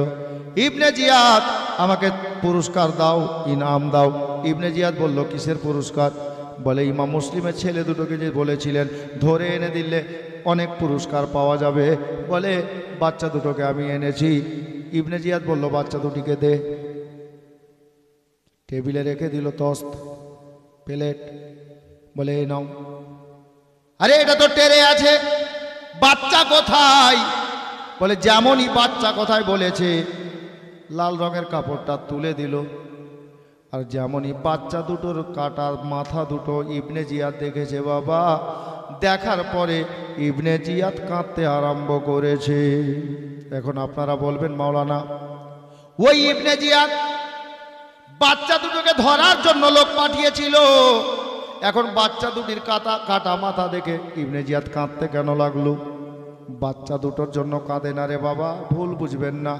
ইবনে জিয়াদ আমাকে পুরস্কার দাও, ইনাম দাও। ইবনে জিয়াদ বলল কিসের পুরস্কার? বলে ইমাম মুসলিমের ছেলে দুটোকে যে বলেছিলেন ধরে এনে দিলে অনেক পুরস্কার পাওয়া যাবে, বলে বাচ্চা দুটোকে আমি এনেছি। ইবনে জিয়াদ বলল বাচ্চা দুটিকে দে। টেবিলে রেখে দিল তস্ত প্লেট, বলে এই নাও। আরে এটা তো টেরে আছে, বাচ্চা কোথায়? বলে যেমনই বাচ্চা কোথায় বলেছে লাল রঙের কাপড়টা তুলে দিল। আর যেমনই বাচ্চা দুটোর কাটা মাথা দুটো ইবনে জিয়াদ দেখেছে বাবা, দেখার পরে ইবনে জিয়াদ কাঁদতে আরম্ভ করেছে। এখন আপনারা বলবেন মাওলানা ওই ইবনে জিয়াদ বাচ্চা দুটোকে ধরার জন্য লোক পাঠিয়েছিল, এখন বাচ্চা দুটির কাটা মাথা দেখে ইবনে জিয়াদ কাঁদতে কেন লাগলো? বাচ্চা দুটোর জন্য কাঁদে না রে বাবা, ভুল বুঝবেন না।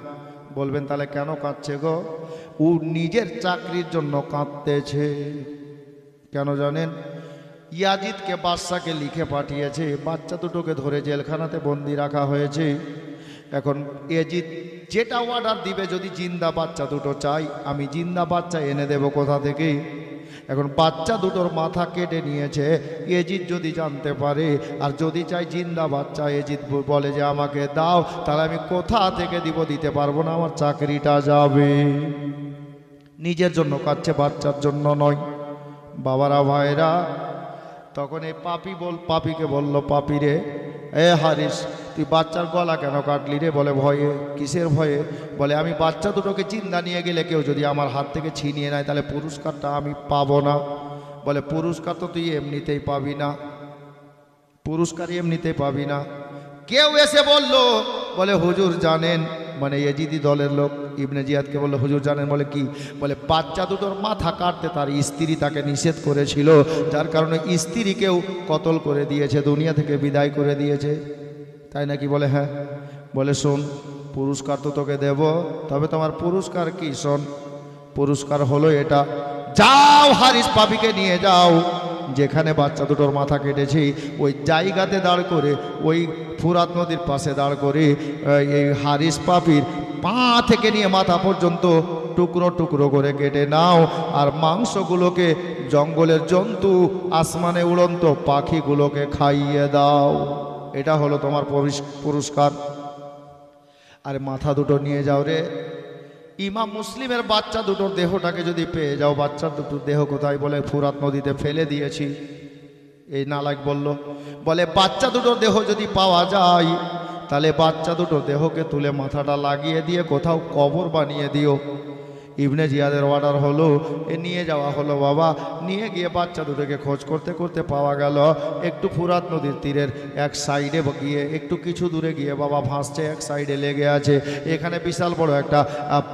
বলবেন তাহলে কেন কাঁদছে গো? ও নিজের চাকরির জন্য কাঁদতেছে। কেন জানেন? ইয়াজিদকে বাদশাকে লিখে পাঠিয়েছে, বাচ্চা দুটোকে ধরে জেলখানাতে বন্দি রাখা হয়েছে। এখন ইয়াজিদ যেটা অর্ডার দিবে, যদি জিন্দা বাচ্চা দুটো চাই, আমি জিন্দা বাচ্চা এনে দেব কোথা থেকে। এখন বাচ্চা দুটোর মাথা কেটে নিয়েছে। ইয়াজিদ যদি জানতে পারে, আর যদি চাই জিন্দা বাচ্চা, ইয়াজিদ বলে যে আমাকে দাও, তাহলে আমি কোথা থেকে দিব? দিতে পারবো না, আমার চাকরিটা যাবে। নিজের জন্য কাচ্ছে, বাচ্চার জন্য নয়। বাবারা ভাইরা, তখন এই পাপিকে বলল, পাপি রে, এ হারিস, তুই বাচ্চার গলা কেন কাটলি রে? বলে ভয়ে। কিসের ভয়ে? বলে আমি বাচ্চা দুটোকে জিন্দা নিয়ে গেলে কেউ যদি আমার হাত থেকে ছিনিয়ে নেয়, তাহলে পুরস্কারটা আমি পাবো না। বলে পুরস্কার তো তুই এমনিতেই পাবি না, পুরস্কার এমনিতেই পাবি না। কেউ এসে বলল, বলে হুজুর জানেন, মানে ইয়াজিদি দলের লোক ইবনে জিয়াদকে বলল, হুজুর জানেন? বলে কি? বলে বাচ্চা দুটোর মাথা কাটতে তার স্ত্রী তাকে নিষেধ করেছিল, যার কারণে স্ত্রীকেও কতল করে দিয়েছে, দুনিয়া থেকে বিদায় করে দিয়েছে। তাই নাকি? বলে হ্যাঁ। বলে শোন, পুরস্কার তো তোকে দেব, তবে তোমার পুরস্কার কি? শোন, পুরস্কার হলো এটা, যাও হারিস পাপিকে নিয়ে যাও, যেখানে বাচ্চা দুটোর মাথা কেটেছি ওই জায়গাতে দাঁড় করে, ওই ফুরাত নদীর পাশে দাঁড় করে এই হারিস পাপির পা থেকে নিয়ে মাথা পর্যন্ত টুকরো টুকরো করে কেটে নাও, আর মাংসগুলোকে জঙ্গলের জন্তু, আসমানে উড়ন্ত পাখিগুলোকে খাইয়ে দাও। এটা হলো তোমার পুরস্কার। আরে মাথা দুটো নিয়ে যাও রে। ইমাম মুসলিমের বাচ্চা দুটোর দেহটাকে যদি পেয়ে যাও, বাচ্চার দুটোর দেহ কোথায়? বলে ফুরাত নদীতে ফেলে দিয়েছি। এই নালায়েক বলল, বলে বাচ্চা দুটোর দেহ যদি পাওয়া যায়, তাহলে বাচ্চা দুটোর দেহকে তুলে মাথাটা লাগিয়ে দিয়ে কোথাও কবর বানিয়ে দিও। ইবনে জিয়াদের অর্ডার হলো, নিয়ে যাওয়া হলো। বাবা নিয়ে গিয়ে বাচ্চা দুটোকে খোঁজ করতে করতে পাওয়া গেল একটু ফুরাত নদীর তীরের এক সাইডে গিয়ে, একটু কিছু দূরে গিয়ে বাবা ভাসছে, এক সাইডে লেগে আছে। এখানে বিশাল বড় একটা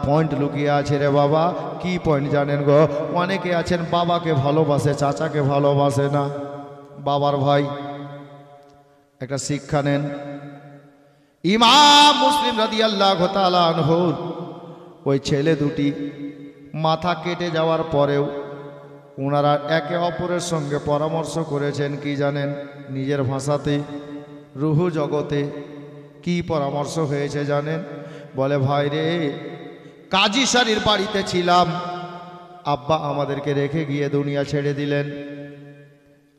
পয়েন্ট লুকিয়ে আছে রে বাবা। কি পয়েন্ট জানেন গো? অনেকে আছেন বাবাকে ভালোবাসে, চাচাকে ভালোবাসে না। বাবার ভাই, একটা শিক্ষা নেন। ইমাম মুসলিম রাদিয়াল্লাহু তাআলা আনহুর ওই ছেলে দুটি মাথা কেটে যাওয়ার পরেও ওনারা একে অপরের সঙ্গে পরামর্শ করেছেন কি জানেন? নিজের ভাষাতে, রুহু জগতে। কি পরামর্শ হয়েছে জানেন? বলে ভাই রে, কাজী সারির বাড়িতে ছিলাম, আব্বা আমাদেরকে রেখে গিয়ে দুনিয়া ছেড়ে দিলেন,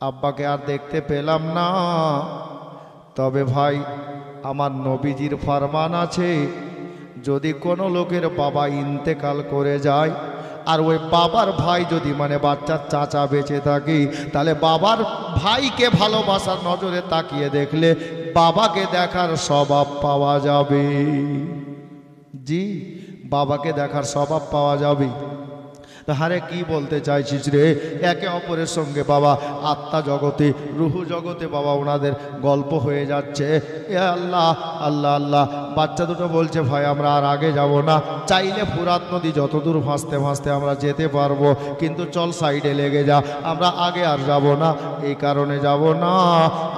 আব্বাকে আর দেখতে পেলাম না। তবে ভাই, আমার নবীজির ফরমান আছে, যদি কোনো লোকের বাবা ইন্তেকাল করে যায়, আর ওই বাবার ভাই যদি, মানে বাচ্চার চাচা বেঁচে থাকে, তাহলে বাবার ভাইকে ভালোবাসার নজরে তাকিয়ে দেখলে বাবাকে দেখার স্বভাব পাওয়া যাবে। জি, বাবাকে দেখার স্বভাব পাওয়া যাবে। তাহারে কি বলতে চাইছিস রে? একে অপরের সঙ্গে বাবা আত্মা জগতে, রুহু জগতে বাবা ওনাদের গল্প হয়ে যাচ্ছে। এ আল্লাহ আল্লাহ আল্লাহ। বাচ্চা দুটো বলছে, ভাই আমরা আর আগে যাব না, চাইলে ফুরাত নদী যতদূর ভাসতে ভাসতে আমরা যেতে পারবো, কিন্তু চল সাইডে লেগে যা, আমরা আগে আর যাব না। এই কারণে যাব না,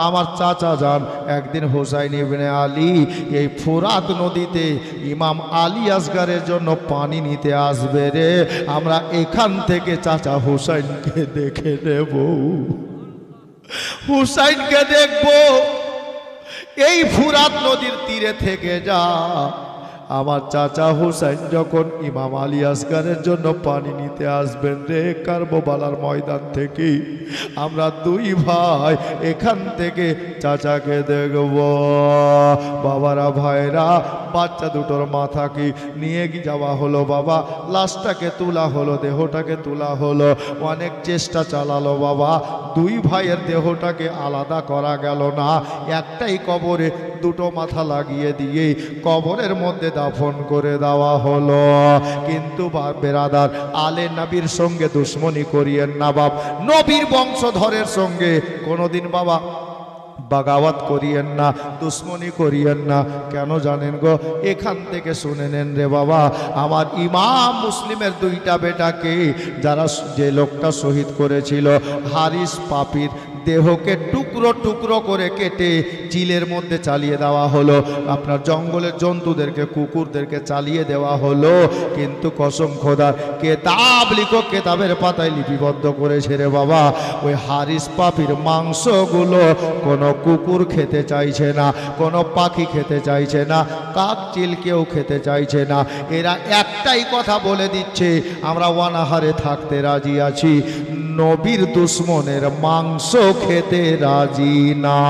আমার চাচা যান একদিন হুসাইন ইবনে আলী এই ফুরাত নদীতে ইমাম আলী আসগারের জন্য পানি নিতে আসবে রে, আমরা এখান থেকে চাচা হুসাইনকে দেখে নেব, হুসাইনকে দেখব। এই ফুরাত নদীর তীরে থেকে যা, আমার চাচা হুসাইন যখন ইমাম আলী আসগারের জন্য পানি নিতে আসবেন রে কারবালার ময়দান থেকে, আমরা দুই ভাই এখান থেকে চাচাকে দেখব। বাবারা ভাইরা, বাচ্চা দুটোর মাথাকে নিয়ে যাওয়া হলো বাবা, লাশটাকে তোলা হলো, দেহটাকে তোলা হলো, অনেক চেষ্টা চালালো বাবা, দুই ভাইয়ের দেহটাকে আলাদা করা গেল না। একটাই কবরে দুটো মাথা লাগিয়ে দিয়ে কবরের মধ্যে দাফন করে দেওয়া হলো। কিন্তু বেরাদার, আলে নবীর সঙ্গে দুশ্মনী করিয়েন না বাপ, নবীর বংশধরের সঙ্গে কোনোদিন বাবা বাগাওয়াত করিয়েন না, দুশ্মনী করিয়েন না। কেন জানেন গো? এখান থেকে শুনে নেন রে বাবা, আমার ইমাম মুসলিমের দুইটা বেটাকে যারা, যে লোকটা শহীদ করেছিল হারিস পাপির দেহকে টুকরো টুকরো করে কেটে চিলের মধ্যে চালিয়ে দেওয়া হলো। আপনার জঙ্গলের জন্তুদেরকে, কুকুরদেরকে চালিয়ে দেওয়া হলো। কিন্তু কসম খোদার, কেতাব লিখো, কেতাবের পাতায় লিপিবদ্ধ করেছে রে বাবা, ওই হারিস পাপির মাংসগুলো কোনো কুকুর খেতে চাইছে না, কোনো পাখি খেতে চাইছে না, কাক চিল কেউ খেতে চাইছে না। এরা একটাই কথা বলে দিচ্ছে, আমরা অনাহারে থাকতে রাজি আছি, নবীর দুশ্মনের মাংস খেতে রাজি না।